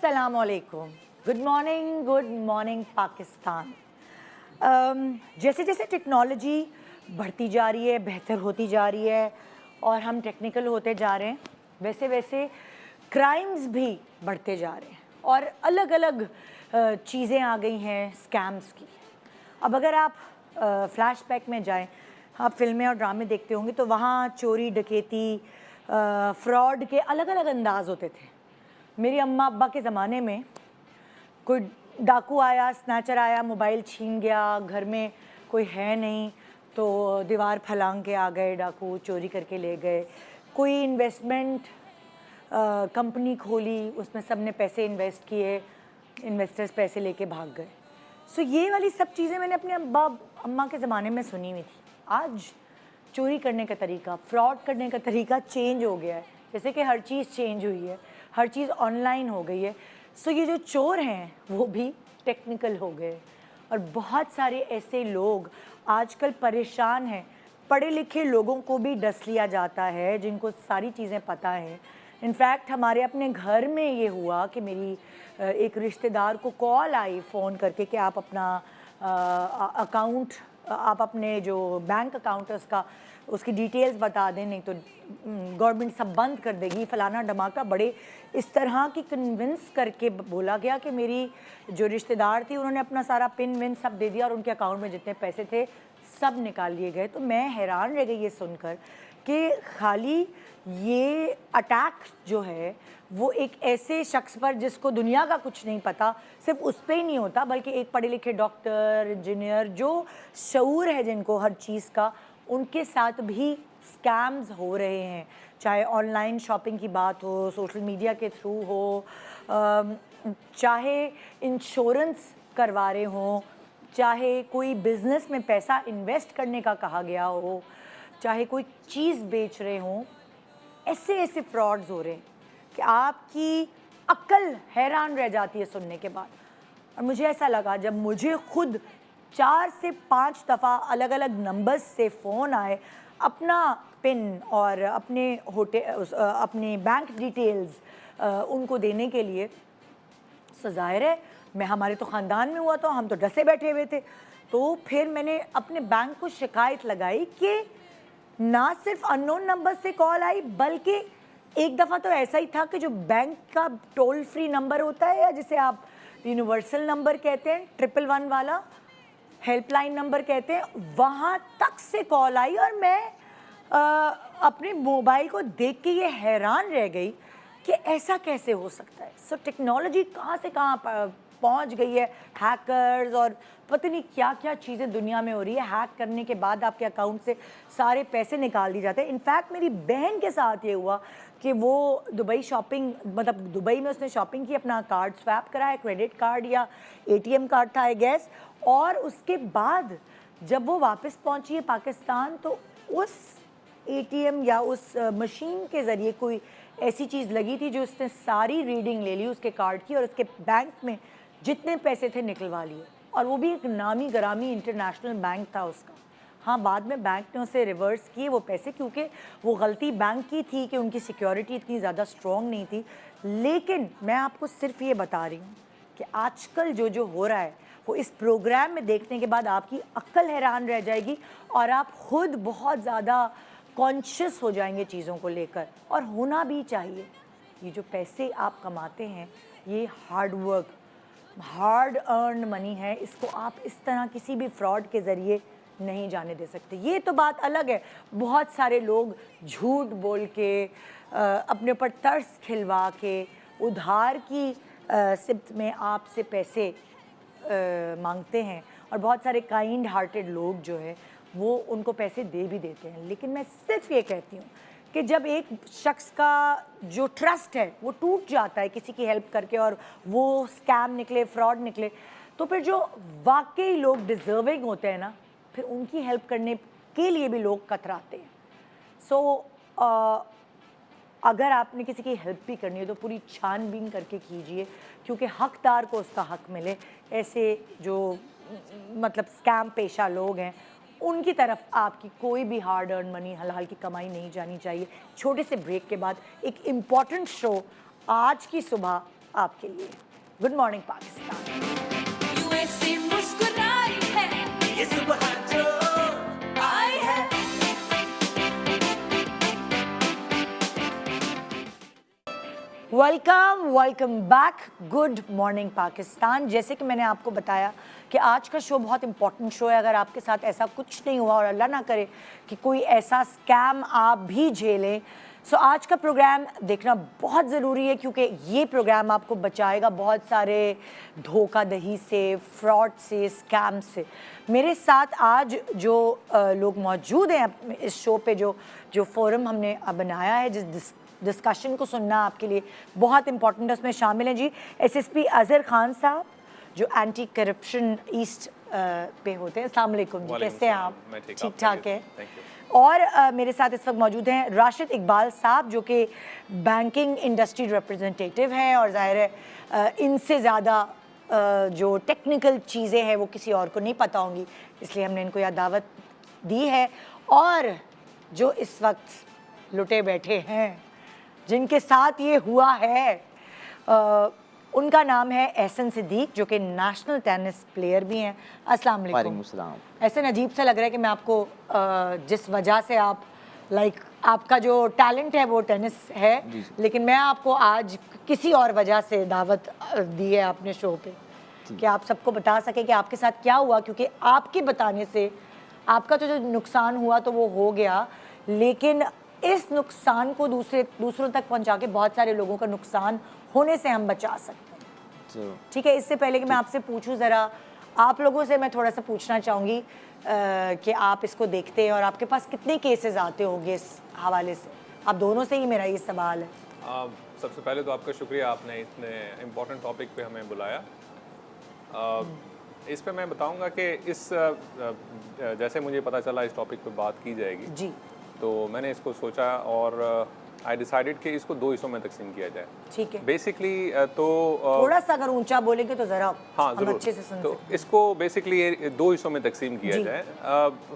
अस्सलामुअलैकुम, good morning Pakistan. जैसे जैसे टेक्नोलॉजी बढ़ती जा रही है, बेहतर होती जा रही है और हम टेक्निकल होते जा रहे हैं, वैसे वैसे क्राइम्स भी बढ़ते जा रहे हैं और अलग अलग चीज़ें आ गई हैं स्कैम्स की। अब अगर आप फ्लैशबैक में जाएं, आप फिल्में और ड्रामे देखते होंगे तो वहाँ चोरी डकैती फ्रॉड के अलग अलग अंदाज होते थे। मेरी अम्मा अब्बा के ज़माने में कोई डाकू आया, स्नैचर आया, मोबाइल छीन गया, घर में कोई है नहीं तो दीवार फलांग के आ गए डाकू, चोरी करके ले गए। कोई इन्वेस्टमेंट कंपनी खोली, उसमें सब ने पैसे इन्वेस्ट किए, इन्वेस्टर्स पैसे लेके भाग गए। सो ये वाली सब चीज़ें मैंने अपने अब्बा अम्मा के ज़माने में सुनी हुई थी। आज चोरी करने का तरीका, फ्रॉड करने का तरीका चेंज हो गया है। जैसे कि हर चीज़ चेंज हुई है, हर चीज़ ऑनलाइन हो गई है। सो ये जो चोर हैं वो भी टेक्निकल हो गए और बहुत सारे ऐसे लोग आजकल परेशान हैं। पढ़े लिखे लोगों को भी डस लिया जाता है जिनको सारी चीज़ें पता है। इनफैक्ट हमारे अपने घर में ये हुआ कि मेरी एक रिश्तेदार को कॉल आई फ़ोन करके कि आप अपना अकाउंट, आप अपने जो बैंक अकाउंट है उसकी डिटेल्स बता दें, नहीं तो गवर्नमेंट सब बंद कर देगी, फलाना धमाका। बड़े इस तरह की कन्विंस करके बोला गया कि मेरी जो रिश्तेदार थी उन्होंने अपना सारा पिन विन सब दे दिया और उनके अकाउंट में जितने पैसे थे सब निकाल लिए गए। तो मैं हैरान रह गई ये सुनकर कि खाली ये अटैक जो है वो एक ऐसे शख्स पर जिसको दुनिया का कुछ नहीं पता, सिर्फ उस पर ही नहीं होता बल्कि एक पढ़े लिखे डॉक्टर, इंजीनियर जो शऊर है जिनको हर चीज़ का, उनके साथ भी स्कैम्स हो रहे हैं। चाहे ऑनलाइन शॉपिंग की बात हो, सोशल मीडिया के थ्रू हो, चाहे इंश्योरेंस करवा रहे हों, चाहे कोई बिज़नेस में पैसा इन्वेस्ट करने का कहा गया हो, चाहे कोई चीज़ बेच रहे हों, ऐसे ऐसे फ्रॉड्स हो रहे हैं कि आपकी अक्ल हैरान रह जाती है सुनने के बाद। और मुझे ऐसा लगा जब मुझे खुद 4 से 5 दफ़ा अलग अलग नंबर्स से फ़ोन आए अपना पिन और अपने बैंक डिटेल्स उनको देने के लिए। सो ज़ाहिर है मैं, हमारे तो ख़ानदान में हुआ तो हम तो डसे बैठे हुए थे। तो फिर मैंने अपने बैंक को शिकायत लगाई कि ना सिर्फ अननोन नंबर से कॉल आई बल्कि एक दफ़ा तो ऐसा ही था कि जो बैंक का टोल फ्री नंबर होता है या जिसे आप यूनिवर्सल नंबर कहते हैं, 111 वाला हेल्पलाइन नंबर कहते हैं, वहाँ तक से कॉल आई और मैं अपने मोबाइल को देख के ये हैरान रह गई कि ऐसा कैसे हो सकता है। सो टेक्नोलॉजी कहाँ से कहाँ पहुँच गई है। हैकर्स और पता नहीं क्या क्या चीज़ें दुनिया में हो रही है। हैक करने के बाद आपके अकाउंट से सारे पैसे निकाल दिए जाते हैं। इनफैक्ट मेरी बहन के साथ ये हुआ कि वो दुबई शॉपिंग, मतलब दुबई में उसने शॉपिंग की, अपना कार्ड स्वैप कराया, क्रेडिट कार्ड या एटीएम कार्ड था आई गेस, और उसके बाद जब वो वापस पहुंची है पाकिस्तान तो उस एटीएम या उस मशीन के ज़रिए कोई ऐसी चीज़ लगी थी जो उसने सारी रीडिंग ले ली उसके कार्ड की और उसके बैंक में जितने पैसे थे निकलवा लिए। और वो भी एक नामी गरामी इंटरनेशनल बैंक था उसका। हाँ, बाद में बैंक ने उसे रिवर्स किए वो पैसे, क्योंकि वो गलती बैंक की थी कि उनकी सिक्योरिटी इतनी ज़्यादा स्ट्रॉन्ग नहीं थी। लेकिन मैं आपको सिर्फ ये बता रही हूँ कि आजकल जो जो हो रहा है वो इस प्रोग्राम में देखने के बाद आपकी अक्ल हैरान रह जाएगी और आप खुद बहुत ज़्यादा कॉन्शियस हो जाएंगे चीज़ों को लेकर, और होना भी चाहिए। ये जो पैसे आप कमाते हैं ये hard work, hard earn money है, इसको आप इस तरह किसी भी फ्रॉड के ज़रिए नहीं जाने दे सकते। ये तो बात अलग है, बहुत सारे लोग झूठ बोल के अपने ऊपर तरस खिलवा के उधार की सिफ्त में आपसे पैसे मांगते हैं, और बहुत सारे काइंड हार्टेड लोग जो है वो उनको पैसे दे भी देते हैं। लेकिन मैं सिर्फ ये कहती हूँ कि जब एक शख्स का जो ट्रस्ट है वो टूट जाता है किसी की हेल्प करके और वो स्कैम निकले, फ्रॉड निकले, तो फिर जो वाकई लोग डिज़र्विंग होते हैं ना, फिर उनकी हेल्प करने के लिए भी लोग कतराते हैं। सो अगर आपने किसी की हेल्प भी करनी है तो पूरी छानबीन करके कीजिए, क्योंकि हकदार को उसका हक मिले। ऐसे जो मतलब स्कैम पेशा लोग हैं उनकी तरफ आपकी कोई भी हार्ड अर्न मनी, हलाल की कमाई नहीं जानी चाहिए। छोटे से ब्रेक के बाद एक इम्पॉर्टेंट शो आज की सुबह आपके लिए। Good morning Pakistan. यूएसए मुस्कुराई है, ये सुबह जो आई है। Welcome back. Good morning Pakistan. जैसे कि मैंने आपको बताया कि आज का शो बहुत इंपॉर्टेंट शो है। अगर आपके साथ ऐसा कुछ नहीं हुआ और अल्लाह ना करे कि कोई ऐसा स्कैम आप भी झेलें, सो आज का प्रोग्राम देखना बहुत ज़रूरी है, क्योंकि ये प्रोग्राम आपको बचाएगा बहुत सारे धोखाधड़ी से, फ्रॉड से, स्कैम से। मेरे साथ आज जो लोग मौजूद हैं इस शो पे, जो फोरम हमने बनाया है, जिस डिस्कशन को सुनना आपके लिए बहुत इंपॉर्टेंट है, उसमें शामिल हैं जी एसएसपी अजहर खान साहब, जो एंटी करप्शन ईस्ट पे होते हैं। अस्सलाम वालेकुम जी, कैसे हैं आप? ठीक ठाक है। और मेरे साथ इस वक्त मौजूद हैं राशिद इकबाल साहब, जो कि बैंकिंग इंडस्ट्री रिप्रेजेंटेटिव हैं, और जाहिर है इनसे ज़्यादा जो टेक्निकल चीज़ें हैं वो किसी और को नहीं पता होंगी, इसलिए हमने इनको यह दावत दी है। और जो इस वक्त लुटे बैठे हैं, जिनके साथ ये हुआ है, उनका नाम है एहसन सिद्दीक, जो कि नेशनल टेनिस प्लेयर भी हैं। अस्सलाम वालेकुम। ऐसे अजीब सा लग रहा है कि मैं आपको जिस वजह से आप आपका जो टैलेंट है वो टेनिस है, लेकिन मैं आपको आज किसी और वजह से दावत दी है अपने शो पे कि आप सबको बता सके कि आपके साथ क्या हुआ, क्योंकि आपके बताने से आपका तो जो नुकसान हुआ तो वो हो गया, लेकिन इस नुकसान को दूसरों तक पहुंचा के बहुत सारे लोगों का नुकसान होने से हम बचा सकते हैं। ठीक है, इससे पहले कि मैं आपसे पूछूं, ज़रा आप लोगों से मैं थोड़ा सा पूछना चाहूँगी कि आप इसको देखते हैं और आपके पास कितने केसेस आते होंगे इस हवाले से। आप दोनों से ही मेरा ये सवाल है। सबसे पहले तो आपका शुक्रिया, आपने इतने इम्पोर्टेंट टॉपिक पे हमें बुलाया। इस पे मैं बताऊंगा कि इस जैसे मुझे पता चला इस टॉपिक पे बात की जाएगी जी, तो मैंने इसको सोचा और आई डिसाइडेड कि इसको 2 हिस्सों में तकसीम किया जाए। ठीक है। बेसिकली तो थोड़ा सा अगर ऊंचा बोलेंगे तो ज़रा हाँ हम अच्छे से सुन तो सकते हैं। इसको बेसिकली 2 हिस्सों में तकसीम किया जाए।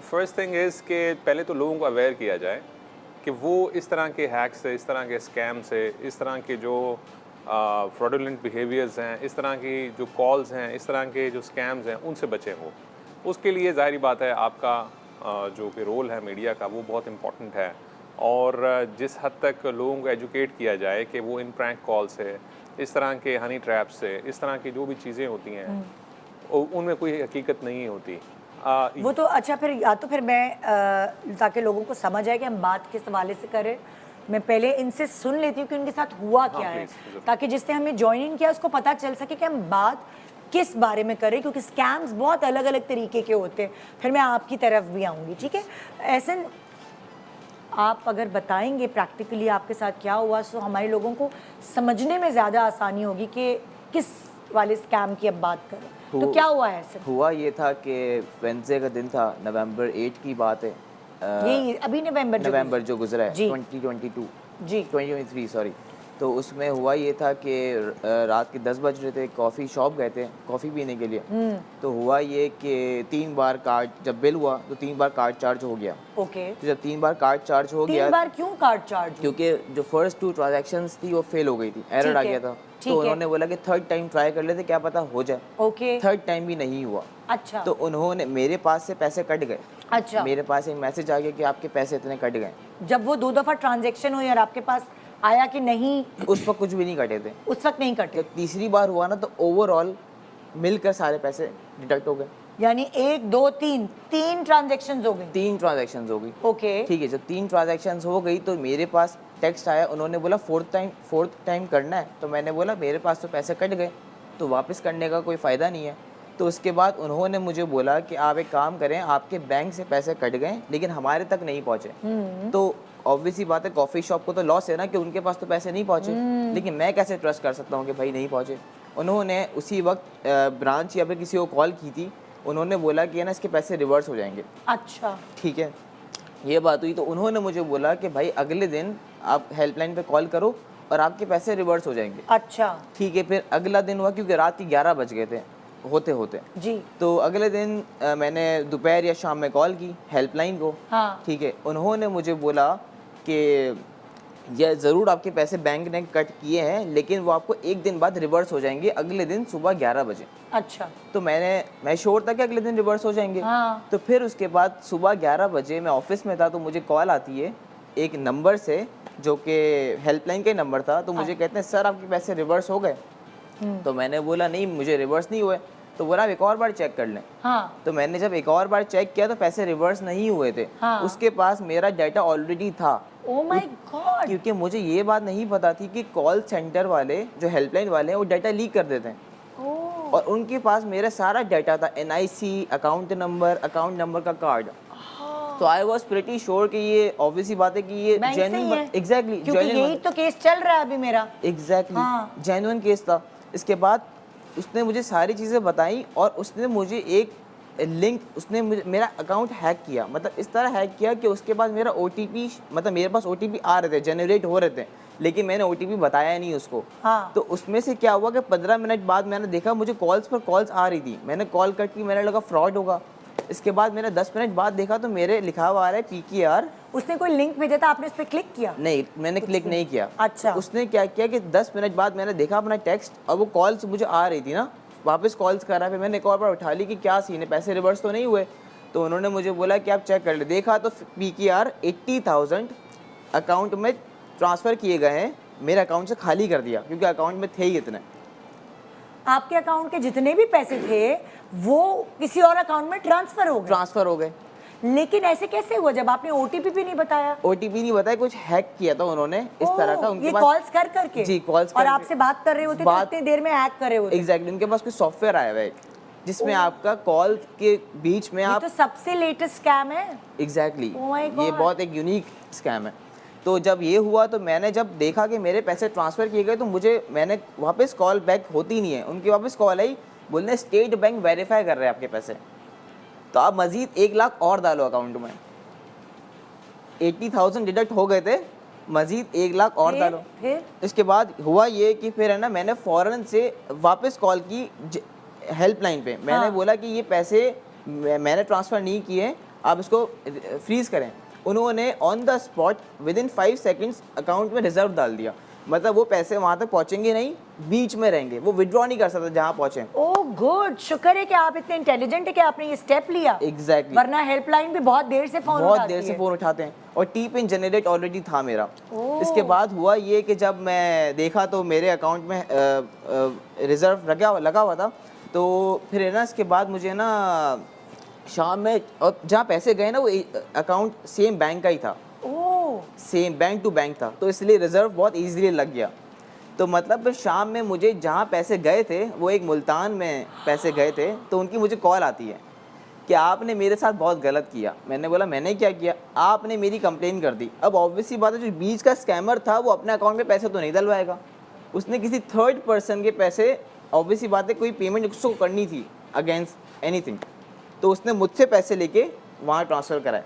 फर्स्ट थिंग इज़ कि पहले तो लोगों को अवेयर किया जाए कि वो इस तरह के हैक से, इस तरह के स्कैम से, इस तरह के जो फ्रॉडुलेंट बिहेवियर्स हैं, इस तरह की जो कॉल्स हैं, इस तरह के जो स्कैम्स हैं, उनसे बचे हो। उसके लिए ज़ाहिर बात है आपका जो कि रोल है मीडिया का, वो बहुत इम्पोर्टेंट है। और जिस हद तक लोगों को एजुकेट किया जाए कि वो इन प्रैंक कॉल से, इस तरह के हनी ट्रैप से, इस तरह की जो भी चीज़ें होती हैं उनमें कोई हकीकत नहीं होती। वो तो अच्छा, फिर या तो फिर मैं ताकि लोगों को समझ आए कि हम बात किस हवाले से करें, मैं पहले इनसे सुन लेती हूँ कि उनके साथ हुआ क्या है, ताकि जिससे हमें ज्वाइन इन किया उसको पता चल सके कि हम बात किस बारे में करें, क्योंकि स्कैम्स बहुत अलग अलग तरीके के होते हैं। फिर मैं आपकी तरफ भी आऊँगी, ठीक है। ऐसे आप अगर बताएंगे प्रैक्टिकली आपके साथ क्या हुआ, तो हमारे लोगों को समझने में ज़्यादा आसानी होगी कि किस वाले स्कैम की अब बात करें। तो क्या हुआ है सर? हुआ ये था कि वेडनेसडे का दिन था, नवंबर 8 की बात है। यही अभी नवंबर जो गुजरा है 2022 जी 2023 सॉरी। तो उसमें हुआ ये था कि रात के 10 बज रहे थे, कॉफ़ी शॉप गए थे कॉफ़ी पीने के लिए। तो हुआ ये कि 3 बार कार्ड जब बिल हुआ तो 3 बार कार्ड चार्ज हो गया। ओके। तो जब 3 बार कार्ड चार्ज हो गया, 3 बार क्यों कार्ड चार्ज? क्योंकि जो फर्स्ट 2 ट्रांजैक्शंस थी वो फेल हो गई थी, एरर आ गया था। तो उन्होंने बोला कि थर्ड टाइम ट्राई कर लेते, क्या पता हो जाए। ओके। थर्ड टाइम भी नहीं हुआ। अच्छा। तो उन्होंने मेरे पास से पैसे कट गए। अच्छा। मेरे पास एक मैसेज आ गया कि आपके पैसे इतने कट गए। जब वो 2 दफ़ा ट्रांजैक्शन हुई और आपके पास आया कि नहीं? उस वक्त कुछ भी नहीं कटे थे। उस वक्त नहीं कटे। जब तीसरी बार हुआ ना, तो ओवरऑल मिलकर सारे पैसे डिडक्ट हो गए। यानी 1 2 3 ट्रांजैक्शंस हो गई। 3 ट्रांजैक्शंस हो गई। ओके। ठीक है, जब 3 ट्रांजैक्शंस हो गई तो मेरे पास टेक्स्ट आया, उन्होंने बोला फोर्थ टाइम करना है। तो मैंने बोला मेरे पास तो पैसे कट गए, तो वापस करने का कोई फ़ायदा नहीं है। तो उसके बाद उन्होंने मुझे बोला कि आप एक काम करें, आपके बैंक से पैसे कट गए लेकिन हमारे तक नहीं पहुँचे। तो ऑब्वियस ही बात है, कॉफ़ी शॉप को तो लॉस है ना कि उनके पास तो पैसे नहीं पहुँचे, लेकिन मैं कैसे ट्रस्ट कर सकता हूँ कि भाई नहीं पहुँचे। उन्होंने उसी वक्त ब्रांच या फिर किसी को कॉल की थी, उन्होंने बोला कि ना इसके पैसे रिवर्स हो जाएंगे। अच्छा। ठीक है, ये बात हुई। तो उन्होंने मुझे बोला कि भाई अगले दिन आप हेल्पलाइन पे कॉल करो और आपके पैसे रिवर्स हो जाएंगे। अच्छा। ठीक है, फिर अगला दिन हुआ, क्योंकि रात के 11 बज गए थे होते होते जी। तो अगले दिन मैंने दोपहर या शाम में कॉल की हेल्पलाइन को। हाँ। ठीक है, उन्होंने मुझे बोला कि ये ज़रूर आपके पैसे बैंक ने कट किए हैं, लेकिन वो आपको एक दिन बाद रिवर्स हो जाएंगे, अगले दिन सुबह 11 बजे। अच्छा। तो मैं श्योर था कि अगले दिन रिवर्स हो जाएंगे। हाँ। तो फिर उसके बाद सुबह 11 बजे मैं ऑफिस में था, तो मुझे कॉल आती है एक नंबर से जो कि हेल्पलाइन का ही नंबर था। तो मुझे कहते हैं सर आपके पैसे रिवर्स हो गए। तो मैंने बोला नहीं मुझे रिवर्स नहीं हुए। तो बोला आप एक और बार चेक कर लें। हाँ। तो मैंने जब एक और बार चेक किया तो पैसे रिवर्स नहीं हुए थे। हाँ। उसके पास मेरा डाटा ऑलरेडी था। Oh my God. क्योंकि मुझे ये बात नहीं पता थी कि कॉल सेंटर वाले जो हेल्पलाइन वाले हैं वो डाटा लीक कर देते हैं। ओह। और उनके पास मेरा सारा डाटा था, NIC, अकाउंट नंबर का कार्ड। तो आई वॉज प्रिटी श्योर कि ये ऑब्वियसली बात है कि ये बैंक से ही है। जेन्युइन, एग्जैक्टली क्योंकि यही तो केस चल रहा है अभी मेरा। एग्जैक्टली हाँ। जेन्युइन केस था। इसके बाद उसने मुझे सारी चीज़ें बताई और उसने मुझे एक लिंक, उसने मेरा अकाउंट हैक किया। मतलब इस तरह हैक किया कि उसके बाद मेरा OTP, मतलब मेरे पास OTP आ रहे थे, जनरेट हो रहे थे, लेकिन मैंने OTP बताया नहीं उसको। हाँ। तो उसमें से क्या हुआ कि 15 मिनट बाद मैंने देखा मुझे कॉल्स पर कॉल्स आ रही थी। मैंने कॉल कट की, मैंने लगा फ्रॉड होगा। इसके बाद मैंने 10 मिनट बाद देखा तो मेरे लिखा हुआ आ रहा है PKR। उसने कोई लिंक भेजा था, आपने उस पर क्लिक किया? नहीं, मैंने क्लिक नहीं किया। अच्छा। तो उसने क्या किया कि 10 मिनट बाद मैंने देखा अपना टेक्स्ट, और वो कॉल्स मुझे आ रही थी ना, वापस कॉल्स कर रहा है। फिर मैंने एक और बार उठा ली कि क्या सीन है, पैसे रिवर्स तो नहीं हुए। तो उन्होंने मुझे बोला कि आप चेक कर ले। देखा तो PKR 80,000 अकाउंट में ट्रांसफ़र किए गए हैं, मेरे अकाउंट से खाली कर दिया क्योंकि अकाउंट में थे ही इतने। आपके अकाउंट के जितने भी पैसे थे वो किसी और अकाउंट में ट्रांसफर हो गए। लेकिन ऐसे कैसे हुआ जब आपने OTP भी नहीं बताया? OTP नहीं बताया, कुछ हैक किया था उन्होंने इस तरह का। उनके ये पास कॉल्स कर करके? जी, कॉल्स और करके। आपसे बात कर रहे होते तो इतनी देर में हैक कर रहे होते? एग्जैक्टली उनके पास कोई सॉफ्टवेयर आया हुआ है जिसमें आपका कॉल के बीच में ये आप तो सबसे लेटेस्ट स्कैम है। एग्जैक्टली Oh my ये God. बहुत एक यूनिक स्कैम है। तो जब ये हुआ तो मैंने जब देखा कि मेरे पैसे ट्रांसफ़र किए गए तो मैंने वापस कॉल बैक होती नहीं है, उनकी वापस कॉल आई, बोलने स्टेट बैंक वेरीफाई कर रहे हैं आपके पैसे, तो आप मज़ीद 1 लाख और डालो अकाउंट में। 80,000 डिडक्ट हो गए थे, मज़ीद 1 लाख और डालो। फिर इसके बाद हुआ ये कि फिर है ना, मैंने फ़ौरन से वापस कॉल की हेल्पलाइन पे। मैंने हाँ। बोला कि ये पैसे मैंने ट्रांसफ़र नहीं किए, आप इसको फ्रीज़ करें। उन्होंने on the spot within 5 seconds account में रिजर्व डाल दिया। मतलब वो पैसे वहाँ तक पहुँचेंगे नहीं, बीच में रहेंगे, वो विड्रॉ नहीं कर सकते जहाँ पहुँचे। ओह गुड, शुक्र है कि आप इतने इंटेलिजेंट है कि आपने ये स्टेप लिया। एग्जैक्टली। वरना हेल्पलाइन भी बहुत देर से फोन बहुत उठाती देर से है। फ़ोन उठाते हैं, और टी पिन जनरेट ऑलरेडी था मेरा। ओह। इसके बाद हुआ ये कि जब मैं देखा तो मेरे अकाउंट में रिजर्व लगा हुआ था। तो फिर है ना, इसके बाद मुझे ना शाम में, और जहाँ पैसे गए ना वो अकाउंट सेम बैंक का ही था, oh same bank to bank था, तो इसलिए रिज़र्व बहुत इजीली लग गया। तो मतलब फिर शाम में मुझे जहाँ पैसे गए थे, वो एक मुल्तान में पैसे गए थे, तो उनकी मुझे कॉल आती है कि आपने मेरे साथ बहुत गलत किया। मैंने बोला मैंने क्या किया? आपने मेरी कंप्लेन कर दी। अब ऑब्वियसली बात है, जो बीच का स्कैमर था वो अपने अकाउंट में पैसे तो नहीं डलवाएगा, उसने किसी थर्ड पर्सन के पैसे, ऑब्वियसली बात है कोई पेमेंट उसको करनी थी अगेंस्ट एनीथिंग, तो उसने मुझसे पैसे लेके वहाँ ट्रांसफ़र कराए।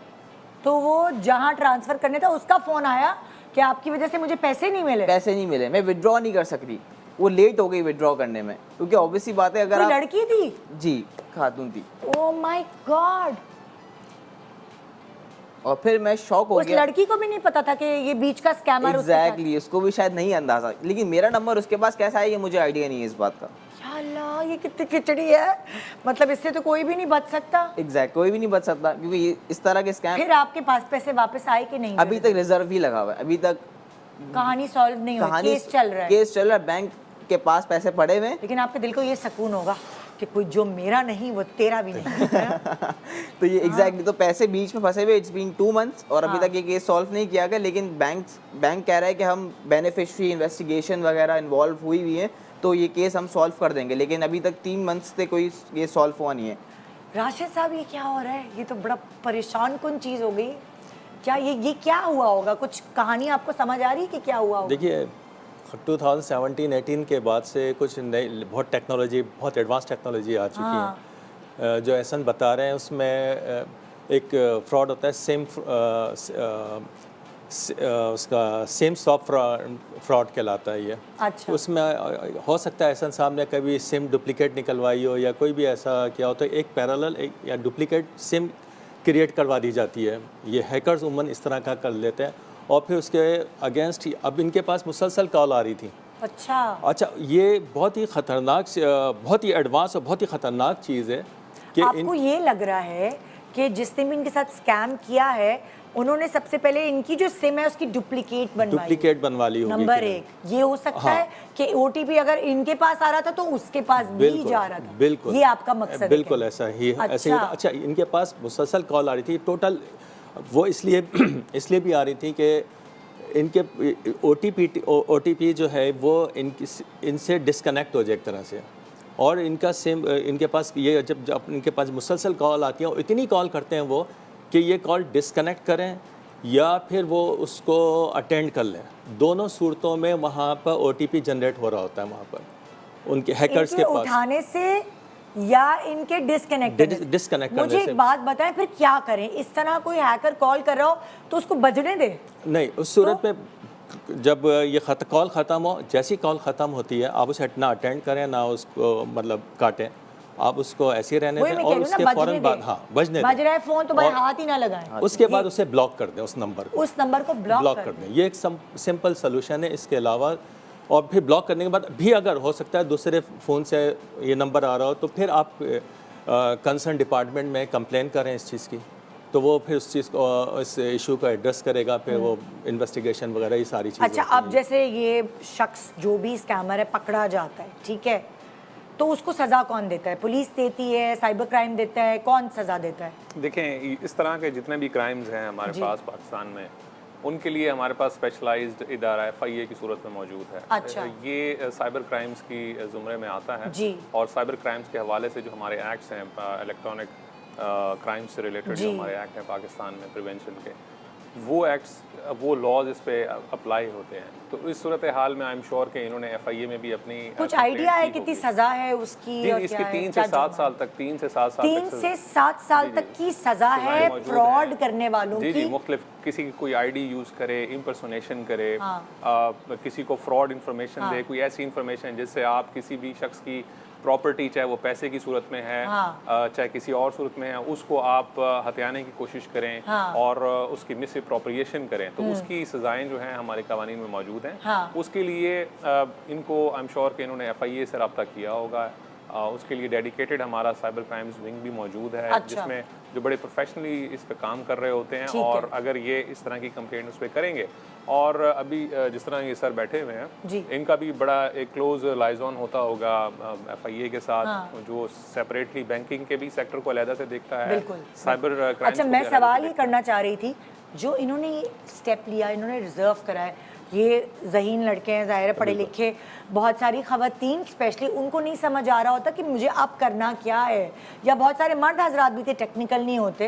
तो वो जहाँ ट्रांसफर करने था उसका फोन आया कि आपकी वजह से मुझे पैसे नहीं मिले। पैसे नहीं मिले, मैं विड्रॉ नहीं कर सकती, वो लेट हो गई विड्रॉ करने में, क्योंकि ऑब्वियसली बात है अगर कोई आप, लड़की थी? जी खातून थी। Oh my God. और फिर मैं शॉक हो उस गया। लड़की को भी नहीं पता था कि ये बीच का स्कैमर एग्जैक्टली, उसको भी शायद नहीं अंदाजा, लेकिन मेरा नंबर उसके पास कैसा है ये मुझे आइडिया नहीं है इस बात का। या अल्लाह, ये कितनी खिचड़ी है। मतलब इससे तो कोई भी नहीं बच सकता। एग्जैक्ट, कोई भी नहीं बच सकता, क्योंकि ये इस तरह के स्कैम फिर आपके पास पैसे वापस आए कि नहीं? अभी तक रिजर्व ही लगा हुआ है, अभी तक कहानी सॉल्व नहीं हुई, कहानी केस चल रहा है। केस चल रहा है, बैंक के पास पैसे पड़े हुए हैं। लेकिन आपके दिल को ये सुकून होगा कि कोई जो मेरा नहीं वो तेरा भी नहीं है। तो ये एग्जैक्टली, तो पैसे बीच में फंसे हुए, इट्स बीन 2 मंथ्स, और अभी हाँ। तक ये केस सॉल्व नहीं किया गया। लेकिन बैंक कह रहा है कि हम बेनिफिशियरी इन्वेस्टिगेशन वगैरह इन्वॉल्व हुई हुई है, तो ये केस हम सॉल्व कर देंगे, लेकिन अभी तक 3 मंथ्स से कोई केस सॉल्व हुआ नहीं है। राशिद साहब, ये क्या हो रहा है? ये तो बड़ा परेशान कुन चीज़ हो गई। क्या ये क्या हुआ होगा? कुछ कहानी आपको समझ आ रही है कि क्या हुआ होगा? देखिए 2017-18 के बाद से कुछ नई बहुत टेक्नोलॉजी, बहुत एडवांस टेक्नोलॉजी आ चुकी हाँ। है। जो एहसन बता रहे हैं उसमें एक फ्रॉड होता है, उसका सेम स्टॉप फ्रॉड कहलाता है ये। अच्छा। उसमें हो सकता है एहसन साहब ने कभी सिम डुप्लीकेट निकलवाई हो, या कोई भी ऐसा किया हो, तो एक पैरेलल या डुप्लीकेट सिम क्रिएट करवा दी जाती है। ये हैकर्स उमन इस तरह का कर लेते हैं, और फिर उसके अगेंस्ट अब इनके पास मुसलसल कॉल आ रही थी। अच्छा, ये बहुत ही ख़तरनाक, बहुत ही एडवांस और बहुत ही ख़तरनाक चीज़ है कि आपको ये लग रहा है कि जिसने भी इनके साथ स्कैम किया है उन्होंने सबसे पहले इनकी जो सिम है उसकी डुप्लीकेट बनवा ली होगी। नंबर एक, ये हो सकता हाँ। है कि ओटीपी अगर इनके पास आ रहा था तो उसके पास भी जा रहा था। बिल्कुल, ये आपका मकसद है? बिल्कुल ऐसा ही ऐसे ही। अच्छा, इनके पास मुसलसल कॉल आ रही थी टोटल, वो इसलिए इसलिए भी आ रही थी कि इनके ओटीपी जो है वो इनसे डिस्कनेक्ट हो जाए एक तरह से, और इनका सिम इनके पास ये जब इनके पास मुसलसल कॉल आती है, इतनी कॉल करते हैं वो कि ये कॉल डिस्कनेक्ट करें या फिर वो उसको अटेंड कर लें। दोनों सूरतों में वहाँ पर ओटीपी जनरेट हो रहा होता है, वहाँ पर उनके हैकर्स के पास उठाने से या इनके डिस्कनेक्ट करने मुझे से। एक बात बताएं, फिर क्या करें? इस तरह कोई हैकर कॉल कर रहा हो तो उसको बजने दे? नहीं, उस सूरत में जब ये कॉल ख़त्म हो, जैसी कॉल ख़त्म होती है आप उसे ना अटेंड करें ना उसको मतलब काटें, आप उसको ऐसे ही रहने दें और उसके फ़ौरन बाद बजने बज रहा है फ़ोन तो भाई हाथ ही ना लगाएं। उसके बाद उसे ब्लॉक कर दें, उस नंबर को ब्लॉक कर दें। ये एक सिंपल सोल्यूशन है। इसके अलावा और फिर ब्लॉक करने के बाद भी अगर हो सकता है दूसरे फ़ोन से ये नंबर आ रहा हो तो फिर आप कंसर्न डिपार्टमेंट में कंप्लेन करें इस चीज़ की, तो वो फिर उस चीज़ को, इस इशू को एड्रेस करेगा, फिर वो इन्वेस्टिगेशन वगैरह ये सारी चीज़ें। अच्छा, अब जैसे ये शख्स जो भी स्कैमर है पकड़ा जाता है, ठीक है, तो उसको सज़ा कौन देता है? पुलिस देती है, साइबर क्राइम देता है, कौन सज़ा देता है? देखें, इस तरह के जितने भी क्राइम्स हैं हमारे पास पाकिस्तान में, उनके लिए हमारे पास स्पेशलाइज्ड इदारा FIA की सूरत में मौजूद है। अच्छा। ये साइबर क्राइम्स की ज़ुमरे में आता है जी। और साइबर क्राइम्स के हवाले से जो हमारे एक्ट्स हैं, इलेक्ट्रॉनिक क्राइम्स से रिलेटेड जो हमारे एक्ट हैं पाकिस्तान में प्रिवेंशन के, वो एक्ट्स, वो लॉज इस पे अप्लाई होते हैं। तो इस सूरत हाल में आई एम श्योर कि इन्होंने FIA में भी अपनी कुछ आइडिया है कितनी सज़ा है उसकी? जी, इसकी 3 से 7 साल तक 3 से 7 साल 3 से 7 साल तक की सज़ा है फ्रॉड करने वालों की। जी, मुख्तलिफ किसी की कोई ID यूज़ करे, इम्पर्सोनेशन करे, किसी को फ्रॉड इन्फॉर्मेशन दे, कोई ऐसी इन्फॉर्मेशन जिससे आप किसी भी शख्स की प्रॉपर्टी, चाहे वो पैसे की सूरत में है, चाहे किसी और सूरत में है, उसको आप हथियाने की कोशिश करें और उसकी मिस अप्रोप्रिएशन करें, तो उसकी सज़ाएं जो हैं हमारे कवानीन में मौजूद हैं। उसके लिए इनको आई एम श्योर कि इन्होंने FIA से रब्ता किया होगा। उसके लिए डेडिकेटेड हमारा साइबर क्राइम्स विंग भी मौजूद है। अच्छा। जिसमें जो बड़े प्रोफेशनली इस पे काम कर रहे होते हैं, और अगर ये इस तरह की कंप्लेंट उस पर करेंगे, और अभी जिस तरह ये सर बैठे हुए हैं, इनका भी बड़ा एक क्लोज लाइजॉन होता होगा FIA के साथ, जो सेपरेटली बैंकिंग के भी सेक्टर को अलहदा से देखता है, साइबर क्राइम। अच्छा, मैं सवाल ये करना चाह रही थी, जो इन्होंने ये स्टेप लिया, इन्होंने रिजर्व करा है, ये ज़हीन लड़के हैं, ज़ाहिर है पढ़े लिखे, बहुत सारी ख़वातीन स्पेशली उनको नहीं समझ आ रहा होता कि मुझे अब करना क्या है, या बहुत सारे मर्द हजरात भी थे, टेक्निकल नहीं होते,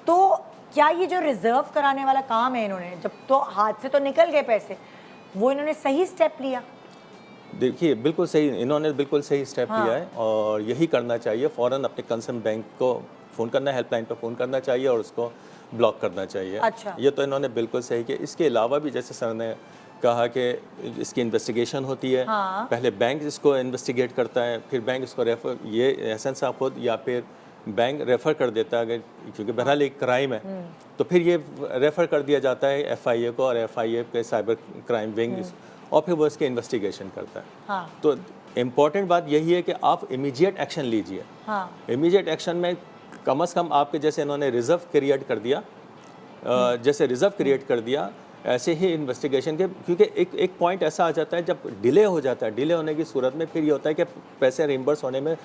तो क्या ये जो रिजर्व कराने वाला काम है इन्होंने, जब तो हाथ से तो निकल गए पैसे, वो इन्होंने सही स्टेप लिया? देखिए, बिल्कुल सही, इन्होंने बिल्कुल सही स्टेप लिया है और यही करना चाहिए। फ़ौरन अपने कंसर्न बैंक को फ़ोन करना है, हेल्पलाइन पर फ़ोन करना चाहिए और उसको ब्लॉक करना चाहिए। अच्छा। ये तो इन्होंने बिल्कुल सही किया। इसके अलावा भी जैसे सर ने कहा कि इसकी इन्वेस्टिगेशन होती है, पहले बैंक इसको इन्वेस्टिगेट करता है, फिर बैंक इसको रेफ़र, ये एहसन साहब खुद या फिर बैंक रेफ़र कर देता है, क्योंकि बहरहाल एक क्राइम है, तो फिर ये रेफ़र कर दिया जाता है FIA को, और FIA के साइबर क्राइम विंग, और फिर वो इसके इन्वेस्टिगेशन करता है। तो इम्पॉर्टेंट बात यही है कि आप इमीडिएट एक्शन लीजिए। इमीडिएट एक्शन में कम से कम आपके जैसे इन्होंने रिज़र्व क्रिएट कर दिया, जैसे रिज़र्व क्रिएट कर दिया, ऐसे ही इन्वेस्टिगेशन के, क्योंकि एक पॉइंट ऐसा आ जाता है जब डिले हो जाता है, डिले होने की सूरत में फिर ये होता है कि पैसे रिम्बर्स होने में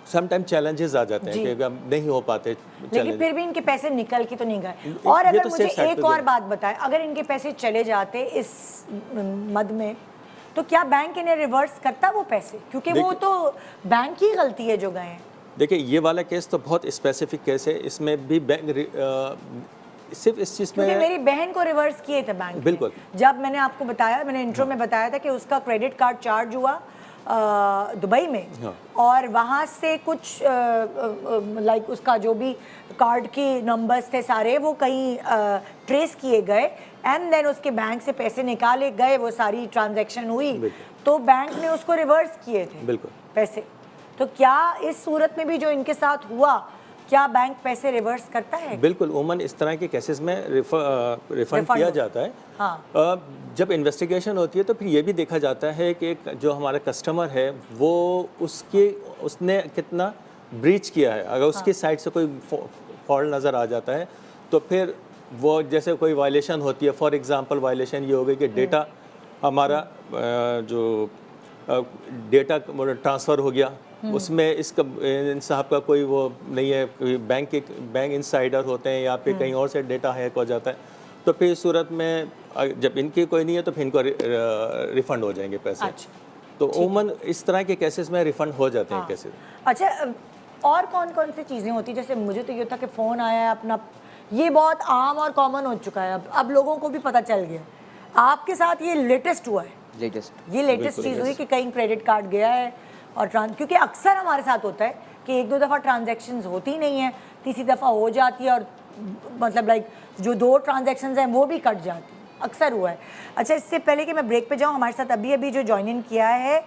सम टाइम चैलेंजेस आ जाते हैं कि अब नहीं हो पाते। लेकिन फिर भी इनके पैसे निकल के तो नहीं गए। और अगर तो मुझे एक और बात बताएं, अगर इनके पैसे चले जाते इस मद में, तो क्या बैंक इन्हें रिवर्स करता वो पैसे? क्योंकि वो तो बैंक की गलती है जो गए हैं। देखिए, ये वाला केस तो बहुत स्पेसिफिक केस है, इसमें भी बैंक सिर्फ इस चीज़ में, मेरी बहन को रिवर्स किए थे बैंक। बिल्कुल। जब मैंने आपको बताया, मैंने इंट्रो में बताया था कि उसका क्रेडिट कार्ड चार्ज हुआ दुबई में, और वहाँ से कुछ लाइक उसका जो भी कार्ड के नंबर्स थे सारे, वो कहीं ट्रेस किए गए, एंड देन उसके बैंक से पैसे निकाले गए, वो सारी ट्रांजैक्शन हुई, तो बैंक ने उसको रिवर्स किए थे बिल्कुल पैसे। तो क्या इस सूरत में भी जो इनके साथ हुआ, क्या बैंक पैसे रिवर्स करता है? बिल्कुल उमन, इस तरह के केसेस में रिफंड किया जाता है। हाँ। जब इन्वेस्टिगेशन होती है तो फिर ये भी देखा जाता है कि जो हमारा कस्टमर है वो उसने कितना ब्रीच किया है। अगर उसकी साइड से कोई फॉल्ट नज़र आ जाता है तो फिर वो, जैसे कोई वायलेशन होती है, फॉर एग्जांपल वायलेशन ये हो गई कि डेटा हमारा जो डेटा ट्रांसफ़र हो गया, उसमें इसका इन साहब का कोई वो नहीं है, बैंक इनसाइडर होते हैं या फिर कहीं और से डेटा हैक हो जाता है, तो फिर इस सूरत में जब इनकी कोई नहीं है तो फिर इनको रिफ़ंड हो जाएंगे पैसे। अच्छा, तो उमन इस तरह के केसेस में रिफ़ंड हो जाते हैं केसेस। अच्छा, और कौन कौन सी चीज़ें होती हैं? जैसे मुझे तो ये था कि फ़ोन आया है अपना, ये बहुत आम और कॉमन हो चुका है, अब लोगों को भी पता चल गया। आपके साथ ये लेटेस्ट हुआ है? ये लेटेस्ट चीज़ हुई कि कहीं क्रेडिट कार्ड गया है और क्योंकि अक्सर हमारे साथ होता है कि एक दो दफ़ा ट्रांजैक्शंस होती नहीं है, तीसरी दफ़ा हो जाती है और मतलब लाइक जो 2 ट्रांजैक्शंस हैं वो भी कट जाती है, अक्सर हुआ है। अच्छा, इससे पहले कि मैं ब्रेक पे जाऊँ, हमारे साथ अभी जो ज्वाइन इन किया है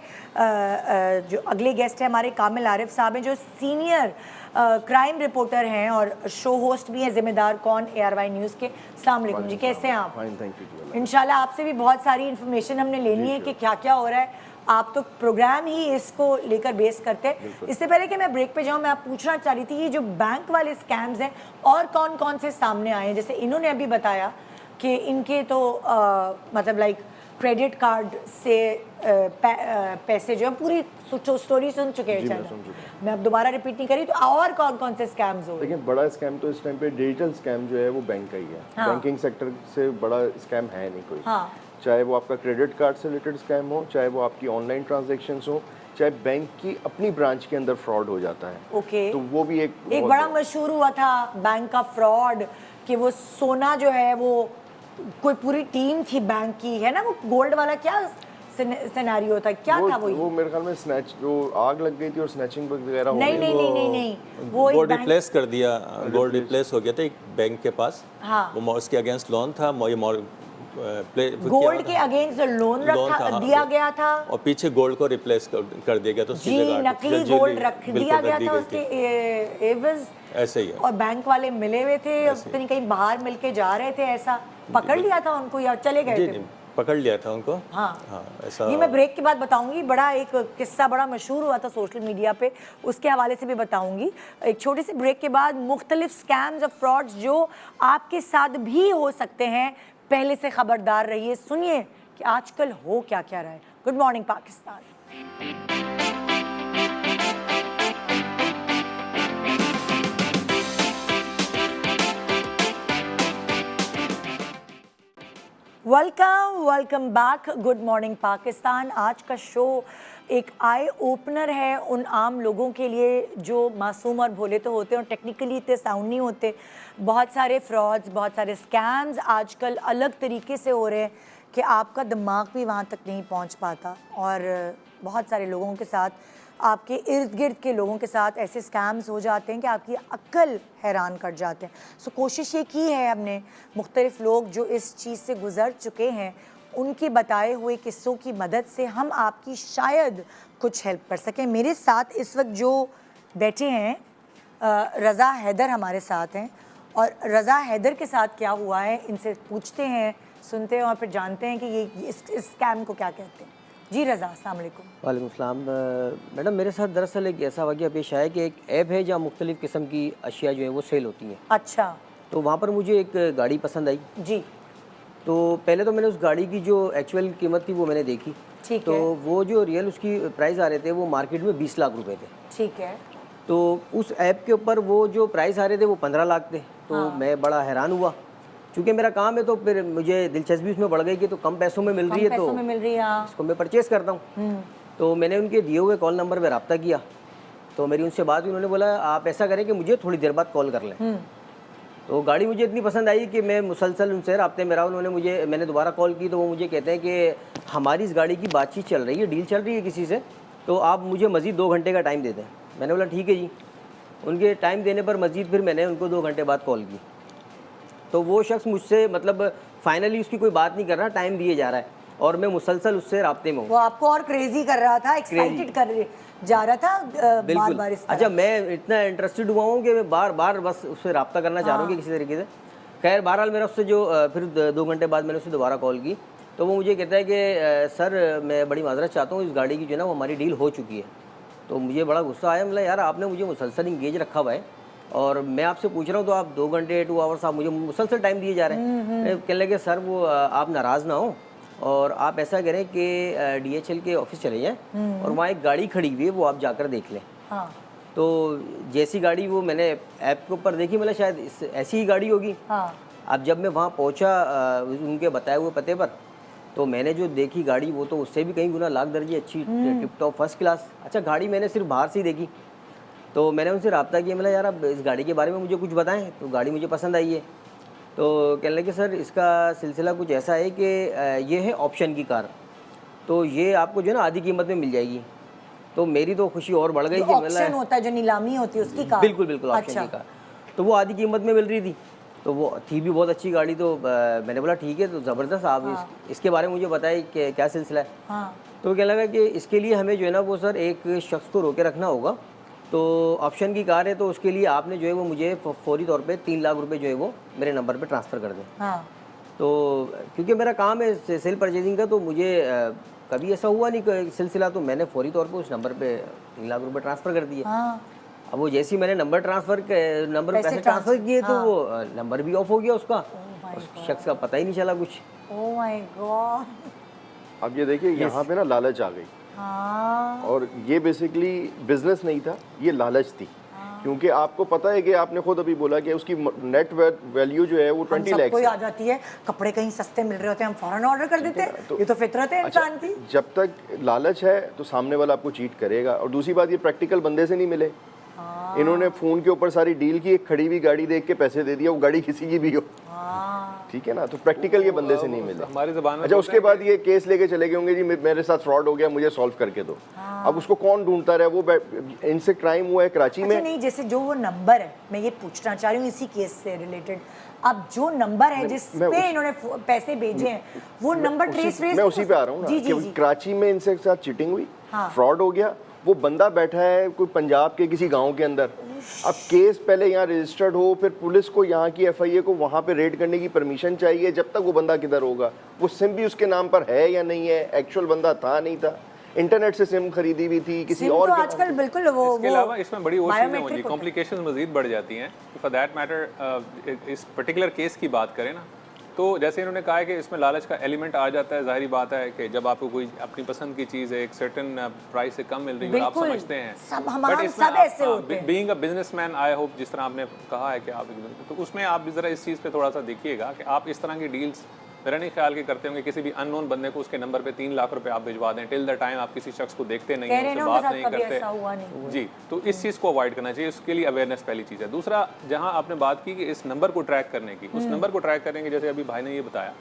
जो अगले गेस्ट है हमारे कामिल आरिफ साहब हैं, जो सीनियर क्राइम रिपोर्टर हैं और शो होस्ट भी हैं ज़िम्मेदार कौन ARY न्यूज़ के। अस्सलाम वालेकुम जी, कैसे हैं आप? Fine, thank you. इंशाल्लाह आपसे भी बहुत सारी इन्फॉर्मेशन हमने लेनी है कि क्या क्या हो रहा है। आप तो प्रोग्राम ही इसको लेकर बेस करते हैं। इससे पहले कि मैं ब्रेक पे जाऊं, मैं आप पूछना चाह रही थी, ये जो बैंक वाले स्कैम्स हैं और कौन कौन से सामने आए हैं? जैसे इन्होंने अभी बताया कि इनके तो मतलब लाइक क्रेडिट कार्ड से पैसे जो है, पूरी स्टोरी सुन चुके हैं शायद, मैं अब दोबारा रिपीट नहीं करी। तो और कौन कौन से स्कैम्स हो? देखिए, बड़ा स्कैम तो इस टाइम पे डिजिटल स्कैम जो है वो बैंक का ही है। बैंकिंग सेक्टर से बड़ा स्कैम है नहीं कोई। चाहे वो आपका क्रेडिट कार्ड से रिलेटेड स्कैम हो, चाहे वो आपकी ऑनलाइन ट्रांजैक्शंस हो, चाहे बैंक की अपनी ब्रांच के अंदर फ्रॉड हो जाता है। ओके। तो वो भी एक बड़ा मशहूर हुआ था बैंक का फ्रॉड, कि वो सोना जो है वो कोई पूरी टीम थी बैंक की, है ना, वो गोल्ड वाला क्या सिनेरियो था, क्या था वो मेरे ख्याल में स्नैच, जो आग लग गई थी और स्नैचिंग वगैरह हो गई। नहीं, वो गोल्ड रिप्लेस कर दिया, गोल्ड रिप्लेस हो गया था एक बैंक के पास। वो उसके अगेंस्ट लोन था, गोल्ड के अगेंस्ट लोन दिया गया था और पीछे गोल्ड को रिप्लेस कर दिया गया, तो जी नकली गोल्ड रख दिया गया था उसके एवज, ऐसे ही है। और बैंक वाले मिले हुए थे, पता कहीं बाहर मिलके जा रहे थे, ऐसा पकड़ लिया था उनको या चले गए थे? पकड़ लिया था उनको। हाँ ऐसा। ये मैं ब्रेक के बाद बताऊंगी, बड़ा एक किस्सा बड़ा मशहूर हुआ था सोशल मीडिया पे, उसके हवाले से भी बताऊंगी एक छोटे से ब्रेक के बाद। मुख्तलिफ स्कैम्स और फ्रॉड्स जो आपके साथ भी हो सकते हैं, पहले से खबरदार रहिए, सुनिए कि आजकल हो क्या क्या रहा है। Good morning Pakistan. Welcome back, good morning Pakistan. आज का शो एक आई ओपनर है उन आम लोगों के लिए जो मासूम और भोले तो होते हैं और टेक्निकली इतने साउंड नहीं होते। बहुत सारे फ्रॉड्स, बहुत सारे स्कैम्स आजकल अलग तरीके से हो रहे हैं कि आपका दिमाग भी वहाँ तक नहीं पहुँच पाता, और बहुत सारे लोगों के साथ, आपके इर्द गिर्द के लोगों के साथ ऐसे स्कैम्स हो जाते हैं कि आपकी अक्ल हैरान कर जाते हैं। सो कोशिश ये की है हमने, मुख्तलिफ लोग जो इस चीज़ से गुज़र चुके हैं उनके बताए हुए किस्सों की मदद से हम आपकी शायद कुछ हेल्प कर सकें। मेरे साथ इस वक्त जो बैठे हैं रज़ा हैदर हमारे साथ हैं, और रज़ा हैदर के साथ क्या हुआ है इनसे पूछते हैं, सुनते हैं और फिर जानते हैं कि ये इस स्कैम को क्या कहते हैं। जी रज़ा, अस्सलाम वालेकुम। वालेकुम सलाम। मैडम, मेरे साथ दरअसल एक ऐसा वाक़या पेश आया कि एक ऐप है जहाँ मुख्तलिफ़ किस्म की अशिया जो है वो सेल होती हैं। अच्छा। तो वहाँ पर मुझे एक गाड़ी पसंद आई जी। तो पहले तो मैंने उस गाड़ी की जो एक्चुअल कीमत थी वो मैंने देखी। ठीक तो है। वो जो रियल उसकी प्राइस आ रहे थे वो मार्केट में 20 लाख रुपए थे। ठीक है। तो उस ऐप के ऊपर वो जो प्राइस आ रहे थे वो 15 लाख थे। तो मैं बड़ा हैरान हुआ, चूँकि मेरा काम है तो फिर मुझे दिलचस्पी उसमें बढ़ गई कि तो कम पैसों में मिल रही है, तो इसको मैं परचेज़ करता हूँ। तो मैंने उनके दिए हुए कॉल नंबर पर रब्ता किया, तो मेरी उनसे बात हुई। उन्होंने बोला आप ऐसा करें कि मुझे थोड़ी देर बाद कॉल कर लें। तो गाड़ी मुझे इतनी पसंद आई कि मैं मुसलसल उनसे रब्ते में रहा। मैंने दोबारा कॉल की तो वो मुझे कहते हैं कि हमारी इस गाड़ी की बातचीत चल रही है, डील चल रही है किसी से, तो आप मुझे मज़ीद 2 घंटे का टाइम दे दें। मैंने बोला ठीक है जी। उनके टाइम देने पर मज़ीद फिर मैंने उनको 2 घंटे बाद कॉल की, तो वो शख्स मुझसे मतलब फाइनली उसकी कोई बात नहीं कर रहा, टाइम दिए जा रहा है। और मैं मुसलसल उससे राब्ते में हूँ। वो आपको और क्रेजी कर रहा था, एक्साइटेड कर जा रहा था बिल्कुल। बार इस तरह। अच्छा, मैं इतना इंटरेस्टेड हुआ हूँ कि मैं बार बार बस उससे रब्ता करना चाह रहा हूँ कि किसी तरीके से। खैर बहरहाल मेरा उससे जो फिर 2 घंटे बाद मैंने उससे दोबारा कॉल की, तो वो मुझे कहता है कि सर मैं बड़ी माजरत चाहता हूँ, इस गाड़ी की जो है ना वो हमारी डील हो चुकी है। तो मुझे बड़ा गुस्सा आया, मतलब यार आपने मुझे मुसलसल इंगेज रखा हुआ है और मैं आपसे पूछ रहा हूँ तो आप 2 घंटे 2 आवर्स आप मुझे मुसलसल टाइम दिए जा रहे हैं। कहने लगे सर वो आप नाराज़ ना हो और आप ऐसा करें कि DHL के ऑफिस चले जाएं और वहाँ एक गाड़ी खड़ी हुई है, वो आप जाकर देख लें। हाँ। तो जैसी गाड़ी वो मैंने ऐप के ऊपर देखी, मतलब शायद ऐसी ही गाड़ी होगी। हाँ। अब जब मैं वहाँ पहुँचा उनके बताए हुए पते पर, तो मैंने जो देखी गाड़ी वो तो उससे भी कहीं गुना लाख दर्जे अच्छी, टिप टॉप फर्स्ट क्लास। अच्छा, गाड़ी मैंने सिर्फ बाहर से ही देखी, तो मैंने उनसे रब्ता किया, मतलब यार आप इस गाड़ी के बारे में मुझे कुछ बताएं। तो गाड़ी मुझे पसंद आई है। तो कहने लगे सर इसका सिलसिला कुछ ऐसा है कि ये है ऑप्शन की कार, तो ये आपको जो है ना आधी कीमत में मिल जाएगी। तो मेरी तो खुशी और बढ़ गई कि ऑप्शन होता है जो नीलामी होती है उसकी कार। बिल्कुल बिल्कुल ऑप्शन की कार, तो वो आधी कीमत में मिल रही थी, तो वो थी भी बहुत अच्छी गाड़ी। तो मैंने बोला ठीक है, तो ज़बरदस्त आप इसके बारे में मुझे बताइए कि क्या सिलसिला है। हाँ। तो क्या लगा कि इसके लिए हमें जो है ना वो सर एक शख्स को रोके रखना होगा। तो ऑप्शन की कार है, तो उसके लिए आपने जो है वो मुझे फौरी तौर पे 3 लाख रुपए जो है वो मेरे नंबर पे ट्रांसफ़र कर दें। हाँ। तो क्योंकि मेरा काम है सेल परचेजिंग का, तो मुझे कभी ऐसा हुआ नहीं सिलसिला, तो मैंने फौरी तौर पे उस नंबर पे 3 लाख रुपए ट्रांसफ़र कर दिए। हाँ। अब वो जैसे ही मैंने नंबर पैसे ट्रांसफ़र किए, तो वो नंबर भी ऑफ हो गया उसका, उस शख्स का पता ही नहीं चला कुछ। Oh my God. अब ये देखिए यहाँ पे ना लालच आ गई। हाँ। और ये बेसिकली बिजनेस नहीं था, ये लालच थी। क्योंकि आपको पता है कि आपने खुद अभी बोला कि उसकी नेट वैल्यू जो है वो 20 लाख कोई आ जाती है, कपड़े कहीं सस्ते मिल रहे होते हैं, हम फौरन ऑर्डर कर देते हैं। ये तो फितरत है इंसान की। जब तक लालच है तो सामने वाला आपको चीट करेगा। और दूसरी बात, ये प्रैक्टिकल बंदे से नहीं मिले। इन्होंने फोन के ऊपर सारी डील की, एक खड़ी हुई गाड़ी देख के पैसे दे दिया, वो गाड़ी किसी की भी हो, ठीक है ना। तो प्रैक्टिकल ये बंदे से नहीं मिले हमारी ज़बान में। अच्छा, उसके बाद ये केस लेके चले गए होंगे जी मेरे साथ फ्रॉड हो गया, मुझे सॉल्व करके दो। अब उसको कौन ढूंढता रहे, वो इनसे क्राइम हुआ है कराची में। नहीं, जैसे जो वो नंबर है, मैं ये पूछना चाह रही हूँ इसी केस से रिलेटेड। अब जो नंबर है जिस पे इन्होंने पैसे भेजे हैं, वो नंबर ट्रेस मैं उसी पे आ रहा हूँ ना कि कराची में इनसे साथ चीटिंग हुई, फ्रॉड हो गया। वो बंदा बैठा है कोई पंजाब के किसी गांव के अंदर। अब केस पहले यहाँ रजिस्टर्ड हो, फिर पुलिस को यहाँ की FIA को वहाँ पे रेड करने की परमिशन चाहिए। जब तक वो बंदा किधर होगा, वो सिम भी उसके नाम पर है या नहीं है, एक्चुअल बंदा था नहीं था, इंटरनेट से सिम खरीदी हुई थी किसी और तो आजकल बिल्कुल वो इसके अलावा इसमें बड़ी और चीज़ें होंगी, कॉम्प्लिकेशंस मजीद बढ़ जाती हैं। फॉर दैट मैटर इस पर्टिकुलर केस की बात करें ना, तो जैसे इन्होंने कहा है कि इसमें लालच का एलिमेंट आ जाता है। जाहिर बात है कि जब आपको कोई अपनी पसंद की चीज़ है एक सर्टेन प्राइस से कम मिल रही है, आप समझते हैं। हम सब ऐसे होते हैं। Being a businessman, I hope जिस तरह आपने कहा है कि आप, तो उसमें आप भी ज़रा इस चीज़ पे थोड़ा सा देखिएगा कि आप इस तरह की डील्स मेरा नहीं ख्याल के करते होंगे। किसी भी अननोन बंदे को उसके नंबर पे 3 लाख रुपए आप भिजवा दें, टिल द टाइम आप किसी शख्स को देखते नहीं हैं, उससे बात नहीं करते जी। तो इस चीज़ को अवॉइड करना चाहिए, उसके लिए अवेयरनेस पहली चीज़ है। दूसरा, जहां आपने बात की कि इस नंबर को ट्रैक करने की, उस नंबर को ट्रैक करने की, जैसे अभी भाई ने ये बताया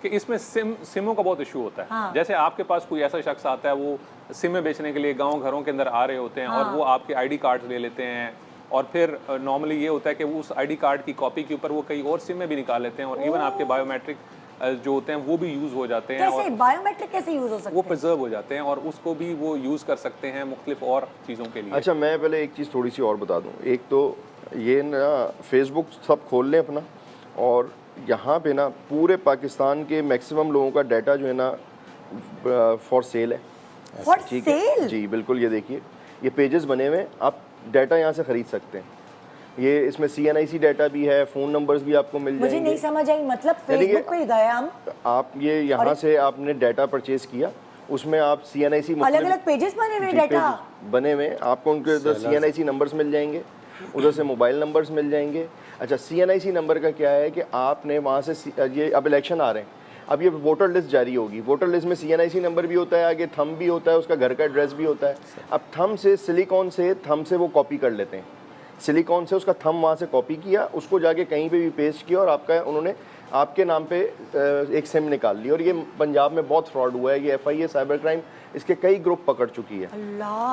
कि इसमें सिमों का बहुत इशू होता है। जैसे आपके पास कोई ऐसा शख्स आता है, वो सिमें बेचने के लिए गाँव घरों के अंदर आ रहे होते हैं और वो आपके ID कार्ड ले लेते हैं, और फिर नॉर्मली ये होता है कि वो उस ID कार्ड की कॉपी के ऊपर वो कई और सिमें भी निकाल लेते हैं, और इवन आपके बायोमेट्रिक जो होते हैं वो भी यूज़ हो जाते हैं। कैसे बायोमेट्रिक कैसे यूज़ हो सकते हैं? वो प्रिजर्व हो जाते हैं और उसको भी वो यूज़ कर सकते हैं मुख्तलिफ और चीज़ों के लिए। अच्छा, मैं पहले एक चीज़ थोड़ी सी और बता दूं। एक तो ये ना फेसबुक सब खोल लें अपना, और यहाँ पे ना पूरे पाकिस्तान के मैक्सिमम लोगों का डाटा जो है ना फॉर सेल है। फॉर ठीक है सेल? जी बिल्कुल। ये देखिए, ये पेजेस बने हुए हैं, आप डाटा यहाँ से ख़रीद सकते हैं। ये इसमें CNIC डाटा भी है, फ़ोन नंबर्स भी आपको मिल जाएंगे। मुझे नहीं समझ आई, मतलब फेसबुक पे गए हम, आप ये यहाँ से आपने डाटा परचेज किया, उसमें आप CNIC अलग-अलग पेजेस बने हुए डाटा बने हुए, आपको उनके उधर CNIC नंबर्स मिल जाएंगे, उधर से मोबाइल नंबर्स मिल जाएंगे। अच्छा, CNIC नंबर का क्या है कि आपने वहाँ से ये अब इलेक्शन आ रहे हैं, अब ये वोटर लिस्ट जारी होगी, वोटर लिस्ट में CNIC नंबर भी होता है, आगे थंब भी होता है, उसका घर का एड्रेस भी होता है। अब थंब से सिलिकॉन से थंब से वो कॉपी कर लेते हैं, सिलिकॉन से उसका थंब वहाँ से कॉपी किया, उसको जाके कहीं पे भी पेस्ट किया, और आपका उन्होंने आपके नाम पे एक सिम निकाल ली। और ये पंजाब में बहुत फ्रॉड हुआ है। ये FIA साइबर क्राइम इसके कई ग्रुप पकड़ चुकी है।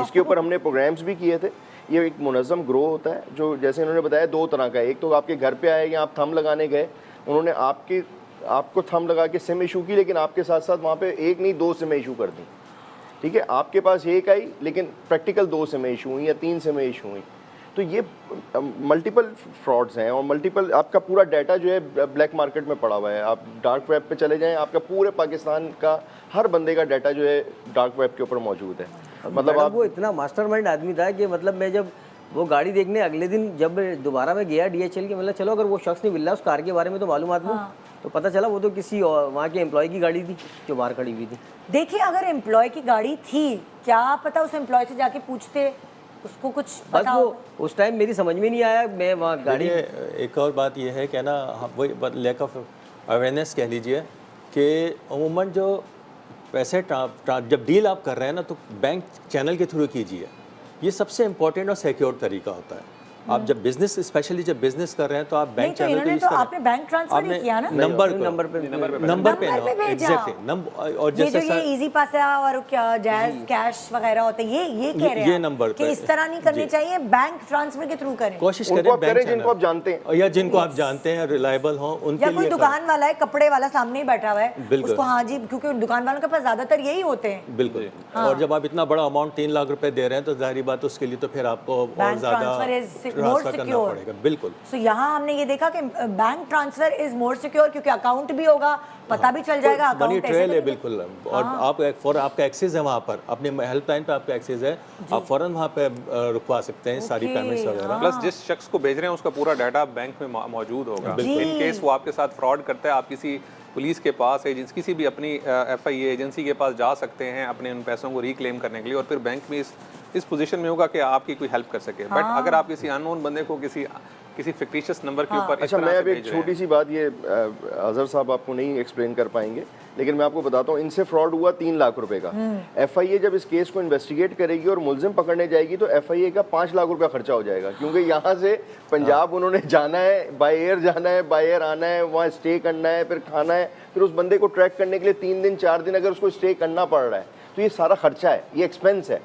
इसके ऊपर हमने प्रोग्राम्स भी किए थे। ये एक मुनज़्ज़म ग्रो होता है, जो जैसे इन्होंने बताया 2 तरह का है। एक तो आपके घर पे आए या आप थंब लगाने गए, उन्होंने आपकी आपको थंब लगा के सिम इशू की, लेकिन आपके साथ साथ वहाँ पे एक नहीं 2 सिम इशू कर दी, ठीक है। आपके पास एक आई लेकिन प्रैक्टिकल 2 सिम इशू हुई या 3 सिम इशू हुई। तो ये मल्टीपल फ्रॉड्स हैं और मल्टीपल, आपका पूरा डाटा जो है ब्लैक मार्केट में पड़ा हुआ है। आप डार्क वेब पे चले जाएं, आपका पूरे पाकिस्तान का हर बंदे का डाटा जो है डार्क वेब के ऊपर मौजूद है। मतलब आप वो इतना मास्टरमाइंड आदमी था कि मतलब मैं जब वो गाड़ी देखने अगले दिन जब दोबारा मैं गया DHL के, मतलब चलो अगर वो शख्स नहीं मिल रहा उस कार के बारे में तो मालूमात लूँ, तो पता चला वो तो किसी वहाँ के एम्प्लॉय की गाड़ी थी जो बाहर खड़ी हुई थी। देखिए अगर एम्प्लॉय की गाड़ी थी, क्या पता उस एम्प्लॉय से जाके पूछते, उसको कुछ बस पता वो उस टाइम मेरी समझ में नहीं आया, मैं वहाँ गाड़ी एक और बात ये है कि ना, वही लैक ऑफ अवेयरनेस कह लीजिए कि अमूमन जो पैसे जब डील आप कर रहे हैं ना, तो बैंक चैनल के थ्रू कीजिए। ये सबसे इम्पोर्टेंट और सिक्योर तरीका होता है। आप जब बिजनेस, स्पेशली जब बिजनेस कर रहे हैं, तो आप बैंक चैनल इन्होंने तो आपने बैंक ट्रांसफर नहीं किया ना, नंबर पे भेजा। Exactly number. और ये जैसे जो ये इजी पास और क्या जैज कैश वगैरह होते हैं, ये कह रहे हैं ये नंबर कि पे इस तरह नहीं करनी जी। चाहिए, बैंक ट्रांसफर के थ्रू करें। कोशिश उनको करें आप बैंक करें जिनको चैनल, आप जानते हैं, या जिनको आप जानते हैं, रिलायबल हों, उनके या लिए कोई करें। दुकान वाला है, कपड़े वाला सामने ही बैठा हुआ है, बिल्कुल। उसको हाँ जी, क्योंकि दुकान वालों के पास ज्यादातर यही होते हैं। बिल्कुल। और जब आप इतना बड़ा अमाउंट 3 लाख रुपए दे रहे हैं, तो जाहिर बात उसके लिए तो फिर आपको और बैंक ज़्यादा ट्रांसफर इज मोर ट्रांसफर करना सिक्योर। पड़ेगा। बिल्कुल। सो यहाँ हमने ये देखा कि bank transfer is more secure, क्योंकि अकाउंट भी होगा, पता भी चल जाएगा मनी अकाउंट ट्रेल है बिल्कुल। और आप आपका एक्सेस है वहाँ पर, अपने हेल्पलाइन पे आपका एक्सेस है, आप फौरन वहाँ पे रुकवा सकते हैं सारी पेमेंट्स वगैरह। प्लस जिस शख्स को भेज रहे हैं उसका पूरा डाटा बैंक में मौजूद होगा। इन केस वो आपके साथ फ्रॉड करता है, आप किसी पुलिस के पास, एजेंसी, किसी भी अपनी FIA एजेंसी के पास जा सकते हैं अपने उन पैसों को रिक्लेम करने के लिए, और फिर बैंक में इस पोजीशन में होगा कि आपकी कोई हेल्प कर सके। बट अगर आप किसी अननोन बंदे को किसी फिक्टिशियस नंबर के ऊपर इस अच्छा, तरह मैं से अभी एक भेज रहे हैं। छोटी सी बात, ये अजहर साहब आपको नहीं एक्सप्लेन कर पाएंगे, लेकिन मैं आपको बताता हूँ। इनसे फ्रॉड हुआ 3 लाख रुपए का। FIA जब इस केस को इन्वेस्टिगेट करेगी और मुलजिम पकड़ने जाएगी तो FIA का 5 लाख रुपया खर्चा हो जाएगा, क्योंकि यहाँ से पंजाब उन्होंने जाना है, बाय एयर जाना है, बाय एयर आना है, वहाँ स्टे करना है, फिर खाना है, फिर उस बंदे को ट्रैक करने के लिए 3 दिन 4 दिन अगर उसको स्टे करना पड़ रहा है, तो ये सारा खर्चा है, ये एक्सपेंस है।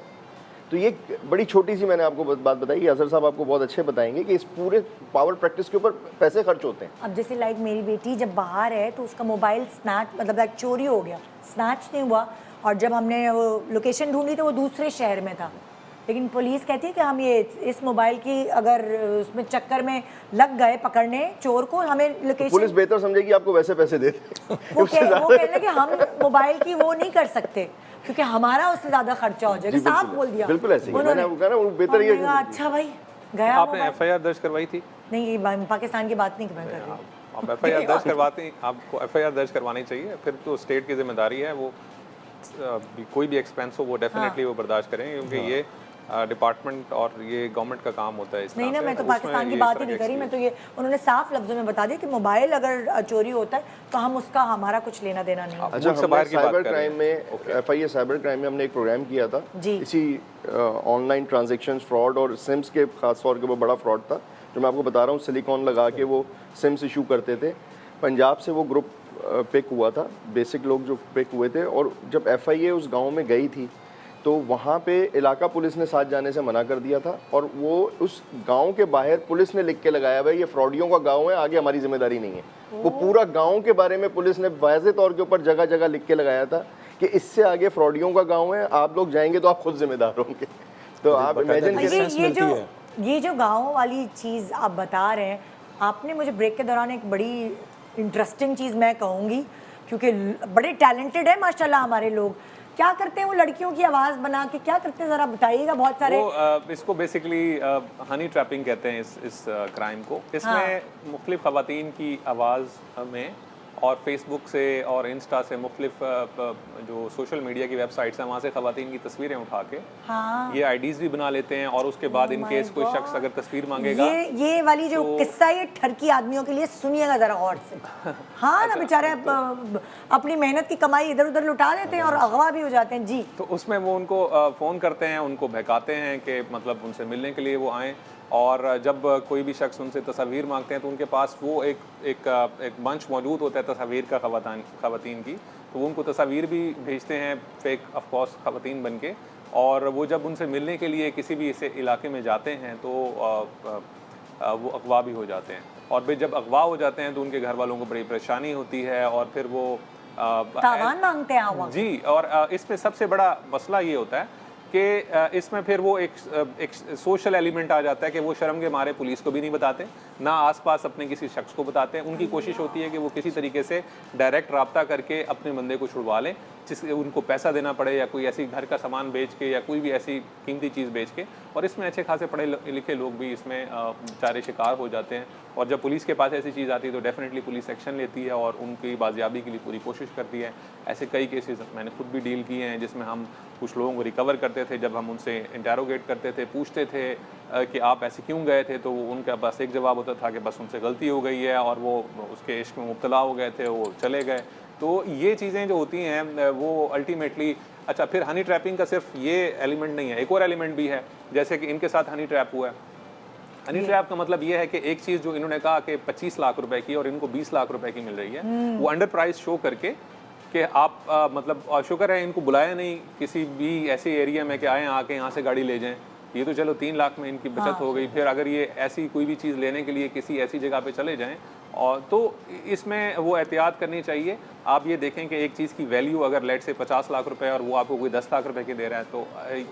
तो ये बड़ी छोटी सी मैंने आपको बात बताई, अजहर साहब आपको बहुत अच्छे बताएंगे कि इस पूरे पावर प्रैक्टिस के ऊपर पैसे खर्च होते हैं। अब जैसे लाइक मेरी बेटी जब बाहर है तो उसका मोबाइल स्नैच, मतलब लाइक चोरी हो गया, स्नैच नहीं हुआ, और जब हमने वो लोकेशन ढूंढी तो वो दूसरे शहर में था, लेकिन पुलिस कहती है कि हम ये इस मोबाइल की अगर उसमें चक्कर में लग गए पकड़ने चोर को, हमें लोकेशन, पुलिस बेहतर समझेगी आपको वैसे पैसे दे दे। वो कह रहे हैं कि हम मोबाइल की वो नहीं कर सकते क्योंकि हमारा उससे ज्यादा खर्चा हो जाएगा। साफ बोल दिया बिल्कुल ऐसे ही है। उन्होंने। मैंने आपको कहा ना, वो बेहतर ये हमने कहा, अच्छा भाई गया आपने मोबाइल। FIR दर्ज करवाई थी? नहीं, ये पाकिस्तान की बात नहीं मैं कर रही हूँ। आप FIR दर्ज करवाते हैं, आपको FIR दर्ज करवानी चाहिए, फिर तो स्टेट की जिम्मेदारी है, वो कोई भी एक्सपेंस हो वो डेफिनेटली वो बर्दाश्त करें, क्योंकि ये डिपार्टमेंट और ये गवर्नमेंट का काम होता है। इस नहीं तरह ना, से मैं तो उसमें पाकिस्तान की ये बात इस ही नहीं तरह करी, के मैं तो ये उन्होंने साफ लफ्जों में बता दिया कि मोबाइल अगर चोरी होता है तो हम उसका, हमारा कुछ लेना देना नहीं। अच्छा, मुल्क से बाहर की बात साइबर कर रहे क्राइम में FIA साइबर क्राइम में हमने एक प्रोग्राम किया था जी। इसी ऑनलाइन ट्रांजैक्शंस फ्रॉड और सिम्स के खास तौर के ऊपर बड़ा फ्रॉड था, जो मैं आपको बता रहा हूँ। सिलिकॉन लगा के वो सिम्स इशू करते थे। पंजाब से वो ग्रुप पिक हुआ था, बेसिक लोग जो पिक हुए थे, और जब FIA उस गांव में गई थी तो वहाँ पे इलाका पुलिस ने साथ जाने से मना कर दिया था, और वो उस गांव के बाहर पुलिस ने लिख के लगाया भाई ये फ्रॉडियों का गांव है, आगे हमारी जिम्मेदारी नहीं है। वो पूरा गांव के बारे में पुलिस ने वाज़े तौर के ऊपर जगह जगह लिख के लगाया था कि इससे आगे फ्रॉडियों का गाँव है, आप लोग जाएंगे तो आप खुद जिम्मेदार होंगे। तो आप इमेजिन ये जो गाँव वाली चीज़ आप बता रहे हैं, आपने मुझे ब्रेक के दौरान एक बड़ी इंटरेस्टिंग चीज़ मैं कहूँगी, क्योंकि बड़े टैलेंटेड है माशाल्लाह हमारे लोग। क्या करते हैं वो लड़कियों की आवाज़ बना के, क्या करते हैं ज़रा बताइएगा। बहुत सारे वो इसको बेसिकली हनी ट्रैपिंग कहते हैं इस क्राइम को। इसमें मुख्तलिफ ख़वातीन की आवाज़ में और फेसबुक से और इंस्टा से मुख्तलिफ जो सोशल मीडिया की वेबसाइट्स हैं वहाँ से ख़वातीन की तस्वीरें उठा के ये आईडीज़ भी बना लेते हैं, और उसके बाद इन केस कोई शख्स अगर तस्वीर मांगेगा, ये वाली जो किस्सा, ये ठरकी आदमियों के लिए सुनिएगा ज़रा गौर से। हाँ ना, बेचारे अपनी मेहनत की कमाई इधर उधर लुटा देते हैं और अगवा भी हो जाते हैं जी। तो उसमें वो उनको फ़ोन करते हैं, उनको बहकाते हैं कि मतलब उनसे मिलने के लिए वो आएँ, और जब कोई भी शख्स उनसे तस्वीर मांगते हैं तो उनके पास वो एक मंच मौजूद होता है तस्वीर का ख़वातीन की, तो वो उनको तस्वीर भी भेजते हैं फेक ऑफ कोर्स ख़वातीन बन के, और वो जब उनसे मिलने के लिए किसी भी ऐसे इलाके में जाते हैं तो वो अगवा भी हो जाते हैं। और फिर जब अगवा हो जाते हैं तो उनके घर वालों को बड़ी परेशानी होती है और फिर वो तावान मांगते हैं वहाँ। जी। और इसमें सबसे बड़ा मसला ये होता है कि इसमें फिर वो एक सोशल एलिमेंट आ जाता है कि वो शर्म के मारे पुलिस को भी नहीं बताते, ना आसपास अपने किसी शख्स को बताते हैं। उनकी कोशिश होती है कि वो किसी तरीके से डायरेक्ट रब्ता करके अपने बंदे को छुड़वा लें, जिससे उनको पैसा देना पड़े या कोई ऐसी घर का सामान बेच के या कोई भी ऐसी कीमती चीज़ बेच के। और इसमें अच्छे खासे पढ़े लिखे लोग भी इसमें बेचारे शिकार हो जाते हैं। और जब पुलिस के पास ऐसी चीज़ आती है तो डेफिनेटली पुलिस एक्शन लेती है और उनकी बाजियाबी के लिए पूरी कोशिश करती है। ऐसे कई केसेस मैंने खुद भी डील किए हैं जिसमें हम कुछ लोगों को रिकवर करते थे। जब हम उनसे इंटेरोगेट करते थे, पूछते थे कि आप ऐसे क्यों गए थे, तो उनके पास एक जवाब होता था कि बस उनसे गलती हो गई है और वो उसके इश्क में मुब्तला हो गए थे, वो चले गए। तो ये चीज़ें जो होती हैं वो अल्टीमेटली अच्छा। फिर हनी ट्रैपिंग का सिर्फ ये एलिमेंट नहीं है, एक और एलिमेंट भी है। जैसे कि इनके साथ हनी ट्रैप हुआ है। हनी ट्रैप का मतलब ये है कि एक चीज़ जो इन्होंने कहा कि 25 लाख रुपए की और इनको 20 लाख रुपए की मिल रही है, वो अंडर प्राइस शो करके कि आप मतलब शुक्र है इनको बुलाया नहीं किसी भी ऐसे एरिया में कि आए आके यहाँ से गाड़ी ले जाएं। ये तो चलो 3 लाख में इनकी बचत हो गई। फिर अगर ये ऐसी कोई भी चीज़ लेने के लिए किसी ऐसी जगह पे चले जाएं और तो इसमें वो एहतियात करनी चाहिए। आप ये देखें कि एक चीज़ की वैल्यू अगर लेट से 50 लाख रुपए और वो आपको कोई 10 लाख रुपए की दे रहा है तो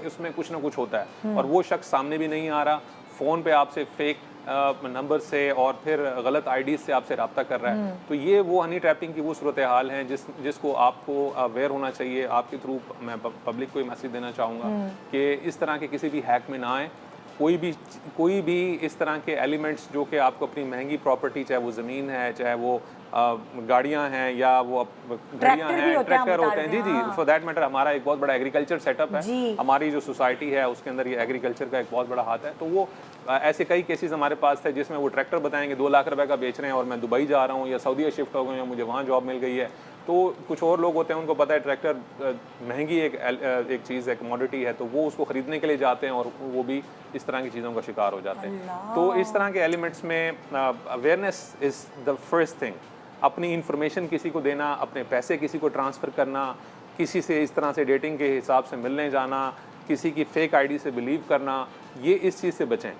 इसमें कुछ ना कुछ होता है। और वो शख्स सामने भी नहीं आ रहा, फ़ोन पे आपसे फेक नंबर से और फिर गलत आईडी से आपसे रब्ता कर रहा है। तो ये वो हनी ट्रैपिंग की वो सूरत हाल है जिसको आपको अवेयर होना चाहिए। आपके थ्रू मैं पब्लिक को मैसेज देना चाहूँगा कि इस तरह के किसी भी हैक में ना आए। कोई भी इस तरह के एलिमेंट्स जो कि आपको अपनी महंगी प्रॉपर्टी, चाहे वो ज़मीन है, चाहे वो गाड़ियाँ हैं या वो घड़ियाँ हैं, ट्रैक्टर होते हैं। जी जी, फॉर दैट मैटर हमारा एक बहुत बड़ा एग्रीकल्चर सेटअप है। हमारी जो सोसाइटी है उसके अंदर ये एग्रीकल्चर का एक बहुत बड़ा हाथ है। तो वो ऐसे कई केसेस हमारे पास थे जिसमें वो ट्रैक्टर बताएंगे 2 लाख रुपए का बेच रहे हैं और मैं दुबई जा रहा हूँ या सऊदीया शिफ्ट हो गई या मुझे वहाँ जॉब मिल गई है। तो कुछ और लोग होते हैं उनको पता है ट्रैक्टर महंगी एक चीज़ है, कमोडिटी है, तो वो उसको ख़रीदने के लिए जाते हैं और वो भी इस तरह की चीज़ों का शिकार हो जाते हैं। तो इस तरह के एलिमेंट्स में awareness is the first thing. अपनी इंफॉर्मेशन किसी को देना, अपने पैसे किसी को ट्रांसफ़र करना, किसी से इस तरह से डेटिंग के हिसाब से मिलने जाना, किसी की फेक आईडी से बिलीव करना, ये इस चीज़ से बचें।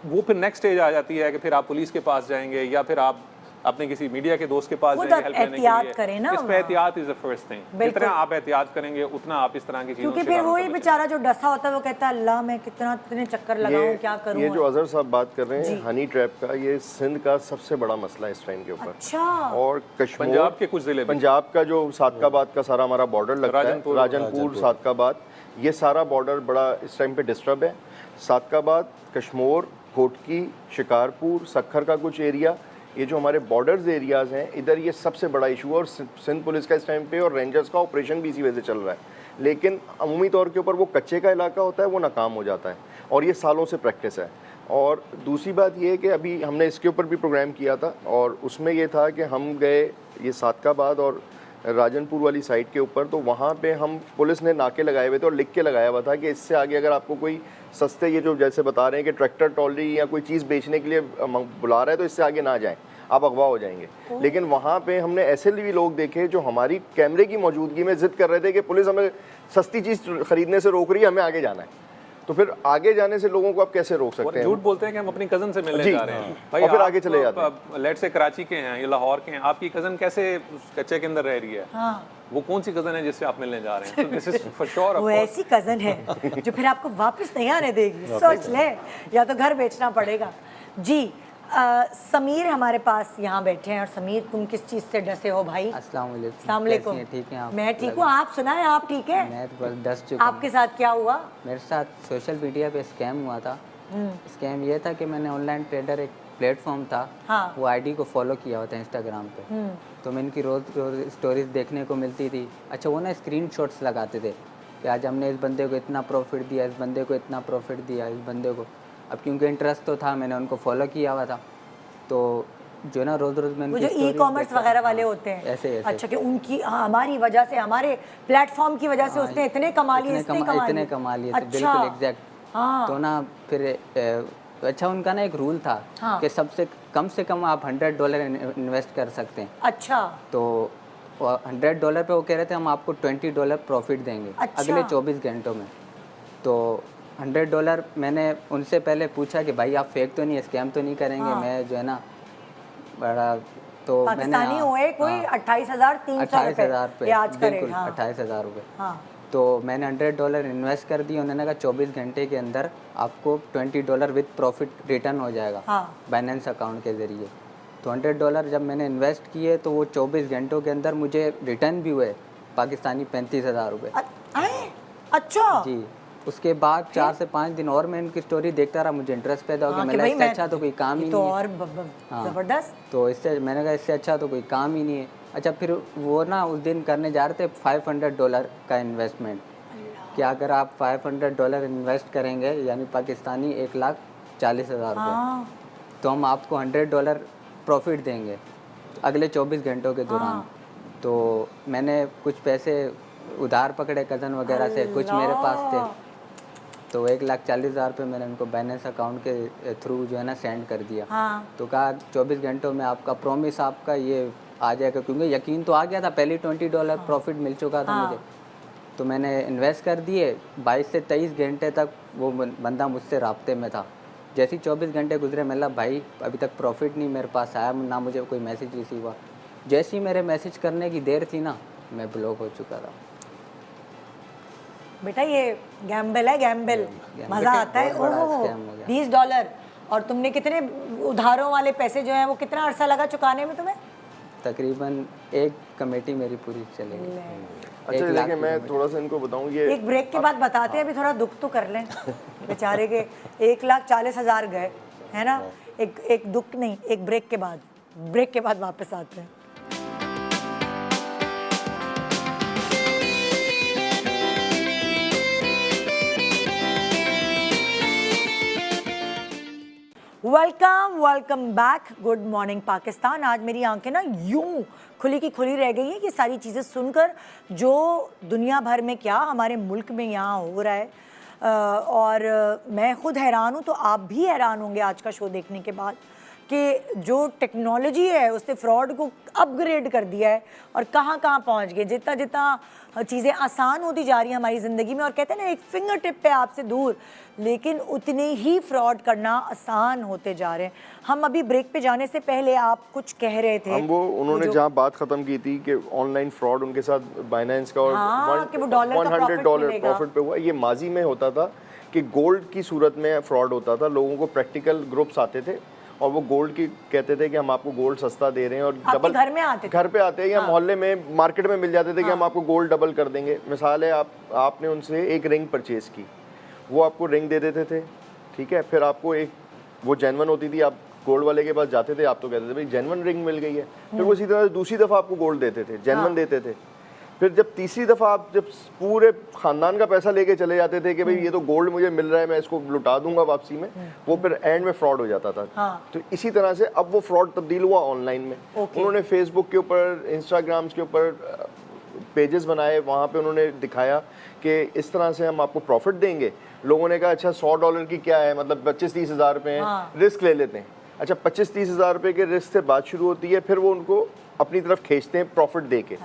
वो फिर नेक्स्ट स्टेज आ जाती है कि फिर आप पुलिस के पास जाएंगे या फिर आप अपने किसी मीडिया के दोस्त के पास जाएंगे हेल्प लेने के लिए। इस पे एहतियात इज़ द फर्स्ट थिंग। जितना आप एहतियात करेंगे उतना आप इस तरह की चीज़ों से, क्योंकि फिर वही बेचारा जो डसा होता है वो कहता है अल्लाह मैं कितने चक्कर लगाऊं, क्या करूं। ये जो अजहर साहब बात कर रहे हैं हनी ट्रैप का, ये सिंध का सबसे बड़ा मसला है इस टाइम के ऊपर। अच्छा। और कश्मीर, पंजाब के कुछ जिले, पंजाब का जो सादकाबाद का सारा हमारा बॉर्डर लगता है, राजनपुर सादकाबाद, ये सारा बॉर्डर बड़ा इस टाइम पे डिस्टर्ब है। सादकाबाद, कश्मीर, घोटकी, शिकारपुर, सक्खर का कुछ एरिया, ये जो हमारे बॉर्डर्स एरियाज़ हैं इधर, ये सबसे बड़ा इशू है। और सिंध पुलिस का इस टाइम पे और रेंजर्स का ऑपरेशन भी इसी वजह से चल रहा है। लेकिन अमूमी तौर के ऊपर वो कच्चे का इलाका होता है, वो नाकाम हो जाता है और ये सालों से प्रैक्टिस है। और दूसरी बात ये है कि अभी हमने इसके ऊपर भी प्रोग्राम किया था और उसमें ये था कि हम गए ये सादकाबाद और राजनपुर वाली साइड के ऊपर, तो वहाँ पे हम पुलिस ने नाके लगाए हुए थे और लिख के लगाया हुआ था कि इससे आगे अगर आपको कोई सस्ते, ये जो जैसे बता रहे हैं कि ट्रैक्टर ट्रॉली या कोई चीज़ बेचने के लिए बुला रहा है, तो इससे आगे ना जाएं, आप अगवा हो जाएंगे। लेकिन वहाँ पे हमने ऐसे भी लोग देखे जो हमारी कैमरे की मौजूदगी में जिद कर रहे थे कि पुलिस हमें सस्ती चीज़ खरीदने से रोक रही है, हमें आगे जाना है। तो फिर आगे जाने से लोगों को आप कैसे रोक सकते हैं? झूठ बोलते हैं कि हम अपनी कज़न से मिलने जा रहे हैं भाई, और फिर आगे चले जाते हैं। लेट से कराची के हैं या लाहौर के हैं, आपकी कज़न कैसे कच्चे के अंदर रह रही है? वो कौन सी कज़न है जिससे आप मिलने जा रहे हैं? तो दिस इज फॉर श्योर वो ऐसी कज़न है जो फिर आपको वापस नहीं आने देगी। सोच ले, या तो घर बेचना पड़ेगा। जी समीर हमारे पास यहाँ बैठे हैं। और समीर, तुम किस चीज़ से डसे हो भाई? अस्सलाम वालेकुम। ठीक है आप? मैं ठीक हूँ, आप सुनाएं, आप ठीक है? मैं तो बस डस चुका हूँ। आपके साथ क्या हुआ? मेरे साथ सोशल मीडिया पे स्कैम हुआ था। स्कैम ये था कि मैंने ऑनलाइन ट्रेडर, एक प्लेटफॉर्म था, वो आईडी को फॉलो किया होता है इंस्टाग्राम पे। तो मैं इनकी रोज़ स्टोरीज देखने को मिलती थी। अच्छा, वो ना स्क्रीनशॉट्स लगाते थे कि आज हमने इस बंदे को इतना प्रॉफिट दिया, इस बंदे को इतना प्रॉफिट दिया, इस बंदे को। अब क्योंकि इंटरेस्ट तो था, मैंने उनको फॉलो किया हुआ था, तो जो ना रोज़ मैं वो जो ई कॉमर्स वगैरह वाले होते हैं ऐसे। अच्छा, कि उनकी हमारी वजह से, हमारे प्लेटफॉर्म की वजह से उसने इतने कमा लिए, इतने कमा लिए। अच्छा। बिल्कुल एग्जैक्ट। तो ना फिर अच्छा, उनका ना एक रूल था कि सबसे कम आप $100 इन्वेस्ट कर सकते हैं। अच्छा। तो $100 पे वो कह रहे थे हम आपको $20 प्रॉफिट देंगे अगले 24 घंटों में। तो $100 मैंने उनसे पहले पूछा कि भाई आप फेक तो नहीं, स्कैम तो नहीं करेंगे? मैं जो है ना बड़ा तो मैंने पाकिस्तानी हुए कोई 28,300 28,000 रुपए ये आज का रेट। बिल्कुल हाँ 28,000 रुपये। हाँ तो मैंने $100 इन्वेस्ट कर दिए। उन्होंने कहा 24 घंटे के अंदर आपको $20 विद प्रॉफिट रिटर्न हो जाएगा हाँ। बाइनेंस अकाउंट के ज़रिए। तो $100 जब मैंने इन्वेस्ट किए तो वो 24 घंटों के अंदर मुझे रिटर्न भी हुए पाकिस्तानी 35,000 रुपये। अच्छा जी। उसके बाद 4 से 5 दिन और मैं इनकी स्टोरी देखता रहा, मुझे इंटरेस्ट पैदा हो गया। मैंने इससे अच्छा तो कोई काम ही तो नहीं है। और जबरदस्त। तो इससे मैंने कहा इससे अच्छा तो कोई काम ही नहीं है। अच्छा फिर वो ना उस दिन करने जा रहे थे $500 का इन्वेस्टमेंट कि अगर आप $500 इन्वेस्ट करेंगे यानी पाकिस्तानी 1,40,000 रुपये, तो हम आपको $100 प्रॉफिट देंगे अगले 24 घंटों के दौरान। तो मैंने कुछ पैसे उधार पकड़े कज़न वगैरह से, कुछ मेरे पास थे, तो 1,40,000 रुपये मैंने उनको बाइनेंस अकाउंट के थ्रू जो है ना सेंड कर दिया। तो कहा 24 घंटों में आपका प्रॉमिस आपका ये आ जाएगा, क्योंकि यकीन तो आ गया था, पहले $20 प्रॉफिट मिल चुका था मुझे। तो मैंने इन्वेस्ट कर दिए। 22 से 23 घंटे तक वो बंदा मुझसे राब्ते में था। जैसे ही 24 घंटे गुजरे, मतलब भाई अभी तक प्रॉफिट नहीं मेरे पास आया, ना मुझे कोई मैसेज रिसीव हुआ। जैसे ही मेरे मैसेज करने की देर थी ना, मैं ब्लॉक हो चुका था। बेटा ये गैम्बल है, गैम्बल मजा आता है। बहुत बड़ा ओह स्कैम हो गया। $20 और तुमने कितने उधारों वाले पैसे जो हैं वो कितना अरसा लगा चुकाने में तुम्हें? तकरीबन एक कमेटी मेरी पूरी चली गई। अच्छा देखिए, मैं थोड़ा सा इनको बताऊं, ये एक ब्रेक के बाद बताते हैं, अभी थोड़ा दुख तो कर लें बेचारे के 1,40,000 गए, है ना। एक दुख नहीं, एक ब्रेक के बाद वापस आते हैं। Welcome back. Good morning Pakistan. आज मेरी आंखें ना यूं खुली की खुली रह गई हैं ये सारी चीज़ें सुनकर, जो दुनिया भर में क्या हमारे मुल्क में यहाँ हो रहा है। और मैं खुद हैरान हूँ, तो आप भी हैरान होंगे आज का शो देखने के बाद कि जो टेक्नोलॉजी है उसने फ्रॉड को अपग्रेड कर दिया है और कहाँ कहाँ पहुँच गए। जितना जितना चीज़ें आसान होती जा रही हैं हमारी ज़िंदगी में, और कहते हैं ना एक फिंगर टिप पे आपसे दूर, लेकिन उतने ही फ्रॉड करना आसान होते जा रहे हैं। हम अभी ब्रेक पे जाने से पहले आप कुछ कह रहे थे, हम वो उन्होंने जहाँ बात खत्म की थी कि ऑनलाइन फ्रॉड उनके साथ बाइनेंस का और कि वो $100 प्रॉफिट पे हुआ। ये माजी में होता था कि गोल्ड की सूरत में फ्रॉड होता था। लोगों को प्रैक्टिकल ग्रुप्स आते थे और वो गोल्ड की कहते थे कि हम आपको गोल्ड सस्ता दे रहे हैं, और डबल घर में आते थे, घर पे आते हैं या मोहल्ले में मार्केट में मिल जाते थे कि हम आपको गोल्ड डबल कर देंगे। मिसाल है, आपने उनसे एक रिंग परचेज़ की, वो आपको रिंग दे देते थे, ठीक है। फिर आपको एक वो जेन्युइन होती थी, आप गोल्ड वाले के पास जाते थे, आप तो कहते थे भाई जेन्युइन रिंग मिल गई है। फिर वो इसी तरह से दूसरी दफ़ा आपको गोल्ड देते थे, जेन्युइन देते थे। फिर जब तीसरी दफ़ा आप जब पूरे ख़ानदान का पैसा लेके चले जाते थे कि भाई ये तो गोल्ड मुझे मिल रहा है, मैं इसको लुटा दूंगा वापसी में, वो फिर एंड में फ्रॉड हो जाता था। तो इसी तरह से अब वो फ्रॉड तब्दील हुआ ऑनलाइन में। उन्होंने फेसबुक के ऊपर, इंस्टाग्राम्स के ऊपर पेजेस बनाए, वहाँ पे उन्होंने दिखाया कि इस तरह से हम आपको प्रॉफिट देंगे। लोगों ने कहा अच्छा $100 की क्या है, मतलब 25-30 हज़ार रुपये हैं, रिस्क ले लेते हैं। अच्छा 25-30 हज़ार रुपये के रिस्क से बात शुरू होती है, फिर वो उनको अपनी तरफ खींचते हैं प्रॉफिट दे के।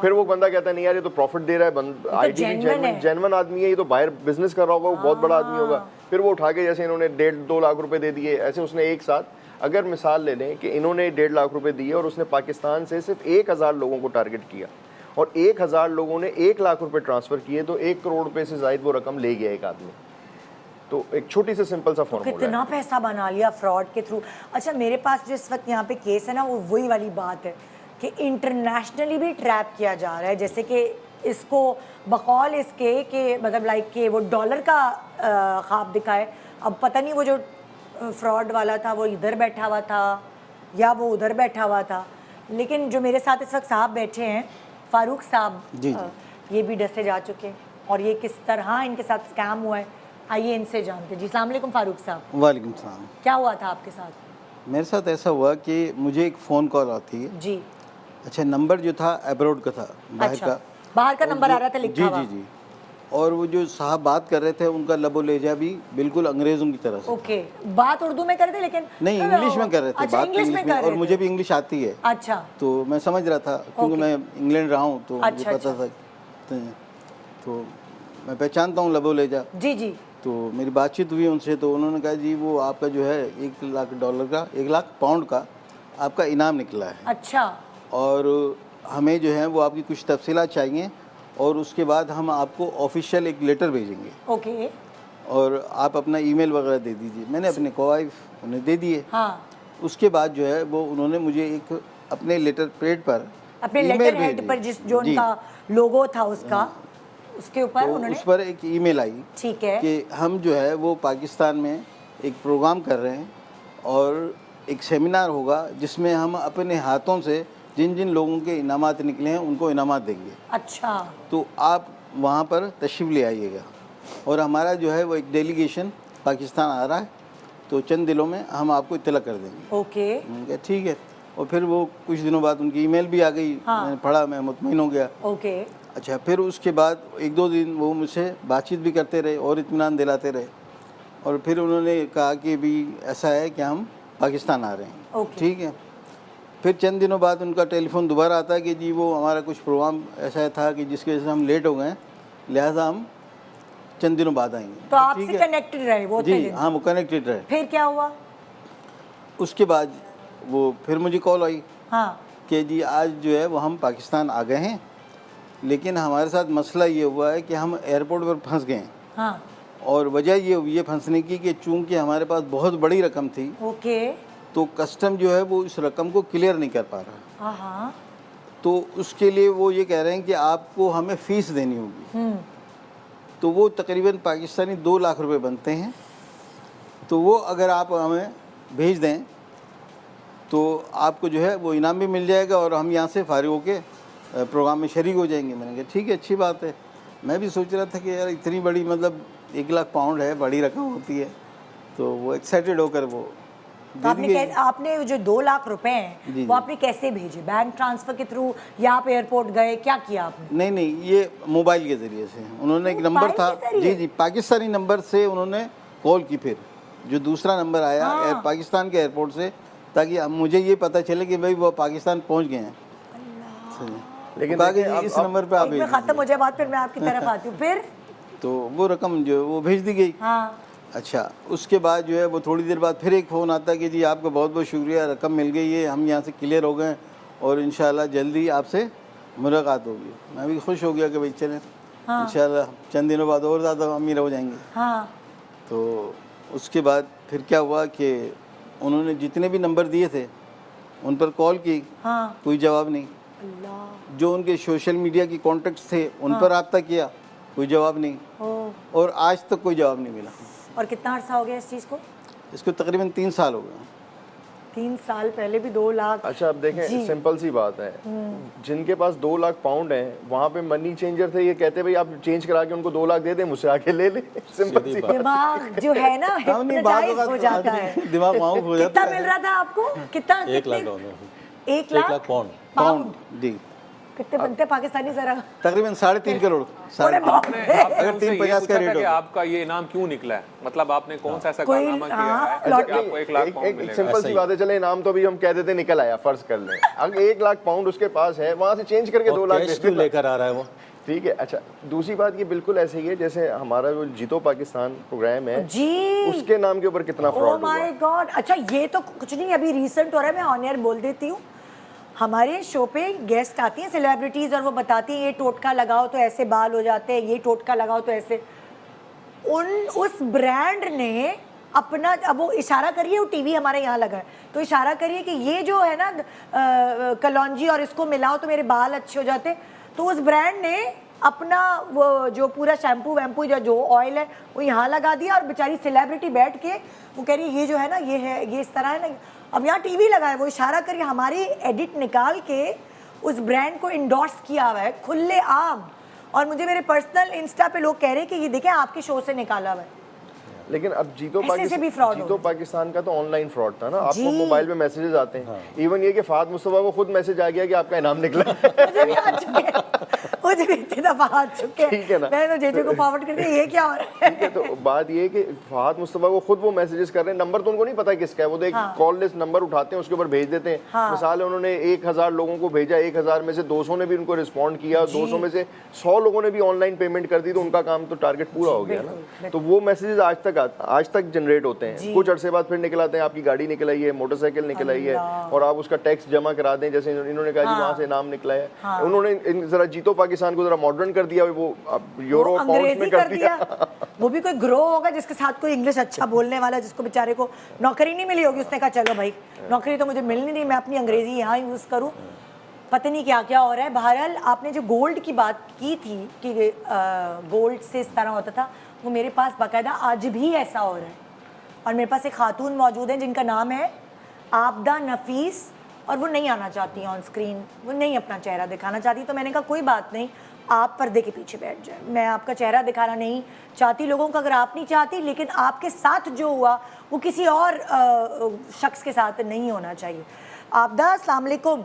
फिर वो बंदा कहता है नहीं यार ये तो प्रॉफिट दे रहा है, आईडी भी जेन्युइन आदमी है, ये तो बाहर बिजनेस कर रहा होगा, वो बहुत बड़ा आदमी होगा। फिर वो उठा के जैसे इन्होंने 1.5-2 लाख रुपए दे दिए, ऐसे उसने एक साथ, अगर मिसाल ले लें कि इन्होंने 1.5 लाख रुपए दिए और उसने पाकिस्तान से सिर्फ 1,000 लोगों को टारगेट किया और 1,000 लोगों ने 1 लाख रुपए ट्रांसफ़र किए, तो 1 करोड़ रुपए से ज़ायद वो रकम ले गया एक आदमी। तो एक छोटी सी सिंपल सा फॉर्मूला, कितना पैसा बना लिया फ्रॉड के थ्रू। अच्छा मेरे पास जो इस वक्त यहाँ पे केस है ना, वो वही वाली बात है कि इंटरनेशनली भी ट्रैप किया जा रहा है। जैसे कि इसको बकौल इसके कि मतलब लाइक कि वो डॉलर का ख्वाब दिखाए। अब पता नहीं वो जो फ्रॉड वाला था वो इधर बैठा हुआ था या वो उधर बैठा हुआ था, लेकिन जो मेरे साथ इस वक्त साहब बैठे हैं, फारूक साहब, ये भी डसे जा चुके हैं और ये किस तरह इनके साथ स्कैम हुआ है, आइए इनसे जानते हैं। जी अस्सलाम वालेकुम फारूक साहब। वालेकुम सलाम। क्या हुआ था आपके साथ? मेरे साथ ऐसा हुआ कि मुझे एक फ़ोन कॉल आती है जी। अच्छा, नंबर जो था अब्रॉड का था, बाहर का नंबर आ रहा था लिखा हुआ। जी। और वो जो साहब बात कर रहे थे उनका लबो लहजा भी बिल्कुल अंग्रेज़ों की तरह से। ओके, बात उर्दू में कर रहे थे लेकिन नहीं, इंग्लिश में कर रहे थे। अच्छा, बात इंग्लिश में कर रहे और थे। मुझे भी इंग्लिश आती है। अच्छा, तो मैं समझ रहा था क्योंकि मैं इंग्लैंड रहा हूँ, तो मुझे पता था। तो मैं पहचानता हूँ लबो लहजा। जी। तो मेरी बातचीत हुई उनसे, तो उन्होंने कहा जी वो आपका जो है $1 लाख का, $1 लाख पाउंड का आपका इनाम निकला है अच्छा और हमें जो है वो आपकी कुछ तफसीलात चाहिए और उसके बाद हम आपको ऑफिशियल एक लेटर भेजेंगे ओके और आप अपना ईमेल वगैरह दे दीजिए। मैंने अपने को-वाइफ उन्हें दे दिए। हाँ उसके बाद जो है वो उन्होंने मुझे एक अपने लेटर पैड पर अपने ईमेल लेटर भेज हेड दी। पर जिस जो जी, उनका लोगो था उसका उसके ऊपर तो उन्होंने उस पर एक ईमेल आई ठीक है कि हम जो है वो पाकिस्तान में एक प्रोग्राम कर रहे हैं और एक सेमिनार होगा जिसमें हम अपने हाथों से जिन जिन लोगों के इनामात निकले हैं उनको इनामात देंगे। अच्छा तो आप वहाँ पर तशरीफ़ ले आइएगा और हमारा जो है वो एक डेलीगेशन पाकिस्तान आ रहा है तो चंद दिनों में हम आपको इत्तला कर देंगे। ओके मैंने कहा ठीक है और फिर वो कुछ दिनों बाद उनकी ईमेल भी आ गई। मैंने पढ़ा, मैं मुतमईन हो गया। ओके अच्छा, फिर उसके बाद एक दो दिन वो मुझसे बातचीत भी करते रहे और इत्मीनान दिलाते रहे और फिर उन्होंने कहा कि भी ऐसा है कि हम पाकिस्तान आ रहे हैं। ओके। ठीक है। फिर चंद दिनों बाद उनका टेलीफोन दोबारा आता है कि जी वो हमारा कुछ प्रोग्राम ऐसा था कि जिसकी वजह से हम लेट हो गए, लिहाजा हम चंद दिनों बाद आएंगे। तो आपसे ठीक है। कनेक्टेड रहे वो उतने जी दिन? हाँ, वो कनेक्टेड रहे। फिर क्या हुआ? उसके बाद वो फिर मुझे कॉल आई हाँ कि जी आज जो है वो हम पाकिस्तान आ गए हैं, लेकिन हमारे साथ मसला ये हुआ है कि हम एयरपोर्ट पर फंस गए हैं। हाँ और वजह ये हुई है फंसने की कि चूंकि हमारे पास बहुत बड़ी रकम थी ओके तो कस्टम जो है वो इस रकम को क्लियर नहीं कर पा रहा। हाँ हाँ तो उसके लिए वो ये कह रहे हैं कि आपको हमें फ़ीस देनी होगी। तो वो तकरीबन पाकिस्तानी 2 लाख रुपए बनते हैं। तो वो अगर आप हमें भेज दें तो आपको जो है वो इनाम भी मिल जाएगा और हम यहाँ से फारिग होके प्रोग्राम में शरीक हो जाएंगे। मैंने कहा ठीक है, अच्छी बात है। मैं भी सोच रहा था कि यार इतनी बड़ी मतलब 1 लाख पाउंड है, बड़ी रकम होती है। तो वो एक्साइटेड होकर वो तो आपने जो 2 लाख रुपए हैं जी, वो आपने कैसे भेजे? बैंक ट्रांसफर के थ्रू या आप एयरपोर्ट गए, क्या किया आपने? नहीं, ये मोबाइल के ज़रिए से उन्होंने एक नंबर था। जी, पाकिस्तानी नंबर से उन्होंने कॉल की, फिर जो दूसरा नंबर आया पाकिस्तान के एयरपोर्ट से, ताकि मुझे ये पता चले कि भाई वो पाकिस्तान पहुंच गए हैं। लेकिन इस नंबर पे आप भेज खत्म हो जाए बात, फिर मैं आपकी तरफ आती हूँ। फिर तो वो रकम जो वो भेज दी गई। हाँ अच्छा, उसके बाद जो है वो थोड़ी देर बाद फिर एक फ़ोन आता है कि जी आपका बहुत बहुत शुक्रिया, रकम मिल गई है, हम यहाँ से क्लियर हो गए और इंशाल्लाह जल्दी आपसे मुलाकात होगी। मैं भी खुश हो गया कि भाई चलें इंशाल्लाह चंद दिनों बाद और ज़्यादा अमीर हो जाएंगे। हाँ तो उसके बाद फिर क्या हुआ कि उन्होंने जितने भी नंबर दिए थे उन पर कॉल की, हाँ कोई जवाब नहीं। अल्लाह। जो उनके सोशल मीडिया की कॉन्टेक्ट्स थे उन पर रब्ता किया, कोई जवाब नहीं। और आज तक कोई जवाब नहीं मिला। और कितना अर्सा हो गया इस चीज़ को? इसको तकरीबन 3 साल हो गए। 3 साल पहले भी 2 लाख। अच्छा, अब देखें, सिंपल सी बात है, जिनके पास 2 लाख पाउंड हैं वहाँ पे मनी चेंजर थे, ये कहते भाई आप चेंज करा के उनको 2 लाख दे दें, मुझसे आके ले ले। सिंपल सी बात। दिमाग जो है ना हिप्नोटाइज हो जाता है। दिमाग माउफ हो जाता कितना है। मिल रहा था आपको? कितना? 1 लाख डॉलर 1 लाख पाउंड जी। कितने बनते पाकिस्तानी जरा? तकरीबन 3.5 करोड़। अरे बाप रे। अगर 350 का रेट कि हो। आपका ये इनाम क्यों निकला है, मतलब आपने कौन सा ऐसा कारनामा किया है कि आपको 1 लाख पाउंड एक मिलेगा? सिंपल सी बात है, चले इनाम तो अभी हम कह देते निकल आया, फर्ज कर लें अगर 1 लाख पाउंड उसके पास है, वहाँ से चेंज करके 2 लाख क्यों लेकर आ रहा है वो? ठीक है। अच्छा, दूसरी बात ये बिल्कुल ऐसे ही है जैसे हमारा जो जीतो पाकिस्तान प्रोग्राम है जी, उसके नाम के ऊपर कितना फ्रॉड हुआ। Oh my God. अच्छा, ये तो कुछ नहीं, अभी रिसेंट हो रहा है, मैं ऑन एयर बोल देती हूँ। हमारे शो पे गेस्ट आती हैं सेलिब्रिटीज़ और वो बताती हैं ये टोटका लगाओ तो ऐसे बाल हो जाते हैं, ये टोटका लगाओ तो ऐसे। उस ब्रांड ने अपना, अब वो इशारा करिए, वो टीवी हमारे यहाँ लगा है, तो इशारा करिए कि ये जो है ना कलौंजी और इसको मिलाओ तो मेरे बाल अच्छे हो जाते। तो उस ब्रांड ने अपना वो जो पूरा शैम्पू वैम्पू या जो ऑयल है वो यहाँ लगा दिया और बेचारी सेलिब्रिटी बैठ के वो कह रही है ये जो है ना ये है, ये इस तरह है ना। अब यहाँ टीवी लगा है, वो इशारा करिए, हमारी एडिट निकाल के उस ब्रांड को इंडोर्स किया हुआ है खुले आम। और मुझे मेरे पर्सनल इंस्टा पे लोग कह रहे हैं कि ये देखें आपके शो से निकाला हुआ है। लेकिन अब जीतो fraud पाकिस्तान का तो ऑनलाइन फ्रॉड था ना, आपको मोबाइल पे मैसेजेस आते हैं। इवन ये कि फात मुस्तफा को खुद मैसेज आ गया कि आपका इनाम निकला। मुझे भी आ चुके हैं, मुझे मुझे भी इतनी दफा आ चुके ठीक है ना? हैं, मैंने तो जेजे को फॉरवर्ड करके ये क्या हो रहा है। ठीक है, तो बात ये है कि फहद मुस्तफा को खुद वो मैसेजेस कर रहे हैं, नंबर तो उनको नहीं पता किसका है, वो तो एक कॉल लिस्ट नंबर उठाते हैं, उसके ऊपर भेज देते हैं। मिसाल है उन्होंने 1000 लोगों को भेजा, 1000 में से 200 ने भी उनको रिस्पॉन्ड किया, 200 में से 100 लोगों ने भी ऑनलाइन पेमेंट कर दी, तो उनका काम तो टारगेट पूरा हो गया ना। तो वो मैसेजेस आज तक जनरेट होते हैं, कुछ अरसे बाद फिर निकल आते हैं, आपकी गाड़ी निकल आई है, मोटरसाइकिल निकल आई है, और आप उसका टैक्स जमा करा दें, जैसे इन्होंने कहा जी वहाँ से नाम निकला है। उन्होंने जरा जीतो पाकिस्तान को जरा मॉडर्न कर दिया, वो यूरो पाउंड में कर दिया। वो भी कोई ग्रो होगा जिसके साथ कोई इंग्लिश अच्छा बोलने वाला, जिसको बेचारे को नौकरी नहीं मिली होगी, उसने कहा चलो भाई नौकरी तो मुझे मिल नहीं रही, मैं अपनी अंग्रेजी यहाँ यूज़ करूँ। पता नहीं क्या क्या हो रहा है। बहरहाल आपने जो गोल्ड की बात की थी कि गोल्ड से इस तरह होता था, वो मेरे पास बाकायदा आज भी ऐसा हो रहा है। और मेरे पास एक खातून मौजूद है जिनका नाम है आबदा नफीस, और वो नहीं आना चाहती हैं ऑन स्क्रीन, वो नहीं अपना चेहरा दिखाना चाहती। तो मैंने कहा कोई बात नहीं, आप पर्दे के पीछे बैठ जाए, मैं आपका चेहरा दिखाना नहीं चाहती लोगों को, अगर आप नहीं चाहती, लेकिन आपके साथ जो हुआ वो किसी और शख्स के साथ नहीं होना चाहिए। आबदा अस्सलाम वालेकुम,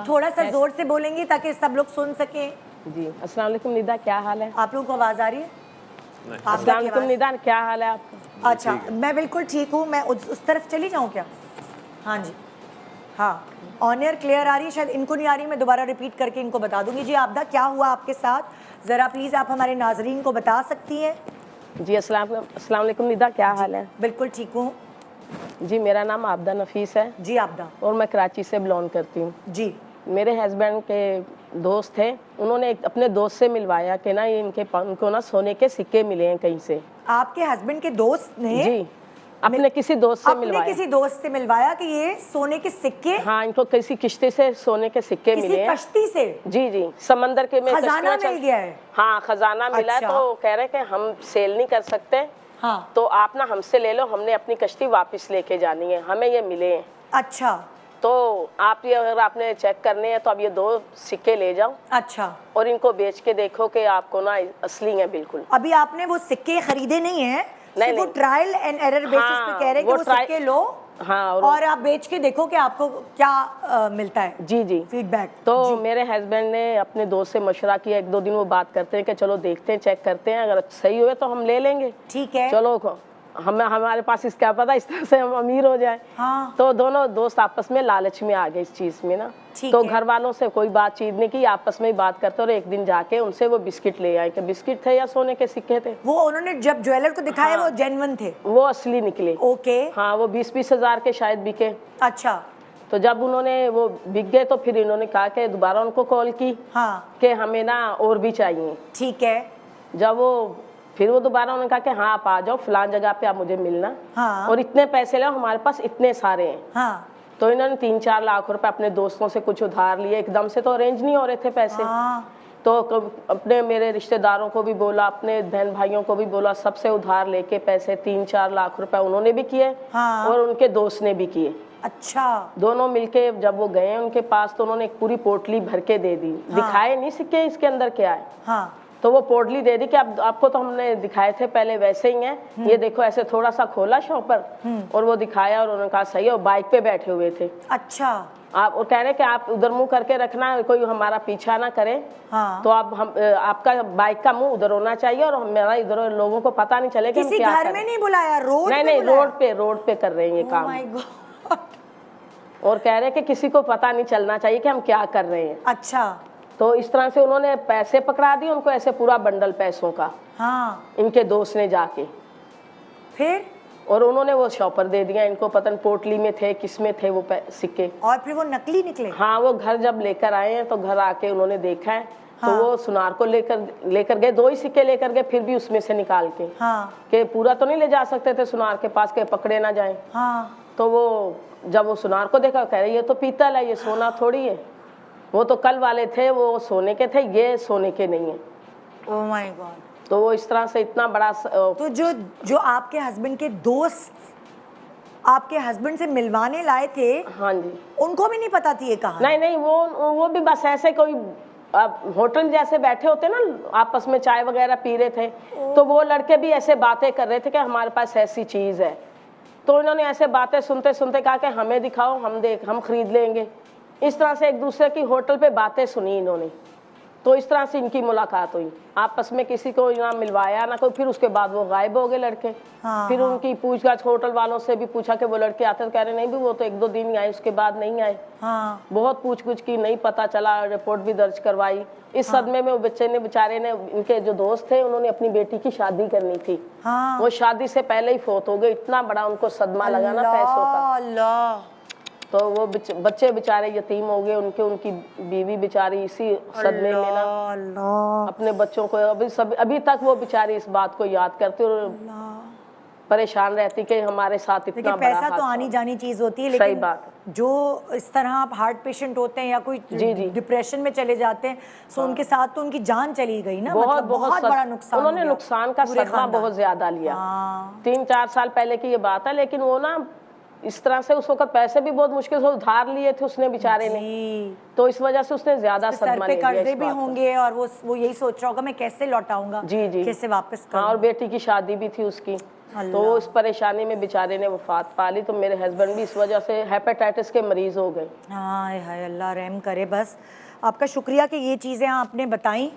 थोड़ा सा जोर से बोलेंगी ताकि सब लोग सुन सकें। जी अस्सलाम वालेकुम निदा, क्या हाल है? आप लोगों को आवाज़ आ रही है? अस्सलाम वालेकुम निदा, क्या हाल है आपका? अच्छा, मैं बिल्कुल ठीक हूँ। मैं उस तरफ चली जाऊँ क्या? हाँ जी, हाँ, ऑन एयर क्लियर आ रही है, शायद इनको नहीं आ रही, मैं दोबारा रिपीट करके इनको बता दूंगी। जी आबदा, क्या हुआ आपके साथ, ज़रा प्लीज़ आप हमारे नाजरीन को बता सकती हैं? जी अस्सलाम वालेकुम निदा, क्या हाल है? बिल्कुल ठीक हूँ जी, मेरा नाम आबदा नफीस है। जी आबदा, और मैं कराची से बिलोंग करती हूँ। जी, मेरे हस्बैंड के दोस्त थे, उन्होंने एक अपने दोस्त से मिलवाया कि ना ये उनको ना सोने के सिक्के मिले हैं कहीं से। आपके हस्बैंड के दोस्त ने? जी, अपने किसी दोस्त से मिलवाया। किसी दोस्त से मिलवाया कि ये सोने के सिक्के? हाँ, इनको किसी किश्ती से सोने के सिक्के मिले हैं। कश्ती से? जी जी, समंदर के में खजाना मिल गया है? हाँ, खजाना मिला है। तो कह रहे कि हम सेल नहीं कर सकते, हाँ, तो आप ना हमसे ले लो, हमने अपनी कश्ती वापस लेके जानी है, हमें ये मिले हैं। अच्छा, तो आप ये अगर आपने चेक करने हैं तो अब ये 2 सिक्के ले जाओ। अच्छा, और इनको बेच के देखो कि आपको ना असली है बिल्कुल। अभी आपने वो सिक्के खरीदे नहीं है? नहीं, वो ट्रायल एंड एरर बेसिस पे कह रहे हैं कि वो सिक्के लो, हाँ, और आप बेच के देखो कि आपको क्या मिलता है। जी जी, फीडबैक। तो मेरे हस्बैंड ने अपने दोस्त से मशवरा किया, 1-2 दिन वो बात करते हैं कि चलो देखते हैं, चेक करते हैं, अगर सही हुए तो हम ले लेंगे। ठीक है, चलो हमारे पास क्या पता इस तरह से हम अमीर हो जाए। हाँ। तो दोनों दोस्त आपस में लालच में आ गए इस चीज में ना। तो घर वालों से कोई बातचीत नहीं की, आपस में ही बात करते, और एक दिन जाके उनसे वो बिस्किट ले आए कि बिस्किट थे या सोने के सिक्के थे। वो उन्होंने जब ज्वेलर को दिखाया, हाँ, वो जेन्युइन थे, वो असली निकले। ओके, हाँ, वो 20-20 हजार के शायद बिके। अच्छा, तो जब उन्होंने वो बिक गए तो फिर इन्होंने कहा कि दोबारा उनको कॉल की, हाँ, कि हमें ना और भी चाहिए। ठीक है, जब फिर वो दोबारा उन्होंने कहा कि हाँ आप आ जाओ फलान जगह पे, आप मुझे मिलना, हाँ, और इतने पैसे लो, हमारे पास इतने सारे हैं। हाँ, तो इन्होंने 3-4 लाख रुपए अपने दोस्तों से कुछ उधार लिए, एकदम से तो अरेंज नहीं हो रहे थे पैसे। हाँ, तो अपने मेरे रिश्तेदारों को भी बोला, अपने बहन भाइयों को भी बोला, सबसे उधार लेके पैसे 3-4 लाख रुपए उन्होंने भी किए, हाँ, और उनके दोस्त ने भी किए। अच्छा, दोनों मिलके जब वो गए उनके पास तो उन्होंने एक पूरी पोटली भर के दे दी। हाँ, दिखाए नहीं सिक्के इसके अंदर क्या है। हाँ, तो वो पोटली दे दी कि अब आपको तो हमने दिखाए थे पहले वैसे ही हैं, ये देखो, ऐसे थोड़ा सा खोला शॉपर और वो दिखाया, और उन्होंने कहा सही है, और बाइक पे बैठे हुए थे। अच्छा, आप और कह रहे कि आप उधर मुंह करके रखना, कोई हमारा पीछा ना करे। हाँ, तो आप आपका बाइक का मुंह उधर होना चाहिए, और हमारा इधर लोगों को पता नहीं चले कि हम क्या घर में नहीं बुलाया, रोड नहीं, रोड पे कर रहे हैं ये काम। My God. और कह रहे कि किसी को पता नहीं चलना चाहिए कि हम क्या कर रहे हैं। अच्छा, तो इस तरह से उन्होंने पैसे पकड़ा दिए उनको, ऐसे पूरा बंडल पैसों का। हाँ, इनके दोस्त ने जाके फिर, और उन्होंने वो शॉपर दे दिया इनको, पता नहीं पोटली में थे किस में थे वो सिक्के, और फिर वो नकली निकले। हाँ, वो घर जब लेकर आए हैं तो घर आके उन्होंने देखा है। हाँ, तो वो सुनार को लेकर गए, 2 ही सिक्के लेकर गए, फिर भी उसमें से निकाल के, हाँ, कि पूरा तो नहीं ले जा सकते थे सुनार के पास के पकड़े ना जाए। हाँ, तो वो जब वो सुनार को देखा, कह रहे ये तो पीतल है, ये सोना थोड़ी है, वो तो कल वाले थे, वो सोने के थे, ये सोने के नहीं है। Oh my God. तो वो इस तरह से इतना बड़ा तो जो आपके हस्बैंड के दोस्त आपके हस्बैंड से मिलवाने लाए थे, हाँ जी, उनको भी नहीं पता थी ये कहानी? नहीं, वो भी बस ऐसे कोई होटल जैसे बैठे होते ना, आपस में चाय वगैरह पी रहे थे, तो वो लड़के भी ऐसे बातें कर रहे थे कि हमारे पास ऐसी चीज है। तो इन्होंने ऐसे बातें सुनते सुनते कहा कि हमें दिखाओ, हम खरीद लेंगे। इस तरह से एक दूसरे की होटल पे बातें सुनी इन्होंने। तो इस तरह से इनकी मुलाकात हुई, आपस में किसी को ना मिलवाया ना कोई, फिर उसके बाद वो गायब हो गए लड़के। फिर उनकी पूछताछ होटल वालों से भी पूछा कि वो लड़के आते, तो कह रहे नहीं भी वो तो 1-2 दिन ही आए, उसके बाद नहीं आए। बहुत पूछ-पूछ की, नहीं पता चला, रिपोर्ट भी दर्ज करवाई। इस सदमे में वो बच्चे ने, बेचारे ने, इनके जो दोस्त थे उन्होंने अपनी बेटी की शादी करनी थी, वो शादी से पहले ही फौत हो गए। इतना बड़ा उनको सदमा लगा ना पैसों का, तो वो बच्चे बेचारे यतीम हो गए, उनकी बीवी बेचारी इसी सदमे में ना अपने बच्चों को अभी तक वो बेचारी इस बात को याद करती और परेशान रहती कि हमारे साथ इतना बड़ा पैसा तो आनी जानी चीज होती है, सही लेकिन बात, जो इस तरह आप हार्ट पेशेंट होते हैं या कोई डिप्रेशन में चले जाते हैं, सो उनके साथ तो उनकी जान चली गई ना, बहुत बहुत बड़ा नुकसान, उन्होंने नुकसान का सदमा बहुत ज्यादा लिया। 3-4 साल पहले की ये बात है, लेकिन वो ना इस तरह से उस वक्त पैसे भी बहुत मुश्किल से उधार लिए थे उसने बेचारे ने, तो इस वजह से उसने ज्यादा सदमा लिया। कर्जे भी होंगे और वो यही सोच रहा होगा मैं कैसे लौटाऊंगा, कैसे वापस करूं। और बेटी की शादी भी थी उसकी, तो इस परेशानी में बेचारे ने वफात पा ली। तो मेरे हस्बैंड भी इस वजह से हेपेटाइटिस के मरीज हो गए। हाय हाय, अल्लाह रहम करे। बस आपका शुक्रिया कि ये चीज़ें आपने बताई,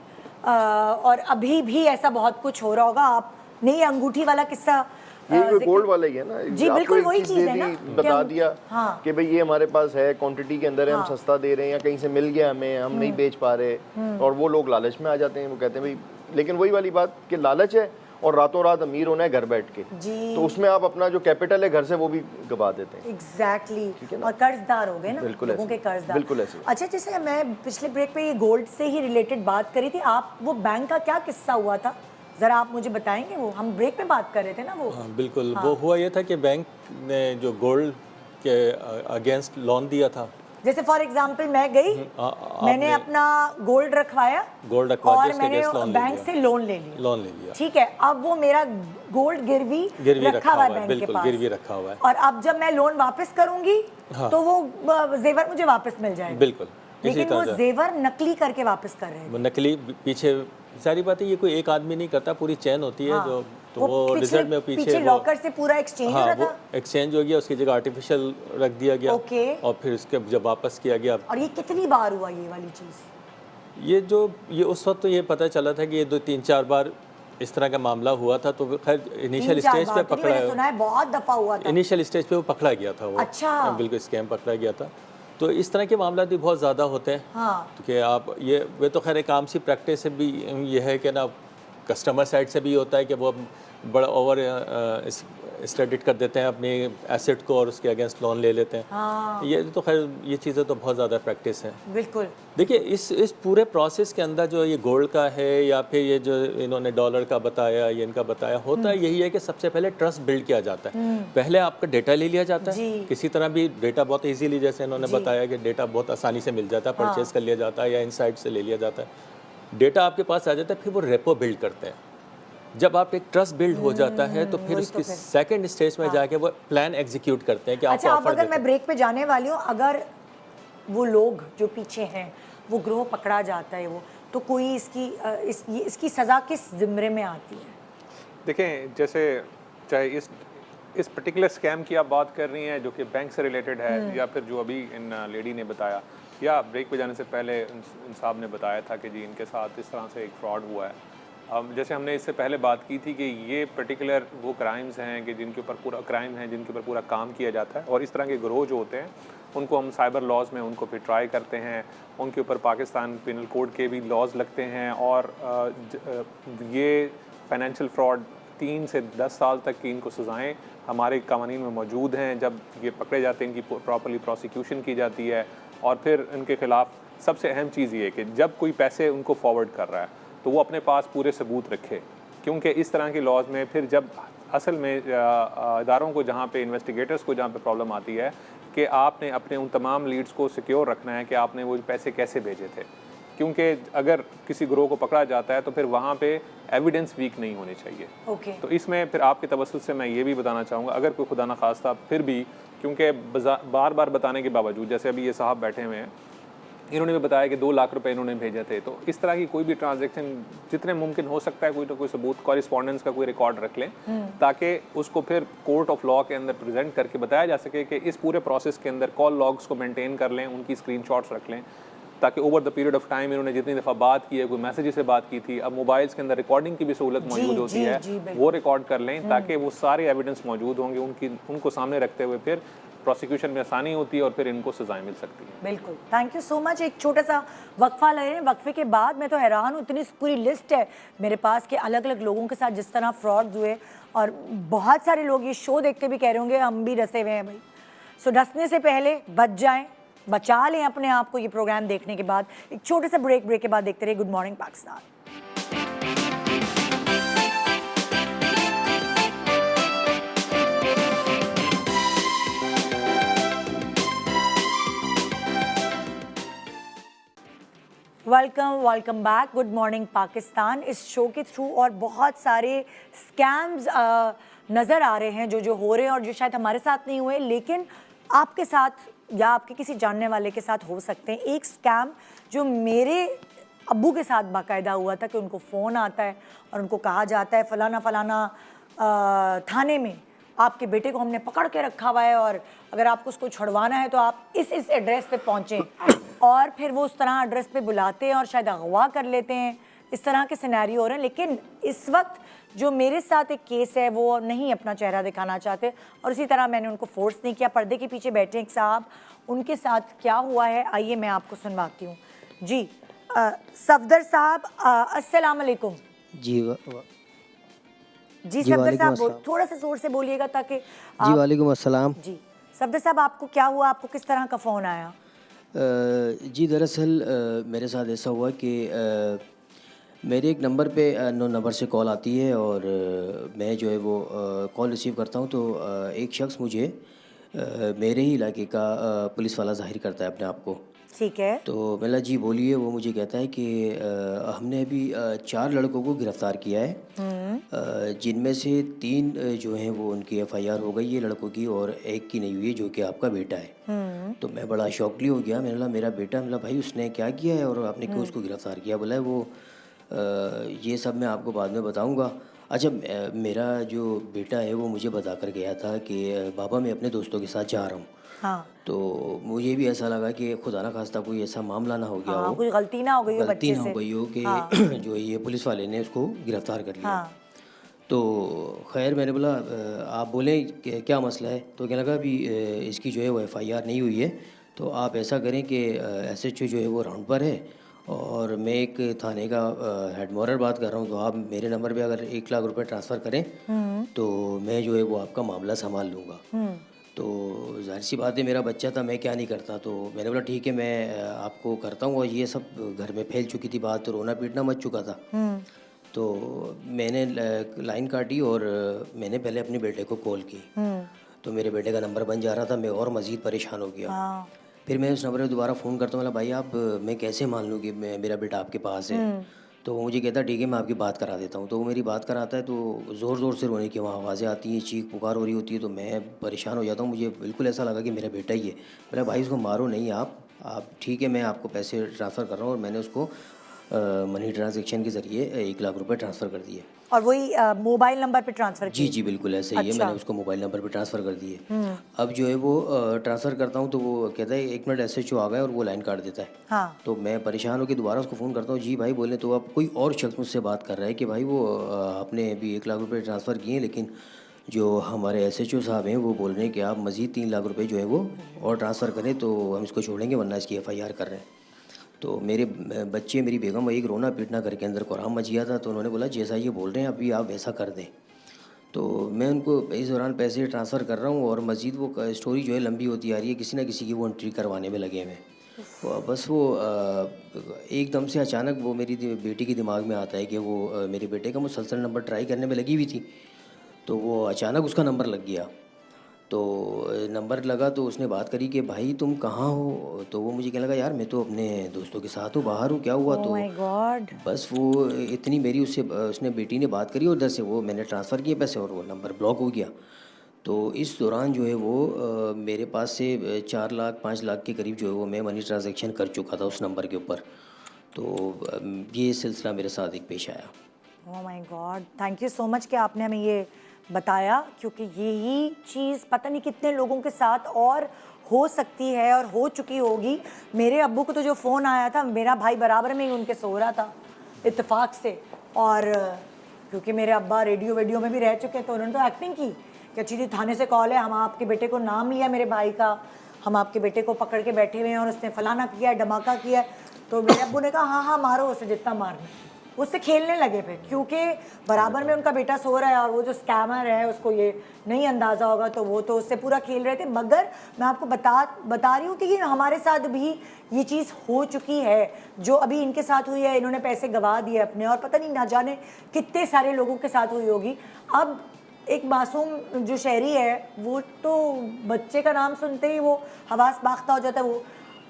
और अभी भी ऐसा बहुत कुछ हो रहा होगा। आप नहीं, अंगूठी वाला किस्सा ये गोल्ड वाला ही है ना जी, बिल्कुल वही चीज़ है ना, बता दिया कि भाई ये हमारे पास है, क्वांटिटी के अंदर है, हम सस्ता दे रहे हैं या कहीं से मिल गया हमें, हम नहीं बेच पा रहे, और वो लोग लालच में आ जाते हैं। वो कहते हैं भाई, लेकिन वही वाली बात कि लालच है और रातों रात अमीर होना है घर बैठ के, तो उसमें आप अपना जो कैपिटल है घर से वो भी गवा देते हैं। एग्जैक्टली, और कर्जदार हो गए ना, लोगों के कर्जदार। बिल्कुल ऐसे। अच्छा, जैसे मैं पिछले ब्रेक पे ये गोल्ड से ही रिलेटेड बात करी थी, आप वो बैंक का क्या किस्सा हुआ था, जरा आप मुझे बताएंगे? वो हम ब्रेक में बात कर रहे थे ना वो। हाँ, बिल्कुल। वो हुआ ये था कि बैंक ने जो गोल्ड के अगेंस्ट लोन दिया था, जैसे फॉर एग्जांपल मैं गई, मैंने अपना गोल्ड रखवाया और मैंने बैंक से लोन ले लिया, ठीक है। अब वो मेरा गोल्ड गिरवी रखा हुआ है बैंक के पास, गिरवी रखा हुआ है, और अब जब मैं लोन वापस करूंगी तो वो जेवर मुझे वापस मिल जाएगा। बिल्कुल। लेकिन वो जेवर नकली करके वापस कर रहे हैं। वो नकली, पीछे सारी बातें ये कोई एक आदमी नहीं करता, पूरी चेन होती है। जो तो वो रिजल्ट में पीछे लॉकर से पूरा एक्सचेंज हो रहा था, वो एक्सचेंज हो गया, उसकी जगह आर्टिफिशियल रख दिया गया, और फिर उसके जब वापस किया गया। और ये कितनी बार हुआ ये वाली चीज़? ये उस वक्त तो ये पता चला था कि ये 2-3-4 बार इस तरह का मामला हुआ था। तो खैर इनिशियल स्टेज पे पकड़ा, सुना है बहुत दफा हुआ था, इनिशियल स्टेज पे वो पकड़ा गया था। वो अच्छा, बिल्कुल स्कैम पकड़ा गया था। तो इस तरह के मामला भी बहुत ज़्यादा होते हैं। हाँ। कि आप ये वे तो खैर एक आम सी प्रैक्टिस से भी ये है कि ना, कस्टमर साइड से भी होता है कि वो बड़ा ओवर स्टडीड कर देते हैं अपने एसेट को और उसके अगेंस्ट लोन ले लेते हैं। हाँ। ये तो खैर ये चीज़ें तो बहुत ज़्यादा प्रैक्टिस है। बिल्कुल। देखिए, इस पूरे प्रोसेस के अंदर जो ये गोल्ड का है या फिर ये जो इन्होंने डॉलर का बताया, ये इनका बताया, होता है यही है कि सबसे पहले ट्रस्ट बिल्ड किया जाता है। पहले आपका डेटा ले लिया जाता है, किसी तरह भी डेटा बहुत इजीली, जैसे इन्होंने बताया कि डेटा बहुत आसानी से मिल जाता है, परचेज कर लिया जाता है या इनसाइड से ले लिया जाता है। डेटा आपके पास आ जाता है, फिर वो रेपो बिल्ड करते हैं। जब आप एक ट्रस्ट बिल्ड हो जाता है तो फिर उसकी सेकंड स्टेज में जाके वो प्लान एग्जीक्यूट करते हैं कि आपको ऑफर देते हैं। मैं ब्रेक पे जाने वाली हूँ, अगर वो लोग जो पीछे हैं वो ग्रोह पकड़ा जाता है, वो तो कोई इसकी सज़ा किस ज़िम्मे में आती है? देखें, जैसे चाहे इस पर्टिकुलर स्कैम की आप बात कर रही हैं जो कि बैंक से रिलेटेड है, या फिर जो अभी इन लेडी ने बताया, या ब्रेक पे जाने से पहले इन साहब ने बताया था कि जी इनके साथ इस तरह से एक फ्रॉड हुआ है। जैसे हमने इससे पहले बात की थी कि ये पर्टिकुलर वो क्राइम्स हैं कि जिनके ऊपर पूरा क्राइम है, जिनके ऊपर पूरा काम किया जाता है, और इस तरह के ग्रोह जो होते हैं उनको हम साइबर लॉज में उनको फिर ट्राई करते हैं, उनके ऊपर पाकिस्तान पिनल कोड के भी लॉज लगते हैं, और ये फाइनेंशियल फ्रॉड 3 से 10 साल तक की इनको सज़ाएँ हमारे कानून में मौजूद हैं। जब ये पकड़े जाते हैं, इनकी प्रॉपर्ली प्रोसिक्यूशन की जाती है, और फिर इनके ख़िलाफ़ सबसे अहम चीज़ ये है कि जब कोई पैसे उनको फॉरवर्ड कर रहा है तो वो अपने पास पूरे सबूत रखे, क्योंकि इस तरह के लॉज में फिर जब असल में इदारों को, जहाँ पे इन्वेस्टिगेटर्स को जहाँ पे प्रॉब्लम आती है कि आपने अपने उन तमाम लीड्स को सिक्योर रखना है कि आपने वो पैसे कैसे भेजे थे, क्योंकि अगर किसी ग्रोह को पकड़ा जाता है तो फिर वहाँ पे एविडेंस वीक नहीं होने चाहिए। तो इसमें फिर आपके तवस्सुल से मैं ये भी बताना चाहूँगा, अगर कोई खुदा न खास्ता फिर भी, क्योंकि बार बार बताने के बावजूद, जैसे अभी ये साहब बैठे हुए हैं, इन्होंने भी बताया कि 2 लाख रुपए इन्होंने भेजे थे, तो इस तरह की कोई भी ट्रांजैक्शन जितने मुमकिन हो सकता है कोई तो कोई सबूत, कॉरेस्पॉन्डेंस का कोई रिकॉर्ड रख लें, ताकि उसको फिर कोर्ट ऑफ लॉ के अंदर प्रेजेंट करके बताया जा सके कि इस पूरे प्रोसेस के अंदर कॉल लॉग्स को मेंटेन कर लें, उनकी स्क्रीनशॉट्स रख लें, ताकि over the period of time इन्होंने जितनी दफ़ा बात की है, कोई मैसेज से बात की थी, अब मोबाइल्स के अंदर रिकॉर्डिंग की भी सहूलत मौजूद होती है, वो रिकॉर्ड कर लें ताकि वो सारे एविडेंस मौजूद होंगे, उनको सामने रखते हुए फिर प्रोसिक्यूशन में आसानी होती है और फिर इनको सजाएं मिल सकती है। बिल्कुल, थैंक यू सो मच। एक छोटा सा वक्फा ले रहे हैं, वक्फे के बाद मैं तो हैरान हूँ, इतनी पूरी लिस्ट है मेरे पास कि अलग अलग लोगों के साथ जिस तरह फ्रॉड्स हुए, और बहुत सारे लोग ये शो देख के भी कह रहे होंगे हम भी डसे हुए हैं भाई। सो डसने से पहले बच जाएं, बचा लें अपने आप को ये प्रोग्राम देखने के बाद। एक छोटे से ब्रेक के बाद देखते रहे good morning Pakistan. Welcome back, good morning Pakistan. इस शो के थ्रू और बहुत सारे स्कैम्स नज़र आ रहे हैं जो हो रहे हैं और जो शायद हमारे साथ नहीं हुए लेकिन आपके साथ या आपके किसी जानने वाले के साथ हो सकते हैं। एक स्कैम जो मेरे अब्बू के साथ बाकायदा हुआ था कि उनको फ़ोन आता है और उनको कहा जाता है फलाना थाने में आपके बेटे को हमने पकड़ के रखा हुआ है और अगर आपको उसको छुड़वाना है तो आप इस एड्रेस पे पहुँचें, और फिर वो उस तरह एड्रेस पे बुलाते हैं और शायद अगवा कर लेते हैं। इस तरह के सिनेरियो हो रहे हैं। लेकिन इस वक्त जो मेरे साथ एक केस है वो नहीं अपना चेहरा दिखाना चाहते और इसी तरह मैंने उनको फोर्स नहीं किया। पर्दे के पीछे बैठे एक साहब, उनके साथ क्या हुआ है आइए मैं आपको सुनवाती हूँ। जी सफदर साहब, अस्सलाम वालेकुम। जी जी सफदर साहब थोड़ा सा जोर से बोलिएगा ताकि जी वालेकुम अस्सलाम। जी सफदर साहब, आपको क्या हुआ, आपको किस तरह का फ़ोन आया? जी दरअसल मेरे साथ ऐसा हुआ कि मेरे एक नंबर पे नो नंबर से कॉल आती है और मैं जो है वो कॉल रिसीव करता हूँ तो एक शख्स मुझे मेरे ही इलाके का पुलिस वाला ज़ाहिर करता है अपने आप को। ठीक है। तो मैंने जी बोलिए। वो मुझे कहता है कि हमने अभी 4 लड़कों को गिरफ़्तार किया है, जिनमें से 3 जो हैं वो उनकी FIR हो गई है लड़कों की और एक की नहीं हुई है जो कि आपका बेटा है। तो मैं बड़ा शॉकली हो गया। मैंने बोला मेरा बेटा, मतलब भाई उसने क्या किया है और आपने क्यों उसको गिरफ़्तार किया? बोला वो ये सब मैं आपको बाद में बताऊँगा। अच्छा, मेरा जो बेटा है वो मुझे बता कर गया था कि बाबा मैं अपने दोस्तों के साथ जा रहा हूँ। हाँ। तो मुझे भी ऐसा लगा कि खुदा ना खास्ता कोई ऐसा मामला ना हो गया हो, कोई गलती ना हो गई हो गलती बच्चे ना से। हो गई हो कि जो ये पुलिस वाले ने उसको गिरफ्तार कर लिया। तो खैर मैंने बोला आप बोलें कि क्या मसला है? तो कहने लगा अभी इसकी जो है वो FIR नहीं हुई है, तो आप ऐसा करें कि SHO जो है वो राउंड पर है और मैं एक थाने का हेड मॉरर बात कर रहा हूँ, तो आप मेरे नंबर पे अगर 1 लाख रुपए ट्रांसफ़र करें तो मैं जो है वो आपका मामला संभाल लूँगा। तो जाहिर सी बात है मेरा बच्चा था, मैं क्या नहीं करता। तो मैंने बोला ठीक है मैं आपको करता हूँ। और ये सब घर में फैल चुकी थी बात, तो रोना पीटना मच चुका था। तो मैंने लाइन काटी और मैंने पहले अपने बेटे को कॉल की। तो मेरे बेटे का नंबर बन जा रहा था, मैं और मज़ीद परेशान हो गया। फिर मैं उस नंबर पर दोबारा फ़ोन करता हूँ, बोला भाई आप मैं कैसे मान लूँ कि मेरा बेटा आपके पास है? तो वो मुझे कहता ठीक है मैं आपकी बात करा देता हूँ। तो वो मेरी बात कराता है तो ज़ोर ज़ोर से रोने की वहाँ आवाज़ें आती हैं, चीख पुकार हो रही होती है। तो मैं परेशान हो जाता हूँ, मुझे बिल्कुल ऐसा लगा कि मेरा बेटा ही है। बोला भाई उसको मारो नहीं आप ठीक है मैं आपको पैसे ट्रांसफ़र कर रहा हूँ। और मैंने उसको मनी ट्रांजेक्शन के ज़रिए 1 लाख रुपए ट्रांसफ़र कर दिए। और वही मोबाइल नंबर पे ट्रांसफ़र किए? जी बिल्कुल ऐसे ही है। मैंने उसको मोबाइल नंबर पे ट्रांसफ़र कर दिए। अब जो है वो ट्रांसफ़र करता हूँ तो वो कहता है 1 मिनट SHO आ गए और वो लाइन काट देता है। हाँ। तो मैं परेशान होकर दोबारा उसको फ़ोन करता हूँ, जी भाई बोले। तो अब कोई और शख्स मुझसे बात कर रहा है कि भाई वो आपने अभी 1 लाख रुपये ट्रांसफ़र किए लेकिन जो हमारे SHO साहब हैं वो बोल रहे हैं कि आप मज़ीद 3 लाख रुपये जो है वो और ट्रांसफ़र करें तो हम इसको छोड़ेंगे वरना इसकी FIR कर रहे हैं। तो मेरे बच्चे मेरी बेगम एक रोना पीटना करके अंदर कोराम मच गया था। तो उन्होंने बोला जैसा ये बोल रहे हैं अभी आप वैसा कर दें। तो मैं उनको इस दौरान पैसे ट्रांसफ़र कर रहा हूँ और मज़ीद वो स्टोरी जो है लंबी होती आ रही है, किसी ना किसी की वो एंट्री करवाने में लगे हुए। तो बस वो एकदम से अचानक वो मेरी बेटी के दिमाग में आता है कि वो मेरे बेटे का मुसलसल नंबर ट्राई करने में लगी हुई थी, तो वो अचानक उसका नंबर लग गया। तो नंबर लगा तो उसने बात करी कि भाई तुम कहाँ हो? तो वो मुझे कहने लगा यार मैं तो अपने दोस्तों के साथ हूँ, बाहर हूँ, क्या हुआ? तो माय गॉड। बस वो इतनी मेरी उसने बेटी ने बात करी उधर से, वो मैंने ट्रांसफ़र किए पैसे और वो नंबर ब्लॉक हो गया। तो इस दौरान जो है वो मेरे पास से 4 लाख 5 लाख के करीब जो है वो मैं मनी ट्रांजेक्शन कर चुका था उस नंबर के ऊपर। तो ये सिलसिला मेरे साथ एक पेश आया। Oh my God, thank you so much कि आपने हमें ये बताया, क्योंकि यही चीज़ पता नहीं कितने लोगों के साथ और हो सकती है और हो चुकी होगी। मेरे अब्बू को तो जो फ़ोन आया था, मेरा भाई बराबर में ही उनके सो रहा था इत्तेफाक से, और क्योंकि मेरे अब्बा रेडियो वेडियो में भी रह चुके हैं तो उन्होंने तो एक्टिंग की कि अच्छी जी थाने से कॉल है, हम आपके बेटे को नाम लिया मेरे भाई का, हम आपके बेटे को पकड़ के बैठे हुए हैं और उसने फलाना किया है, धमाका किया है। तो मेरे अब्बू ने कहा हाँ हाँ मारो उसे जितना मारना। उससे खेलने लगे फिर, क्योंकि बराबर में उनका बेटा सो रहा है और वो जो स्कैमर है उसको ये नहीं अंदाज़ा होगा, तो वो तो उससे पूरा खेल रहे थे। मगर मैं आपको बता रही हूँ कि हमारे साथ भी ये चीज़ हो चुकी है, जो अभी इनके साथ हुई है। इन्होंने पैसे गंवा दिए अपने, और पता नहीं ना जाने कितने सारे लोगों के साथ हुई होगी। अब एक मासूम जो शहरी है, वो तो बच्चे का नाम सुनते ही वो हवास बाख्ता हो जाता है। वो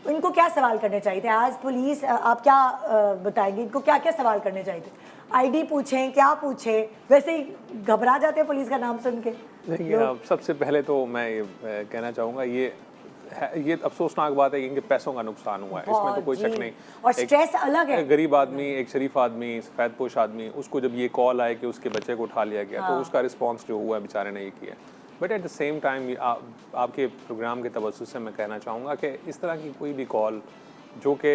इनको क्या सवाल करने चाहिए थे एज पुलिस? आप क्या बताएंगे इनको, क्या क्या सवाल करने चाहिए थे? आईडी पूछें, क्या पूछें? वैसे ही घबरा जाते हैं पुलिस का नाम सुन के। देखिए, सबसे पहले तो मैं ये कहना चाहूँगा, ये अफसोसनाक बात है कि इनके पैसों का नुकसान हुआ है, इसमें तो कोई शक नहीं। और स्ट्रेस अलग है। गरीब आदमी, एक शरीफ आदमी, सफ़ेदपोश आदमी, उसको जब ये कॉल आए कि उसके बच्चे को उठा लिया गया, तो उसका रिस्पॉन्स जो हुआ बेचारे ने ये किया। But at the same time आपके प्रोग्राम के तवज्जुह से मैं कहना चाहूँगा कि इस तरह की कोई भी कॉल जो कि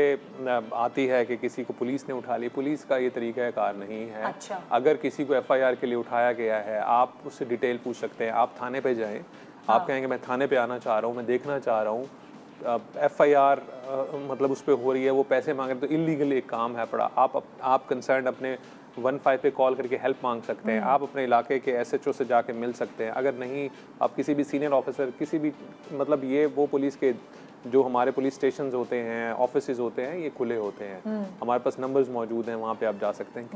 आती है कि किसी को पुलिस ने उठा ली, पुलिस का ये तरीक़ाकार नहीं है। अच्छा। अगर किसी को FIR के लिए उठाया गया है, आप उससे डिटेल पूछ सकते हैं, आप थाने पे जाएं, आप कहेंगे मैं थाने पे आना चाह रहा हूँ, मैं देखना चाह रहा हूँ, FIR मतलब उस पर हो रही है, वो पैसे मांग रहे, तो इलीगल एक काम है पड़ा। आप कंसर्न अपने 15 पे कॉल करके हेल्प मांग सकते हैं, आप अपने इलाके के SHO से जाके मिल सकते हैं। अगर नहीं, आप किसी भी सीनियर ऑफिसर, किसी भी मतलब ये वो पुलिस के जो हमारे पुलिस स्टेशंस होते हैं, ऑफिसेज होते हैं, ये खुले होते हैं, हमारे पास नंबर्स मौजूद हैं, वहाँ पे आप जा सकते हैं।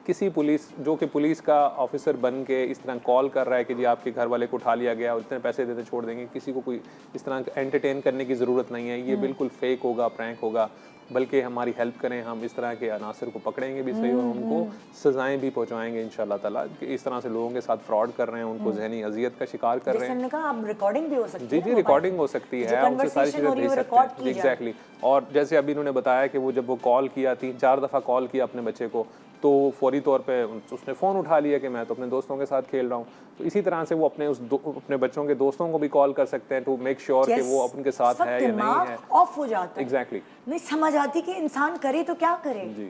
किसी पुलिस जो कि पुलिस का ऑफिसर बन के इस तरह कॉल कर रहा है कि जी आपके घर वाले को उठा लिया गया और इतने पैसे देते छोड़ देंगे, किसी को कोई इस तरह एंटरटेन करने की ज़रूरत नहीं है। ये बिल्कुल फेक होगा, प्रैंक होगा। बल्कि हमारी हेल्प करें, हम इस तरह के अनासर को पकड़ेंगे भी सही और उनको सजाएं भी पहुंचाएंगे इंशाल्लाह ताला। कि इस तरह से लोगों के साथ फ्रॉड कर रहे हैं, उनको जहनी अजियत का शिकार कर रहे हैं। कहा, अब रिकॉर्डिंग भी हो सकती है। जी, रिकॉर्डिंग हो सकती है, उनसे सारी चीज़ें भेज सकते हैं। एग्जैक्टली। और जैसे अभी इन्होंने बताया कि वो जब वो कॉल किया, 3-4 दफ़ा कॉल किया अपने बच्चे को, तो फौरी तौर पे उसने फ़ोन उठा लिया कि मैं तो अपने दोस्तों के साथ खेल रहा हूँ। तो इसी तरह से वो अपने बच्चों के दोस्तों को भी कॉल कर सकते हैं टू मेक श्योर कि वो उनके साथ है या नहीं है। ऑफ हो जाता है। एग्जैक्टली। नहीं समझ आती कि इंसान करे तो क्या करे। जी,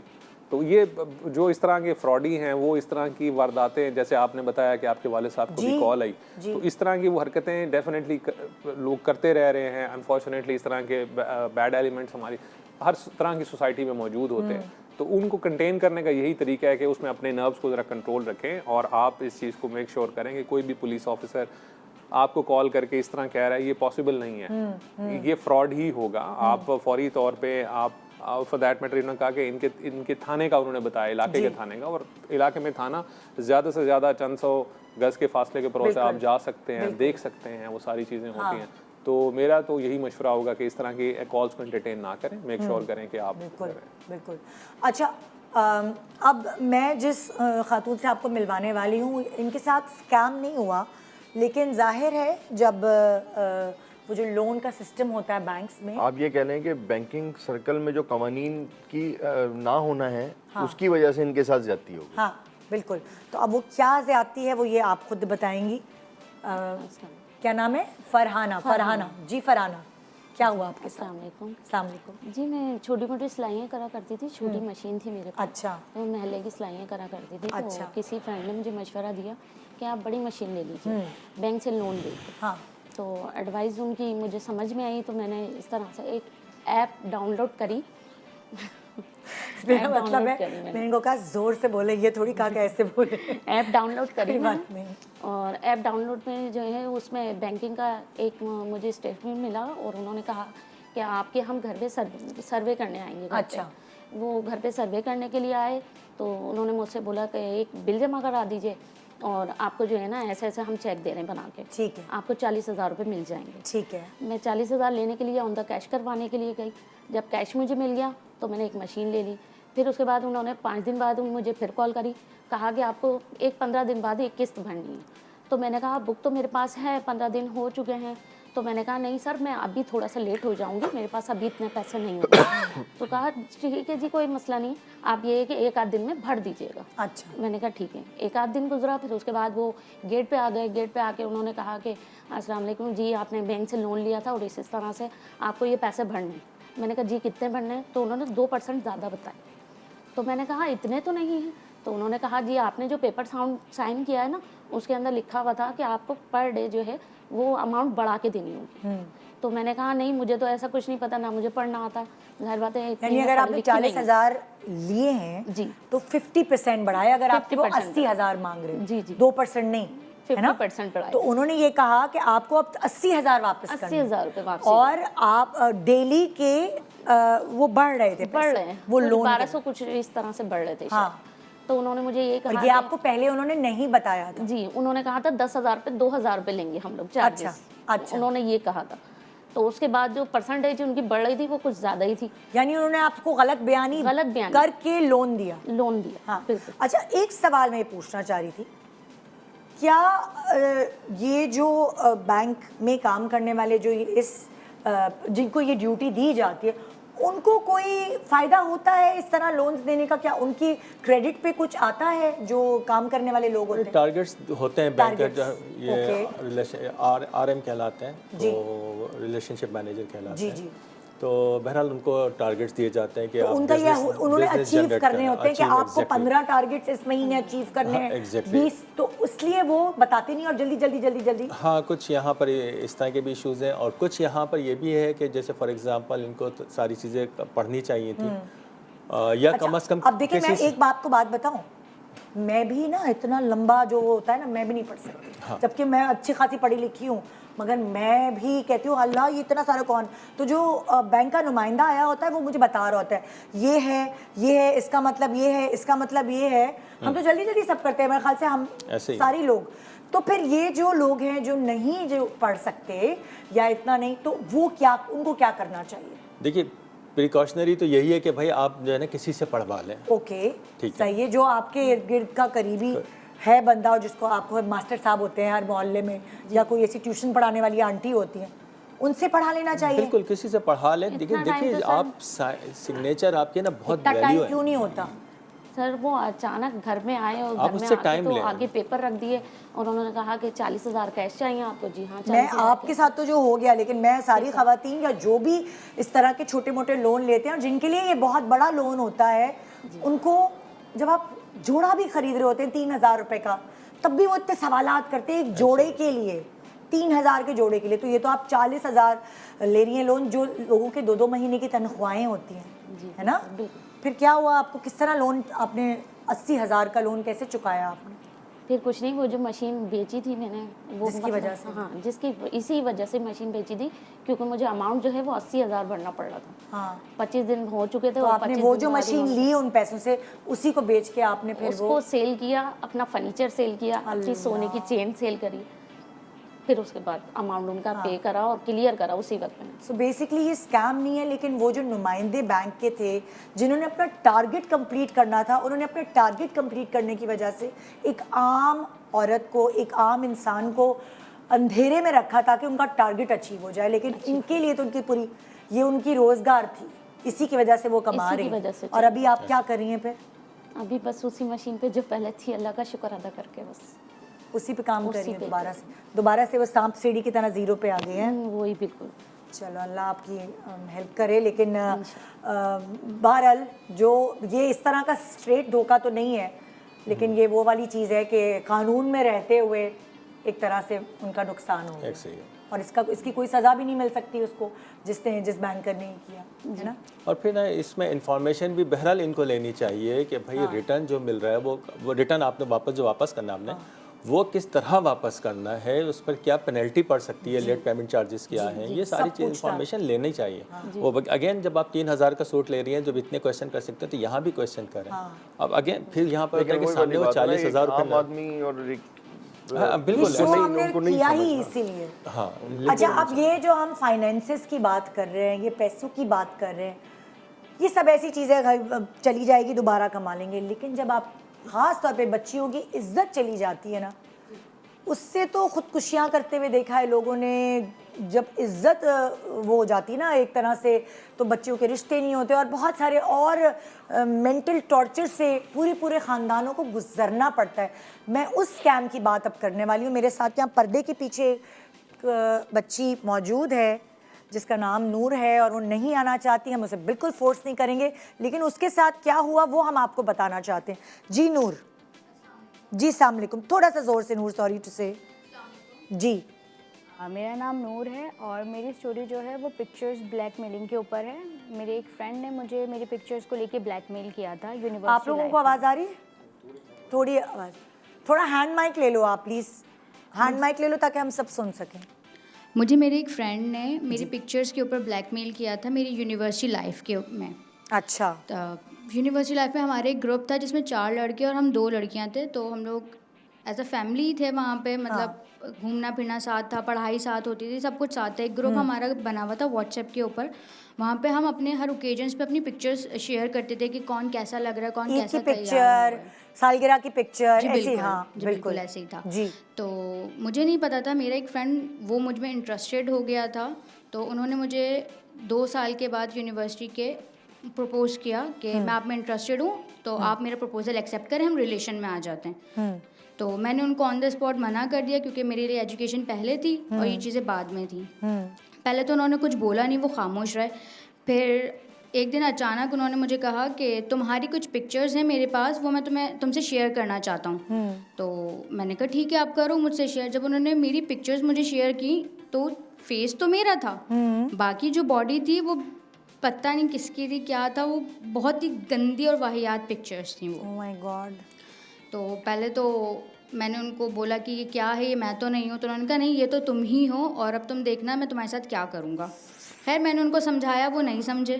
तो ये जो इस तरह के फ्रॉडी हैं, वो इस तरह की वारदातें, जैसे आपने बताया कि आपके वाले साहब को भी कॉल आई, तो इस तरह की वो हरकतें डेफिनेटली लोग करते रह रहे हैं। अनफॉर्चुनेटली इस तरह के बैड एलिमेंट्स हमारी हर तरह की सोसाइटी में मौजूद होते हैं। तो उनको कंटेन करने का यही तरीका है कि उसमें अपने नर्व्स को ज़रा कंट्रोल रखें, और आप इस चीज़ को मेक श्योर करें कि कोई भी पुलिस ऑफिसर आपको कॉल करके इस तरह कह रहा है, ये पॉसिबल नहीं है, ये फ्रॉड ही होगा। आप फौरी तौर पे आप फॉर दैट मैटर इन्होंने कहा कि इनके थाने का उन्होंने बताया, इलाके के थाने का, और इलाके में थाना ज़्यादा से ज़्यादा चंद सौ गज़ के फासले के पड़ोस से आप जा सकते हैं, देख सकते हैं, वो सारी चीज़ें होती हैं। तो मेरा तो यही मशवरा होगा कि इस तरह की कॉल्स को एंटरटेन ना करें, मेक श्योर करें कि आप बिल्कुल। अच्छा, अब मैं जिस खातून से आपको मिलवाने वाली हूँ, इनके साथ स्कैम नहीं हुआ, लेकिन जाहिर है जब वो जो लोन का सिस्टम होता है बैंक्स में, आप ये कह रहे हैं कि बैंकिंग सर्कल में जो कवानीन की ना होना है, उसकी वजह से इनके साथ ज्यादती होगी। हाँ बिल्कुल। तो अब वो क्या ज्यादती है वो ये आप खुद बताएंगी। क्या नाम है? फरहाना जी। फरहाना, क्या हुआ आपके साथ? अस्सलाम वालेकुम जी। मैं छोटी मोटी सिलाइयाँ करा करती थी, छोटी मशीन थी मेरे पास। अच्छा। तो महल्ले की सिलाइयाँ करा करती थी। अच्छा। तो किसी फ्रेंड ने मुझे मशवरा दिया कि आप बड़ी मशीन ले लीजिए, बैंक से लोन ले। हाँ। तो एडवाइस उनकी मुझे समझ में आई, तो मैंने इस तरह से एक ऐप डाउनलोड करी। मेरा मतलब है, मैंने इनको कहा जोर से बोले, ये थोड़ी कहा कैसे बोले। ऐप डाउनलोड करी मैंने, और ऐप डाउनलोड में जो है उसमें बैंकिंग का एक मुझे स्टेटमेंट मिला, और उन्होंने कहा कि आपके हम घर पे सर्वे करने आएंगे। अच्छा। वो घर पे सर्वे करने के लिए आए, तो उन्होंने मुझसे बोला कि एक बिल जमा करा दीजिए, और आपको जो है ना ऐसे ऐसे हम चेक दे रहे हैं बना के, ठीक है, आपको 40,000 रुपये मिल जाएंगे। ठीक है। मैं 40,000 लेने के लिए ऑन द कैश करवाने के लिए गई। जब कैश मुझे मिल गया तो मैंने एक मशीन ले ली। फिर उसके बाद उन्होंने 5 दिन बाद मुझे फिर कॉल करी, कहा कि आपको 15 दिन बाद एक किस्त भरनी है। तो मैंने कहा बुक तो मेरे पास है, 15 दिन हो चुके हैं, तो मैंने कहा नहीं सर, मैं अभी थोड़ा सा लेट हो जाऊंगी, मेरे पास अभी इतने पैसे नहीं होंगे। तो कहा ठीक है जी, कोई मसला नहीं, आप ये है कि एक आध दिन में भर दीजिएगा। अच्छा। मैंने कहा ठीक है। एक आध दिन गुजरा, फिर उसके बाद वो गेट पे आ गए। गेट पे आके उन्होंने कहा कि अस्सलाम वालेकुम जी, आपने बैंक से लोन लिया था और इस तरह से आपको ये पैसे भरने हैं। मैंने कहा जी कितने भरने हैं? तो उन्होंने 2% ज़्यादा बताए। तो मैंने कहा इतने तो नहीं हैं। तो उन्होंने कहा जी आपने जो पेपर साइन किया है ना, उसके अंदर लिखा हुआ था कि आपको पर डे जो है वो अमाउंट बढ़ा के देनी होगी। तो मैंने कहा नहीं, मुझे तो ऐसा कुछ नहीं पता, ना मुझे पढ़ना आता। जाहिर बात है, यानी अगर आपने 40,000 लिए हैं जी, तो 50% बढ़ाया। अगर आपके वो 80,000 मांग रहे हैं, जी जी, 2% नहीं, 50% बढ़ाया। तो उन्होंने ये कहा कि आपको अब 80,000 वापस करने, 80,000 रुपये वापस। और आप डेली के वो बढ़ रहे थे, बढ़ रहे हैं, वो लोन 1200 कुछ इस तरह से बढ़ रहे थे। हाँ। तो उन्होंने मुझे ये कहा, ये आपको पहले उन्होंने नहीं बताया था? जी, उन्होंने कहा था 10,000 पे 2,000 रुपये लेंगे हम लोग चार्जेस। अच्छा। उन्होंने ये कहा था। तो उसके बाद जो परसेंटेज उनकी बढ़ रही थी वो कुछ ज़्यादा ही थी। यानी उन्होंने आपको गलत बयानी करके लोन दिया? लोन दिया, हाँ। बिल्कुल। अच्छा, एक सवाल मैं ये पूछना चाह रही थी, क्या ये जो बैंक में काम करने वाले जो जिनको ये ड्यूटी दी जाती है, उनको कोई फ़ायदा होता है इस तरह लोन्स देने का? क्या उनकी क्रेडिट पे कुछ आता है जो काम करने वाले लोग होते हैं? टारगेट्स होते हैं बैंक Targets, ये रिलेशन RM कहलाते हैं, तो रिलेशनशिप मैनेजर कहलाते हैं। जी। तो बहरहाल उनको टारगेट्स दिए जाते हैं कि तो आप उनका ये उन्होंने अचीव करने होते हैं कि आपको 15 टारगेट्स इस महीने अचीव करने हैं, 20, तो इसलिए वो बताते नहीं और जल्दी। हाँ, कुछ यहाँ पर इस तरह के भी इश्यूज़ हैं, और कुछ यहाँ पर ये भी है कि जैसे फॉर एग्जांपल इनको तो सारी चीज़ें पढ़नी चाहिए थी, या अच्छा, कम अज़ कम। अब देखिए, मैं एक बात को बात बताऊं, मैं भी ना इतना लंबा जो होता है ना, मैं भी नहीं पढ़ सकती। हाँ। जबकि मैं अच्छी खासी पढ़ी लिखी हूँ, मगर मैं भी कहती हूँ अल्लाह ये इतना सारा कौन। तो जो बैंक का नुमाइंदा आया होता है वो मुझे बता रहा होता है ये है, इसका मतलब ये है, इसका मतलब ये है। हम तो जल्दी सब करते हैं, मेरे ख्याल से हम सारी लोग। तो फिर ये जो लोग हैं जो नहीं जो पढ़ सकते या इतना नहीं, तो वो उनको क्या करना चाहिए? देखिए, प्रिकॉशनरी तो यही है कि भाई आप जो है ना किसी से पढ़वा लें। ओके, सही है। जो आपके इर्द गिर्द का करीबी है बंदा, और जिसको आपको मास्टर साहब होते हैं हर मोहल्ले में, या कोई ऐसी ट्यूशन पढ़ाने वाली आंटी होती हैं, उनसे पढ़ा लेना चाहिए। बिल्कुल, किसी से पढ़ा लें। देखिए आप सिग्नेचर आपके ना बहुत वैल्यू है। क्यों नहीं होता सर? वो अचानक घर में आए और घर में आके तो आगे पेपर रख दिए और उन्होंने कहा कि 40,000 कैश चाहिए आपको। जी हाँ, मैं आपके साथ तो जो हो गया, लेकिन मैं सारी खवातीन या जो भी इस तरह के छोटे मोटे लोन लेते हैं और जिनके लिए ये बहुत बड़ा लोन होता है, उनको जब आप जोड़ा भी खरीद रहे होते हैं 3,000 रुपए का, तब भी वो इतने सवालात करते हैं एक जोड़े के लिए, 3,000 के जोड़े के लिए। तो ये तो आप 40,000 ले रही हैं लोन, जो लोगों के 2-2 महीने की तनख्वाहें होती हैं, है ना? फिर क्या हुआ आपको? किस तरह लोन आपने 80,000 का लोन कैसे चुकाया आपने? फिर कुछ नहीं, वो जो मशीन बेची थी मैंने, वो जिसकी वजह से, हाँ, इसी वजह से मशीन बेची थी, क्योंकि मुझे अमाउंट जो है वो 80,000 भरना पड़ रहा था। हाँ। 25 दिन हो चुके थे। तो आपने वो जो मशीन ली उन पैसों से, उसी को बेच के आपने फिर उसको सेल किया, अपना फर्नीचर सेल किया, अपनी सोने की चेन सेल करी, फिर उसके बाद अमाउंट उनका पे करा और क्लियर करा उसी वक्त में। सो बेसिकली ये स्कैम नहीं है, लेकिन वो जो नुमाइंदे बैंक के थे जिन्होंने अपना टारगेट कंप्लीट करना था, उन्होंने अपने टारगेट कंप्लीट करने की वजह से एक आम औरत को, एक आम इंसान को अंधेरे में रखा ताकि उनका टारगेट अचीव हो जाए। लेकिन इनके लिए तो उनकी पूरी ये उनकी रोजगार थी, इसी की वजह से वो कमा रही हैं। और अभी आप क्या कर रही हैं फिर? अभी बस उसी मशीन पे जो पहले थी, अल्लाह का शुक्र अदा करके बस उसी पे काम कर रही हैं। दोबारा से वो सांप सीढ़ी की तरह जीरो पे आ गए हैं। वही, बिल्कुल। चलो, अल्लाह आपकी हेल्प करे। लेकिन बहरहाल जो ये इस तरह का स्ट्रेट धोखा तो नहीं है, लेकिन ये वो वाली चीज़ है कि कानून में रहते हुए एक तरह से उनका नुकसान हो गया, और इसकी कोई सज़ा भी नहीं मिल सकती उसको जिस बैंकर ने किया, है ना? और फिर ना इसमें इंफॉर्मेशन भी बहरहाल इनको लेनी चाहिए कि भाई रिटर्न जो मिल रहा है वो रिटर्न आपने वापस करना, आपने वो किस तरह वापस करना है, उस पर क्या पेनल्टी पड़ सकती है, लेट पेमेंट चार्जेस क्या हैं, ये सारी चीज़ इंफॉर्मेशन लेनी चाहिए। वो अगेन जब आप 3,000 का सूट ले रही हैं, जब इतने क्वेश्चन कर सकते हैं तो यहाँ भी क्वेश्चन करें। अब अगेन फिर यहाँ पर होता है कि सामने वो 40,000 रुपये आदमी और बिल्कुल किया ही इसीलिए। हाँ। अच्छा, अब ये जो हम फाइनेंसेस की बात कर रहे हैं, ये पैसों की बात कर रहे हैं, ये सब ऐसी चीज़ें चली जाएगी, दोबारा कमा लेंगे। लेकिन जब आप ख़ास तौर पे बच्चियों की इज्जत चली जाती है ना, उससे तो खुदकुशियाँ करते हुए देखा है लोगों ने, जब इज्जत वो हो जाती है ना एक तरह से, तो बच्चों के रिश्ते नहीं होते और बहुत सारे और मेंटल टॉर्चर से पूरे ख़ानदानों को गुजरना पड़ता है। मैं उस स्कैम की बात अब करने वाली हूँ। मेरे साथ यहाँ पर्दे के पीछे एक बच्ची मौजूद है जिसका नाम नूर है और वो नहीं आना चाहती, हम उसे बिल्कुल फोर्स नहीं करेंगे, लेकिन उसके साथ क्या हुआ वो हम आपको बताना चाहते हैं। जी नूर, जी अस्सलाम वालेकुम, थोड़ा सा ज़ोर से नूर, सॉरी टू से। जी मेरा नाम नूर है और मेरी स्टोरी जो है वो पिक्चर्स ब्लैकमेलिंग के ऊपर है। मेरे एक फ्रेंड ने मुझे मेरी पिक्चर्स को लेके ब्लैकमेल किया था यूनिवर्सिटी। आप लोगों को आवाज़ आ रही है? थोड़ी आवाज़, थोड़ा हैंड माइक ले लो आप प्लीज़, हैंड माइक ले लो ताकि हम सब सुन सकें। मुझे मेरे एक फ्रेंड ने मेरी पिक्चर्स के ऊपर ब्लैकमेल किया था मेरी यूनिवर्सिटी लाइफ के में। अच्छा। यूनिवर्सिटी लाइफ में हमारे एक ग्रुप था जिसमें 4 लड़के और हम 2 लड़कियां थे, तो हम लोग एज अ फैमिली थे वहाँ पे, मतलब घूमना फिरना साथ था, पढ़ाई साथ होती थी, सब कुछ साथ था। एक ग्रुप हमारा बना हुआ था व्हाट्सएप के ऊपर, वहाँ पे हम अपने हर ओकेजन्स पे अपनी पिक्चर्स शेयर करते थे कि कौन कैसा लग रहा है, कौन कैसा पिक्चर, सालगिरह की पिक्चर, जी ऐसे। बिल्कुल, हाँ जी बिल्कुल ऐसे ही था जी। तो मुझे नहीं पता था, मेरा एक फ्रेंड वो मुझ में इंटरेस्टेड हो गया था, तो उन्होंने मुझे 2 साल के बाद यूनिवर्सिटी के प्रपोज किया कि मैं आप में इंटरेस्टेड हूँ, तो आप मेरा प्रपोजल एक्सेप्ट करें, हम रिलेशन में आ जाते हैं। तो मैंने उनको ऑन द स्पॉट मना कर दिया क्योंकि मेरे लिए एजुकेशन पहले थी और ये चीज़ें बाद में थी। पहले तो उन्होंने कुछ बोला नहीं, वो खामोश रहे। फिर एक दिन अचानक उन्होंने मुझे कहा कि तुम्हारी कुछ पिक्चर्स हैं मेरे पास, वो मैं तुमसे शेयर करना चाहता हूँ। तो मैंने कहा ठीक है आप करो मुझसे शेयर। जब उन्होंने मेरी पिक्चर्स मुझे शेयर की तो फेस तो मेरा था, बाकी जो बॉडी थी वो पता नहीं किसकी थी, क्या था, वो बहुत ही गंदी और वाहियात पिक्चर्स थी वो। Oh my God. तो पहले तो मैंने उनको बोला कि ये क्या है, ये मैं तो नहीं हूँ। तो उन्होंने कहा नहीं ये तो तुम ही हो और अब तुम देखना मैं तुम्हारे साथ क्या करूँगा। खैर मैंने उनको समझाया, वो नहीं समझे।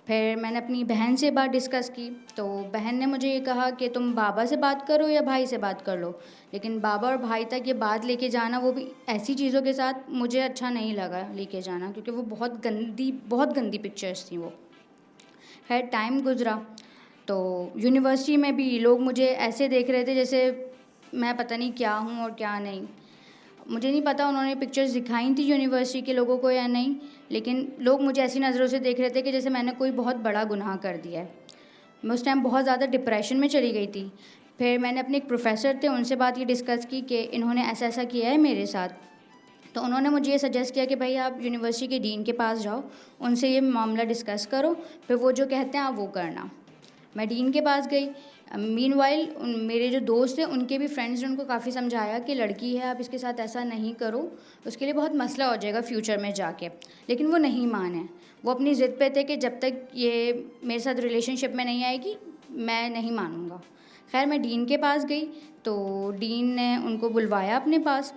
फिर मैंने अपनी बहन से बात डिस्कस की, तो बहन ने मुझे ये कहा कि तुम बाबा से बात करो या भाई से बात कर लो, लेकिन बाबा और भाई तक ये बात लेके जाना, वो भी ऐसी चीज़ों के साथ, मुझे अच्छा नहीं लगा लेके जाना, क्योंकि वो बहुत गंदी पिक्चर्स थी वो। खैर टाइम गुजरा तो यूनिवर्सिटी में भी लोग मुझे ऐसे देख रहे थे जैसे मैं पता नहीं क्या हूँ और क्या नहीं। मुझे नहीं पता उन्होंने पिक्चर्स दिखाई थी यूनिवर्सिटी के लोगों को या नहीं, लेकिन लोग मुझे ऐसी नज़रों से देख रहे थे कि जैसे मैंने कोई बहुत बड़ा गुनाह कर दिया है। मैं उस टाइम बहुत ज़्यादा डिप्रेशन में चली गई थी। फिर मैंने अपने एक प्रोफेसर थे, उनसे बात ये डिस्कस की कि इन्होंने ऐसा ऐसा किया है मेरे साथ। तो उन्होंने मुझे ये सजेस्ट किया कि भाई आप यूनिवर्सिटी के डीन के पास जाओ, उनसे ये मामला डिस्कस करो, फिर वो जो कहते हैं आप वो करना। मैं डीन के पास गई। मीनवाइल मेरे जो दोस्त थे उनके भी फ्रेंड्स ने उनको काफ़ी समझाया कि लड़की है, आप इसके साथ ऐसा नहीं करो, उसके लिए बहुत मसला हो जाएगा फ्यूचर में जाके, लेकिन वो नहीं माने। वो अपनी ज़िद पे थे कि जब तक ये मेरे साथ रिलेशनशिप में नहीं आएगी मैं नहीं मानूंगा। खैर मैं डीन के पास गई तो डीन ने उनको बुलवाया अपने पास।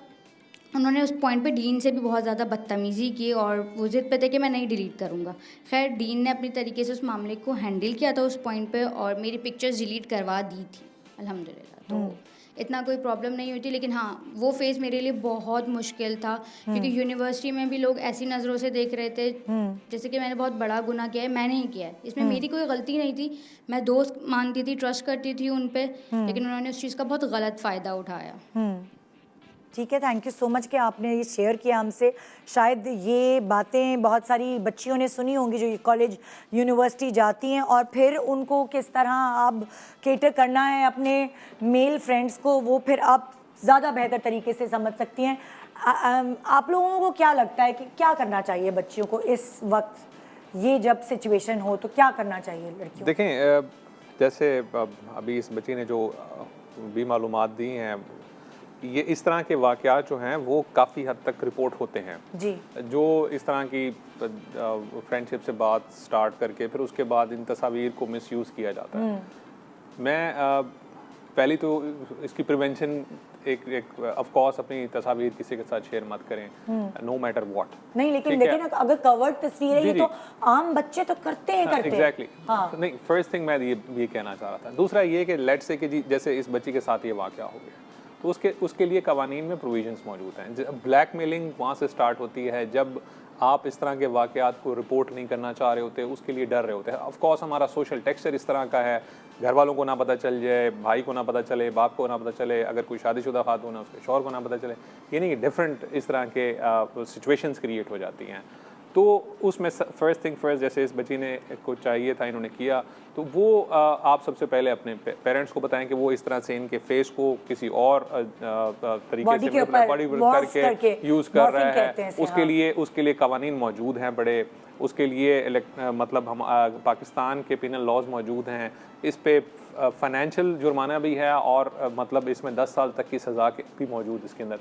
उन्होंने उस पॉइंट पे डीन से भी बहुत ज़्यादा बदतमीज़ी की और वो ज़िद पे थे कि मैं नहीं डिलीट करूँगा। खैर डीन ने अपनी तरीके से उस मामले को हैंडल किया था उस पॉइंट पे और मेरी पिक्चर्स डिलीट करवा दी थी अल्हम्दुलिल्लाह। तो इतना कोई प्रॉब्लम नहीं हुई थी, लेकिन हाँ वो फेज़ मेरे लिए बहुत मुश्किल था क्योंकि यूनिवर्सिटी में भी लोग ऐसी नज़रों से देख रहे थे जैसे कि मैंने बहुत बड़ा गुनाह किया है। मैंने ही किया है, इसमें मेरी कोई गलती नहीं थी। मैं दोस्त मानती थी, ट्रस्ट करती थी उन पर, लेकिन उन्होंने उस चीज़ का बहुत गलत फ़ायदा उठाया। ठीक है, थैंक यू सो मच कि आपने ये शेयर किया हमसे। शायद ये बातें बहुत सारी बच्चियों ने सुनी होंगी जो कॉलेज यूनिवर्सिटी जाती हैं और फिर उनको किस तरह अब केटर करना है अपने मेल फ्रेंड्स को, वो फिर आप ज़्यादा बेहतर तरीके से समझ सकती हैं। आप लोगों को क्या लगता है कि क्या करना चाहिए बच्चियों को इस वक्त, ये जब सिचुएशन हो तो क्या करना चाहिए लड़कियों? देखें जैसे अभी इस बच्ची ने जो भी मालूमात दी हैं, ये इस तरह के वाक़यात जो हैं वो काफ़ी हद तक रिपोर्ट होते हैं जी। जो इस तरह की फ्रेंडशिप से बात स्टार्ट करके फिर उसके बाद इन तस्वीर को मिसयूज़ किया जाता है। मैं पहली तो इसकी प्रिवेंशन एक ऑफ कोर्स अपनी तस्वीर किसी के साथ शेयर मत करें, नो मैटर व्हाट। नहीं, लेकिन देखिए ना, अगर कवर्ड तस्वीर है ये तो आम बच्चे तो करते हैं। एग्जैक्टली। नहीं, फर्स्ट थिंग मैं ये कहना चाह रहा था। दूसरा ये कि लेट्स से कि जी जैसे इस बच्ची के साथ ये वाक़या हो गया तो उसके लिए कवानीन में प्रोविजंस मौजूद हैं। ब्लैकमेलिंग वहाँ से स्टार्ट होती है जब आप इस तरह के वाक़यात को रिपोर्ट नहीं करना चाह रहे होते, उसके लिए डर रहे होते हैं। ऑफ कोर्स हमारा सोशल टेक्सचर इस तरह का है, घर वालों को ना पता चल जाए, भाई को ना पता चले, बाप को ना पता चले, अगर कोई शादीशुदा खातून है उसके शौहर को ना पता चले, ये नहीं, डिफरेंट इस तरह के सिचुएशंस क्रिएट हो जाती हैं। तो उसमें फर्स्ट थिंग फर्स्ट, जैसे इस बच्ची ने को चाहिए था, इन्होंने किया, तो वो आप सबसे पहले अपने पेरेंट्स को बताएं कि वो इस तरह से इनके फेस को किसी और तरीके से बॉडी करके यूज़ कर रहा है। उसके लिए कवानीन मौजूद हैं बड़े, उसके लिए मतलब हम पाकिस्तान के पिनल लॉज मौजूद हैं, इस पे फाइनेंशियल जुर्माना भी है और मतलब इसमें 10 साल तक की सज़ा भी मौजूद इसके अंदर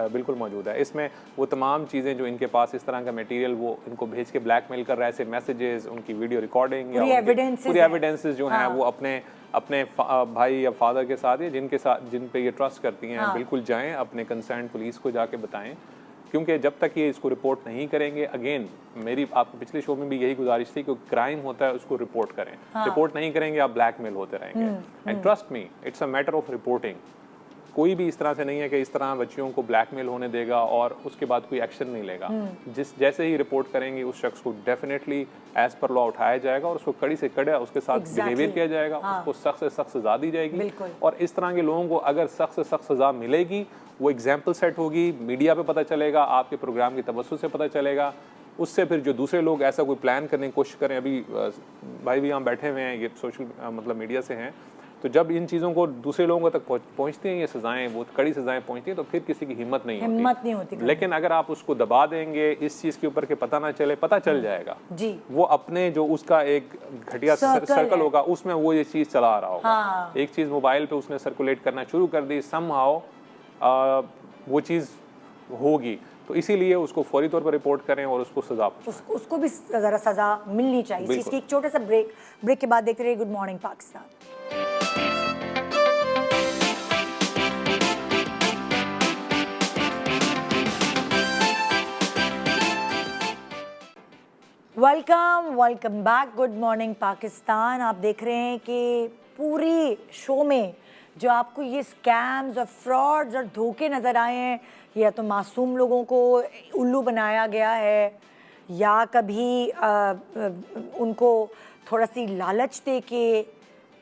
बिल्कुल मौजूद है। इसमें वो तमाम चीज़ें जो इनके पास इस तरह का मटेरियल वो इनको भेज के ब्लैकमेल कर रहा है, ऐसे मैसेजेस, उनकी वीडियो रिकॉर्डिंग या पूरी एविडेंसेस जो हैं वो अपने भाई या फादर के साथ या जिन पे ये ट्रस्ट करती हैं बिल्कुल जाएं, अपने कंसर्न पुलिस को जाके बताएं, क्योंकि जब तक ये इसको रिपोर्ट नहीं करेंगे, अगेन मेरी आपको पिछले शो में भी यही गुजारिश थी कि क्राइम होता है उसको रिपोर्ट करें। रिपोर्ट नहीं करेंगे आप ब्लैकमेल होते रहेंगे। And trust me, it's a matter of reporting. कोई भी इस तरह से नहीं है कि इस तरह बच्चियों को ब्लैकमेल होने देगा और उसके बाद कोई एक्शन नहीं लेगा। जैसे ही रिपोर्ट करेंगे उस शख्स को डेफिनेटली एज पर लॉ उठाया जाएगा और उसको कड़ी से कड़ा उसके साथ बिहेवियर किया जाएगा, उसको सख्त से सख्त सजा दी जाएगी। और इस तरह के लोगों को अगर सख्त से सख्त सजा मिलेगी, वो एग्जाम्पल सेट होगी, मीडिया पे पता चलेगा, आपके प्रोग्राम की तवज्जो से पता चलेगा, उससे फिर जो दूसरे लोग ऐसा कोई प्लान करने की कोशिश करें, अभी भाई भी यहाँ बैठे हुए हैं, ये सोशल मतलब मीडिया से हैं, तो जब इन चीज़ों को दूसरे लोगों तक पहुँचती हैं, ये सज़ाएं, वो कड़ी सज़ाएं पहुँचती हैं, तो फिर किसी की हिम्मत नहीं होती। लेकिन अगर आप उसको दबा देंगे इस चीज़ के ऊपर के पता ना चले, पता चल जाएगा जी, वो अपने जो उसका एक घटिया सर्कल होगा उसमें वो ये चीज़ चला रहा होगा। एक चीज़ मोबाइल पे उसने सर्कुलेट करना शुरू कर दी, समहाउ वो चीज़ होगी, तो इसीलिए उसको फौरी तौर पर रिपोर्ट करें और उसको सजा उसको भी ज़रा सज़ा मिलनी चाहिए। इसकी एक छोटा सा ब्रेक के बाद देखते रहिए good morning Pakistan. Welcome back, good morning Pakistan. आप देख रहे हैं कि पूरी शो में जो आपको ये स्कैम्स और फ्रॉड्स और धोखे नज़र आए हैं, या तो मासूम लोगों को उल्लू बनाया गया है, या कभी उनको थोड़ा सी लालच दे के,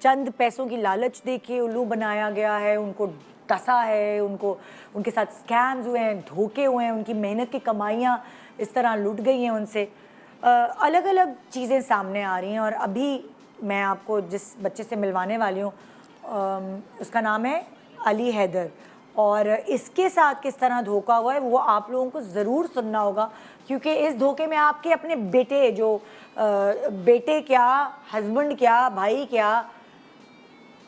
चंद पैसों की लालच दे के उल्लू बनाया गया है, उनको टसा है, उनके साथ स्कैम्स हुए हैं, धोखे हुए हैं, उनकी मेहनत की कमाइयाँ इस तरह लूट गई हैं उनसे। अलग अलग चीज़ें सामने आ रही हैं। और अभी मैं आपको जिस बच्चे से मिलवाने वाली हूँ उसका नाम है अली हैदर, और इसके साथ किस तरह धोखा हुआ है वो आप लोगों को ज़रूर सुनना होगा, क्योंकि इस धोखे में आपके अपने बेटे बेटे क्या, हस्बैंड क्या, भाई क्या,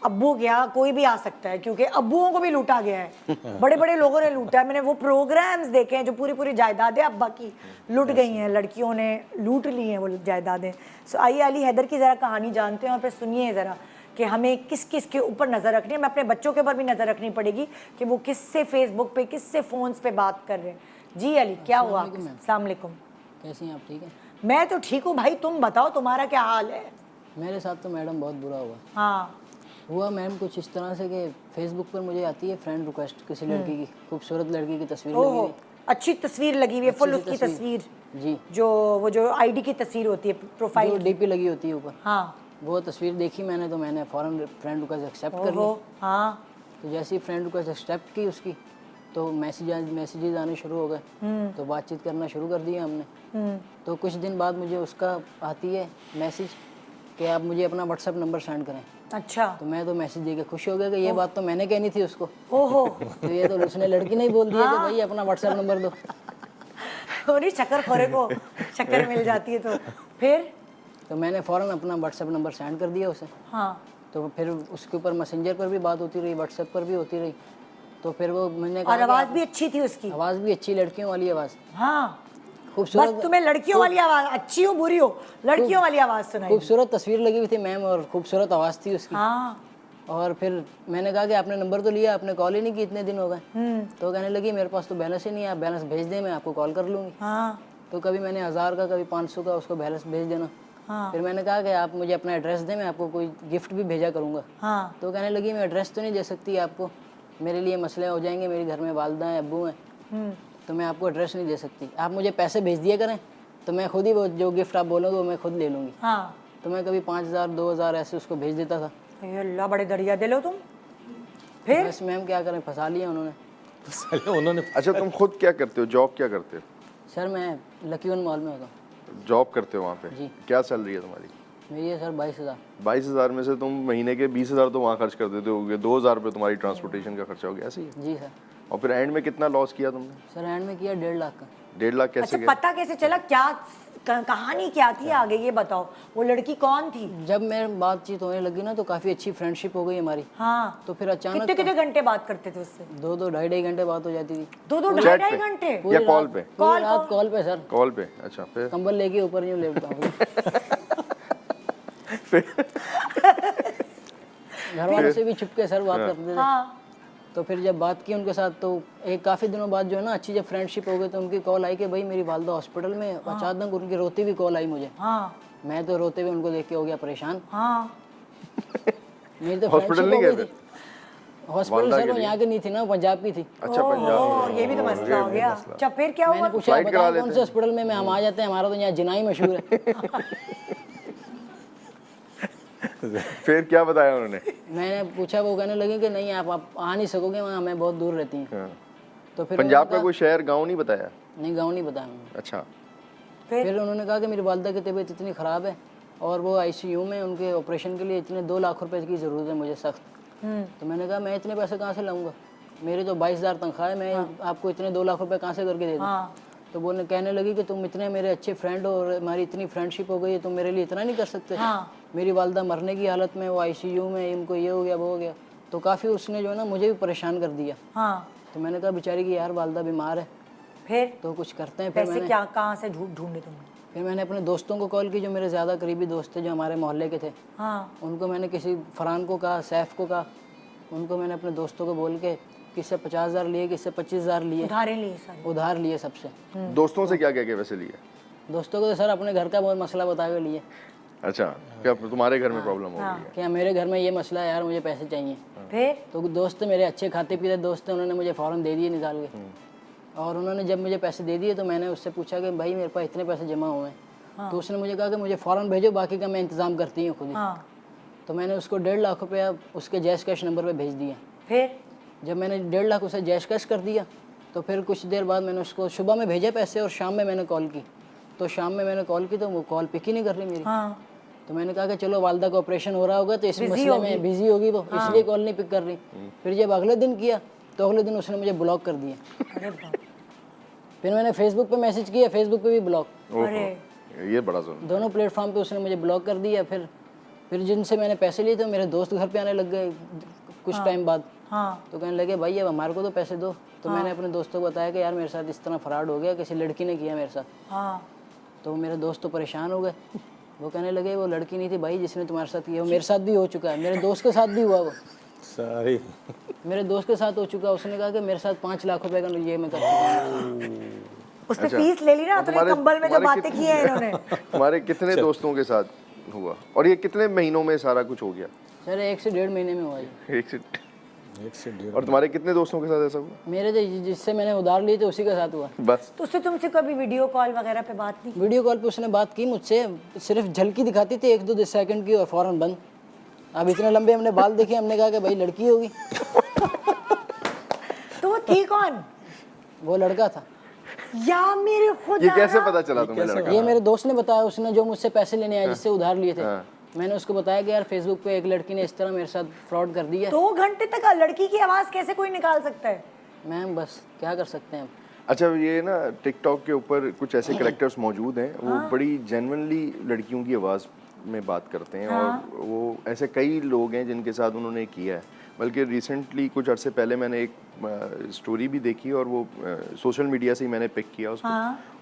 अब्बू क्या, कोई भी आ सकता है, क्योंकि अब्बुओं को भी लूटा गया है। बड़े बड़े लोगों ने लूटा है। मैंने वो प्रोग्राम्स देखे हैं जो पूरी जायदादें अब्बा की लूट गई हैं, लड़कियों ने लूट ली हैं वो जायदादें। सो आइए अली हैदर की ज़रा कहानी जानते हैं और फिर सुनिए ज़रा कि हमें किस किस के ऊपर नज़र रखनी है। हमें अपने बच्चों के ऊपर भी नज़र रखनी पड़ेगी कि वो किससे फेसबुक पे, किससे फ़ोन्स पे बात कर रहे हैं। जी अली, क्या हुआ? अस्सलाम वालेकुम। कैसी हैं आप? ठीक है, मैं तो ठीक हूँ भाई, तुम बताओ तुम्हारा क्या हाल है? मेरे साथ तो मैडम बहुत बुरा हुआ। हाँ हुआ मैम कुछ इस तरह से कि फेसबुक पर मुझे आती है फ्रेंड रिक्वेस्ट किसी लड़की की, खूबसूरत लड़की की तस्वीर लगी हुई, अच्छी तस्वीर लगी हुई है, फुल उसकी तस्वीर जी, जो आईडी की तस्वीर होती है, प्रोफाइल डीपी लगी होती है ऊपर। हाँ, वो तस्वीर देखी मैंने, तो मैंने फ़ौरन फ्रेंड रिक्वेस्ट एक्सेप्ट कर ली। हाँ, तो जैसे ही फ्रेंड रिक्वेस्ट एक्सेप्ट की उसकी, तो मैसेजेस आने शुरू हो गए, तो बातचीत करना शुरू कर दिया हमने। तो कुछ दिन बाद मुझे उसका आती है मैसेज कि आप मुझे अपना व्हाट्सएप नंबर सेंड करें। अच्छा। तो मैं तो मैसेज देके खुश हो गया कि ये बात तो मैंने कहनी थी उसको। ओहो। तो ये तो उसने लड़की नहीं बोल दिया कि भाई अपना व्हाट्सएप नंबर दो। नहीं, शक्कर खोरे को शक्कर मिल जाती है। तो फिर तो मैंने फ़ौरन अपना व्हाट्सएप नंबर सेंड कर दिया उसे। हाँ। तो फिर उसके ऊपर मैसेंजर पर भी बात होती रही, व्हाट्सएप पर भी होती रही। तो फिर वो मैंने कहा, और आवाज़ भी अच्छी थी उसकी, आवाज़ भी अच्छी, लड़कियों वाली आवाज़। हाँ, खूबसूरत। बस तुम्हें लड़कियों वाली आवाज़, अच्छी हो बुरी हो, लड़कियों वाली आवाज़ सुनाई। खूबसूरत तस्वीर लगी हुई थी मैम और खूबसूरत आवाज़ थी उसकी। हाँ। और फिर मैंने कहा कि आपने नंबर तो लिया, आपने कॉल ही नहीं की, इतने दिन हो गए। तो कहने लगी मेरे पास तो बैलेंस ही नहीं है, आप बैलेंस भेज दें, मैं आपको कॉल कर लूँगी। हाँ। तो कभी मैंने 1000 का, कभी 500 का उसको बैलेंस भेज देना। हाँ। फिर मैंने कहा कि आप मुझे अपना एड्रेस दें, मैं आपको कोई गिफ्ट भी भेजा करूँगा। हाँ। तो कहने लगी मैं एड्रेस तो नहीं दे सकती आपको, मेरे लिए मसले हो जाएंगे, मेरे घर में वालदा हैं, अब्बू हैं, तो मैं आपको एड्रेस नहीं दे सकती, आप मुझे पैसे भेज दिया करें, तो मैं खुद ही वो जो गिफ्ट आप बोलोगे वो मैं खुद ले लूँगी। हाँ, तो मैं कभी 5,000 2,000 ऐसे उसको भेज देता था। ये अल्लाह बड़े दरिया दिल हो तुम। फिर बस मैम क्या करें, फंसा लिया उन्होंने। उन्होंने अच्छा, तुम खुद क्या करते हो, जॉब क्या करते हो? सर मैं लकी वन मॉल में होता हूँ। जॉब करते हो वहाँ पे? जी। क्या सैलरी है तुम्हारी? मेरी है सर 22,000। 22,000 में से तुम महीने के 20,000 तो वहाँ खर्च कर देते होगे, 2,000 रुपये तुम्हारी ट्रांसपोर्टेशन का खर्चा हो गया, ऐसे ही? जी सर। और फिर एंड में कितना लॉस किया तुमने? सर एंड में किया 1.5 लाख का। 1.5 लाख कैसे अच्छा, गया? पता कैसे चला, क्या कहानी क्या थी आगे ये बताओ, वो लड़की कौन थी? जब मेरे बातचीत होने लगी ना तो काफ़ी अच्छी फ्रेंडशिप हो गई हमारी। हाँ, तो फिर अचानक कितने कितने घंटे बात करते थे उससे? 2-2 ढाई घंटे बात हो जाती थी। 2-2 चैट ढाई पे? घंटे या कॉल पे? पूरी रात कॉल पे सर। कॉल पे, अच्छा। फिर कंबल लेके ऊपर यूँ लेटता हूँ। घर वालों से भी छुपके सर बात करते थे। हाँ, तो फिर जब बात की उनके साथ तो एक काफ़ी दिनों बाद जो है ना अच्छी जब फ्रेंडशिप हो गई तो उनकी कॉल आई कि भाई मेरी वालदा हॉस्पिटल में। अचानक उनकी रोती हुई कॉल आई मुझे। हाँ, मैं तो रोते हुए उनको देख के हो गया परेशान। हाँ, मेरी तो हॉस्पिटल friendship नहीं हो गए गई थे? थी। हॉस्पिटल सर वो यहाँ की नहीं थी ना, पंजाब की थी। अच्छा, पंजाब। ओह, ये भी तो मसला हो गया। अच्छा, फिर क्या हुआ? मैंने पूछा फ्लाइट करा बताओ कौन से हॉस्पिटल में, मैं हम आ जाते हैं, हमारा तो यहाँ जिनाई मशहूर है। फिर क्या बताया उन्होंने? मैंने पूछा, वो कहने लगे कि नहीं आप आ नहीं सकोगे, वहाँ मैं बहुत दूर रहती हूँ। हाँ। तो फिर पंजाब उन्होंने का कोई शहर, गांव नहीं बताया? कहा- नहीं गाँव नहीं बताया उन्होंने। अच्छा। फिर उन्होंने कहा कि मेरी वालदा की तबीयत इतनी ख़राब है और वो आईसीयू में, उनके ऑपरेशन के लिए इतने 2 लाख रुपए की ज़रूरत है मुझे सख्त। तो मैंने कहा मैं इतने पैसे कहाँ से लाऊंगा, मेरी तो 22,000 तनख्वाह है, मैं आपको इतने 2 लाख रुपए कहाँ से करके दे दूँ। तो वो कहने लगी कि तुम इतने मेरे अच्छे फ्रेंड हो और हमारी इतनी फ्रेंडशिप हो गई है, तुम मेरे लिए इतना नहीं कर सकते। मेरी वालदा मरने की हालत में, वो आईसीयू में, इनको ये हो गया वो हो गया। तो काफ़ी उसने जो है ना मुझे भी परेशान कर दिया। तो मैंने कहा बेचारी की यार वालदा बीमार है, फिर तो कुछ करते हैं। फिर पैसे क्या कहाँ से ढूंढे तुमने? फिर मैंने अपने दोस्तों को कॉल की जो मेरे ज़्यादा करीबी दोस्त थे, जो हमारे मोहल्ले के थे। हाँ, उनको मैंने किसी फरहान को कहा, सैफ को कहा, उनको मैंने अपने दोस्तों को बोल के किससे 50,000 लिए, किससे 25,000 लिए, उधारे लिए सारे। उधार लिए सबसे। दोस्तों से क्या क्या के वैसे लिए? दोस्तों को तो सर अपने घर का बहुत मसला बता के लिए। अच्छा, क्या तुम्हारे घर में प्रॉब्लम हो गई है? क्या मेरे घर में ये मसला है यार, मुझे पैसे चाहिए। फिर तो दोस्त मेरे अच्छे खाते पीते दोस्त थे, उन्होंने मुझे फ़ौरन दे दिए निकाल के। और उन्होंने जब मुझे पैसे दे दिए तो मैंने उससे पूछा कि भाई मेरे पास इतने पैसे जमा हुए हैं। तो उसने मुझे कहा कि मुझे फ़ौरन भेजो, बाकी का मैं इंतज़ाम करती हूँ खुद ही। तो मैंने उसको 1.5 लाख रुपया उसके जैश कैश नंबर पे भेज दिया। फिर जब मैंने 1.5 लाख उसे जैश कैश कर दिया तो फिर कुछ देर बाद मैंने उसको सुबह में भेजे पैसे और शाम में मैंने कॉल की। तो शाम में मैंने कॉल की तो वो कॉल पिक ही नहीं कर रही मेरी। तो मैंने कहा कि चलो वालदा का ऑपरेशन हो रहा होगा तो इस मसले में बिजी होगी वो, इसलिए कॉल नहीं पिक कर रही। फिर जब अगले दिन किया तो अगले दिन उसने मुझे ब्लॉक कर दिया। फिर मैंने फेसबुक पे मैसेज किया, फेसबुक पे भी ब्लॉक। ये बड़ा जुल्म। दोनों प्लेटफॉर्म पे उसने मुझे ब्लॉक कर दिया। फिर जिनसे मैंने पैसे लिए थे मेरे दोस्त घर पे आने लग गए कुछ टाइम बाद। तो कहने लगे भाई अब हमारे को तो पैसे दो। तो मैंने अपने दोस्तों को बताया कि यार मेरे साथ इस तरह फ्रॉड हो गया, किसी लड़की ने किया मेरे साथ। तो मेरे दोस्त तो परेशान हो गए। वो कहने लगे वो लड़की नहीं थी भाई जिसने तुम्हारे साथ किया, वो मेरे साथ भी हो चुका है, मेरे दोस्त के साथ भी हुआ वो। सारी मेरे दोस्त के साथ हो चुका। उसने कहा कि मेरे साथ 5 लाख रुपए का ये मैं कर चुका हूँ। उसने फीस ले ली ना, तो कंबल में जो बातें की हैं इन्होंने। तुम्हारे कितने दोस्तों के साथ हुआ और ये कितने महीनों में सारा कुछ हो गया? सर 1 से 1.5 महीने में हुआ जी। 1 से 1.5। और तुम्हारे कितने दोस्तों के साथ ऐसा हुआ? मेरे जिससे मैंने उधार लिए थे उसी के साथ हुआ बस। तो उससे तुमसे कभी वीडियो कॉल वगैरह पे बात नहीं? वीडियो कॉल पे उसने बात की मुझसे, सिर्फ झलकी दिखाती थी 1-2 सेकंड की और फौरन बंद। अब इतने लंबे हमने बाल देखे, हमने कहा कि भाई लड़की होगी। तो वो थी कौन? वो लड़का था। या मेरे खुदा, ये कैसे पता चला तुम्हें लड़का? ये मेरे दोस्त ने बताया, उसने जो मुझसे पैसे लेने आया जिससे उधार लिए थे। मैंने उसको बताया कि यार फेसबुक पे एक लड़की ने इस तरह मेरे साथ फ्रॉड कर दिया। 2 घंटे तक लड़की की आवाज़ कैसे कोई निकाल सकता है? मैम बस क्या कर सकते हैं। अच्छा, ये ना टिकटॉक के ऊपर कुछ ऐसे करेक्टर्स मौजूद हैं, वो बड़ी जेन्युइनली लड़कियों की आवाज़ में बात करते हैं। और वो ऐसे कई लोग हैं जिनके साथ उन्होंने किया है। बल्कि रिसेंटली कुछ अरसे पहले मैंने एक स्टोरी भी देखी और वो सोशल मीडिया से ही मैंने पिक किया उसको।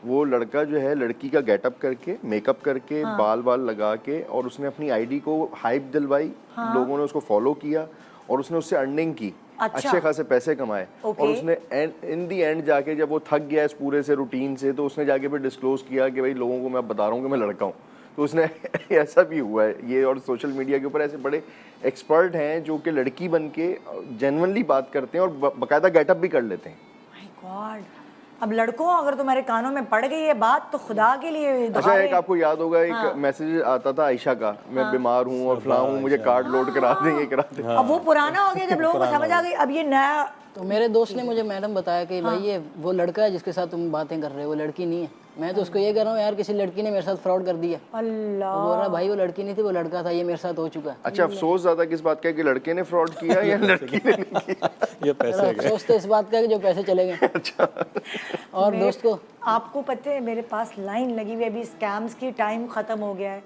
वो लड़का जो है लड़की का गेटअप करके, मेकअप करके, बाल बाल लगा के, और उसने अपनी आईडी को हाइप दिलवाई। लोगों ने उसको फॉलो किया और उसने उससे अर्निंग की। अच्छे खासे पैसे कमाए। और उसने इन दी एंड जाके जब वो थक गया इस पूरे से रूटीन से, तो उसने जाके फिर डिस्क्लोज किया कि भाई लोगों को मैं बता रहा हूँ कि मैं लड़का हूँ। तो उसने ऐसा भी हुआ है ये, और सोशल मीडिया के ऊपर ऐसे बड़े एक्सपर्ट हैं जो कि लड़की बन के जेन्युइनली बात करते हैं और बाकायदा गेटअप भी कर लेते हैं। माय गॉड, अब लड़कों अगर तुम्हारे कानों में पड़ गई ये बात तो खुदा के लिए अच्छा, एक आपको याद होगा एक मैसेज आता था आयशा का, मैं बीमार हूँ और फलां हूँ, मुझे कार्ड लोड करा देंगे, करा देंगे। अब वो पुराना हो गया जब लोगों को समझ आ गई, अब ये नया। तो मेरे दोस्त ने मुझे मैडम बताया कि भाई ये वो लड़का है जिसके साथ तुम बातें कर रहे हो, वो लड़की नहीं है। मैं तो उसको ये कह रहा हूँ यार किसी लड़की ने मेरे साथ फ्रॉड कर दिया। अल्लाह, वो बोल रहा भाई वो लड़की नहीं थी, वो लड़का था, ये मेरे साथ हो चुका है। अच्छा, अफसोस ज्यादा किस बात का है कि लड़के ने फ्रॉड किया या लड़की ने नहीं किया? ये पैसे अफसोस तो इस बात का है कि जो पैसे चले गए। अच्छा, और दोस्त को आपको पता है मेरे पास लाइन लगी हुई है, अभी स्कैम्स की टाइम ख़त्म हो गया है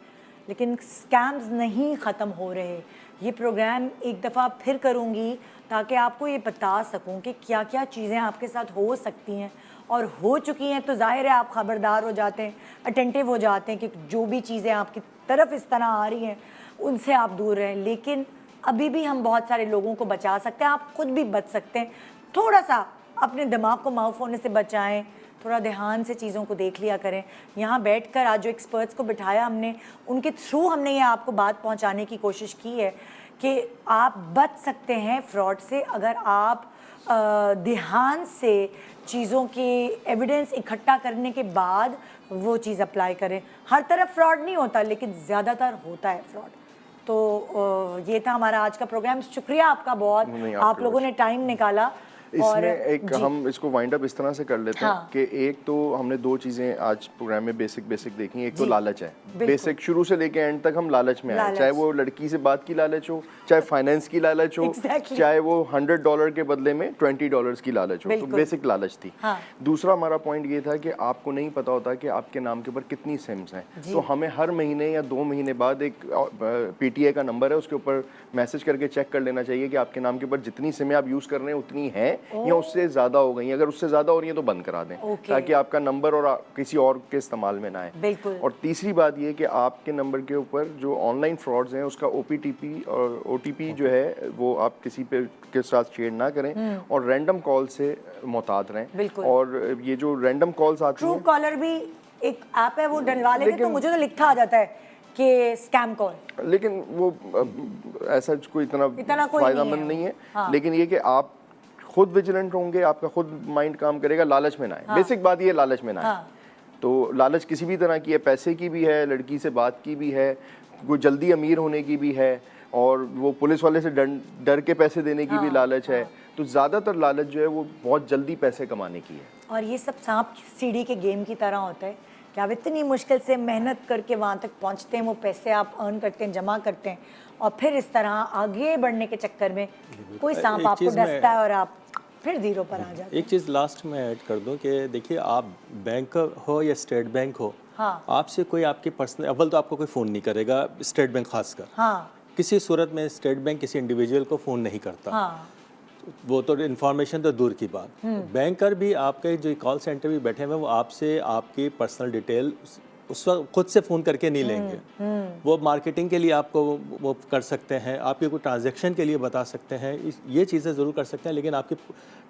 लेकिन स्कैम्स नहीं ख़त्म हो रहे। ये प्रोग्राम एक दफ़ा फिर करूँगी ताकि आपको ये बता सकूँ कि क्या क्या चीज़ें आपके साथ हो सकती हैं और हो चुकी हैं, तो जाहिर है आप ख़बरदार हो जाते हैं, अटेंटिव हो जाते हैं कि जो भी चीज़ें आपकी तरफ इस तरह आ रही हैं उनसे आप दूर रहें। लेकिन अभी भी हम बहुत सारे लोगों को बचा सकते हैं, आप खुद भी बच सकते हैं। थोड़ा सा अपने दिमाग को माउफ होने से बचाएं, थोड़ा ध्यान से चीज़ों को देख लिया करें। यहाँ बैठकर आज जो एक्सपर्ट्स को बिठाया हमने, उनके थ्रू हमने ये आपको बात पहुँचाने की कोशिश की है कि आप बच सकते हैं फ्रॉड से अगर आप ध्यान से चीज़ों की एविडेंस इकट्ठा करने के बाद वो चीज़ अप्लाई करें। हर तरफ फ्रॉड नहीं होता लेकिन ज़्यादातर होता है फ्रॉड। तो ये था हमारा आज का प्रोग्राम। शुक्रिया आपका बहुत, आप लोगों ने टाइम निकाला। इसमें एक हम इसको वाइंड अप इस तरह से कर लेते हैं कि एक तो हमने दो चीज़ें आज प्रोग्राम में बेसिक देखी। एक तो लालच है, बेसिक शुरू से लेके एंड तक हम लालच में आए, चाहे वो लड़की से बात की लालच हो, चाहे फाइनेंस की लालच हो, चाहे वो $100 के बदले में $20 की लालच हो, तो बेसिक लालच थी। दूसरा हमारा पॉइंट ये था कि आपको नहीं पता होता कि आपके नाम के ऊपर कितनी सिम्स हैं, तो हमें हर महीने या 2 महीने बाद एक PTA का नंबर है, उसके ऊपर मैसेज करके चेक कर लेना चाहिए कि आपके नाम के ऊपर जितनी सिमें आप यूज़ कर रहे हैं उतनी हैं या उससे ज़्यादा हो गई। अगर उससे ज़्यादा हो रही है तो बंद करा दें ताकि आपका नंबर और किसी और के इस्तेमाल में ना आए। और तीसरी बात ये कि आपके नंबर के ऊपर जो ऑनलाइन फ्रॉड्स हैं उसका OPTP और OTP जो है वो आप किसी पे के साथ शेयर ना करें और रैंडम कॉल से मोहतात रहें। और ये जो रैंडम कॉल्स आती हैं, ट्रू कॉलर भी एक ऐप है, वो डलवा लेंगे तो मुझे तो लिखा आ जाता है कि स्कैम कॉल, लेकिन वो ऐसा कोई इतना फायदेमंद नहीं है। लेकिन ये कि आप खुद विजिलेंट होंगे, आपका खुद माइंड काम करेगा, लालच में ना आए। बेसिक बात ये, लालच में ना आए। तो लालच किसी भी तरह की है, पैसे की भी है, लड़की से बात की भी है, कोई जल्दी अमीर होने की भी है, और वो पुलिस वाले से डर के पैसे देने की भी लालच है। तो ज़्यादातर लालच जो है वो बहुत जल्दी पैसे कमाने की है। और ये सब सांप सीढ़ी के गेम की तरह होता है कि आप इतनी मुश्किल से मेहनत करके वहाँ तक पहुँचते हैं, वो पैसे आप अर्न करते हैं, जमा करते हैं, और फिर इस तरह आगे बढ़ने के चक्कर में कोई सांप आपको डसता है और आप फिर जीरो पर आ जाते हैं। एक चीज़ लास्ट में ऐड कर दूं कि देखिए, आप बैंक हो या स्टेट बैंक हो, आपसे कोई आपके पर्सनल, अव्वल तो आपको कोई फ़ोन नहीं करेगा, स्टेट बैंक खासकर किसी सूरत में स्टेट बैंक किसी इंडिविजुअल को फ़ोन नहीं करता। वो तो इन्फॉर्मेशन तो दूर की बात, बैंकर भी आपके जो कॉल सेंटर भी बैठे हुए हैं वो आपसे आपकी पर्सनल डिटेल उस वक्त खुद से फ़ोन करके नहीं लेंगे। वो मार्केटिंग के लिए आपको वो कर सकते हैं, आपके कोई ट्रांजैक्शन के लिए बता सकते हैं, ये चीज़ें ज़रूर कर सकते हैं, लेकिन आपकी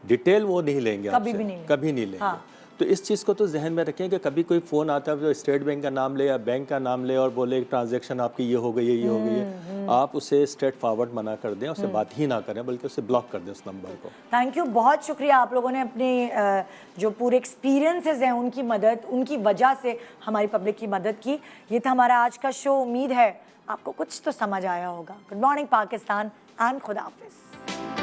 डिटेल वो नहीं लेंगे, कभी नहीं लेंगे। तो इस चीज़ को तो जहन में रखें कि कभी कोई फ़ोन आता है जो स्टेट बैंक का नाम ले या बैंक का नाम ले और बोले ट्रांजैक्शन आपकी ये हो गई है, ये हो गई है, आप उसे स्ट्रेट फॉरवर्ड मना कर दें, उससे बात ही ना करें, बल्कि उसे ब्लॉक कर दें उस नंबर को। थैंक यू, बहुत शुक्रिया आप लोगों ने अपने जो पूरे एक्सपीरियंसेस हैं उनकी मदद, उनकी वजह से हमारी पब्लिक की मदद की। ये था हमारा आज का शो। उम्मीद है आपको कुछ तो समझ आया होगा। गुड मॉर्निंग पाकिस्तान एंड खुदा हाफिज़।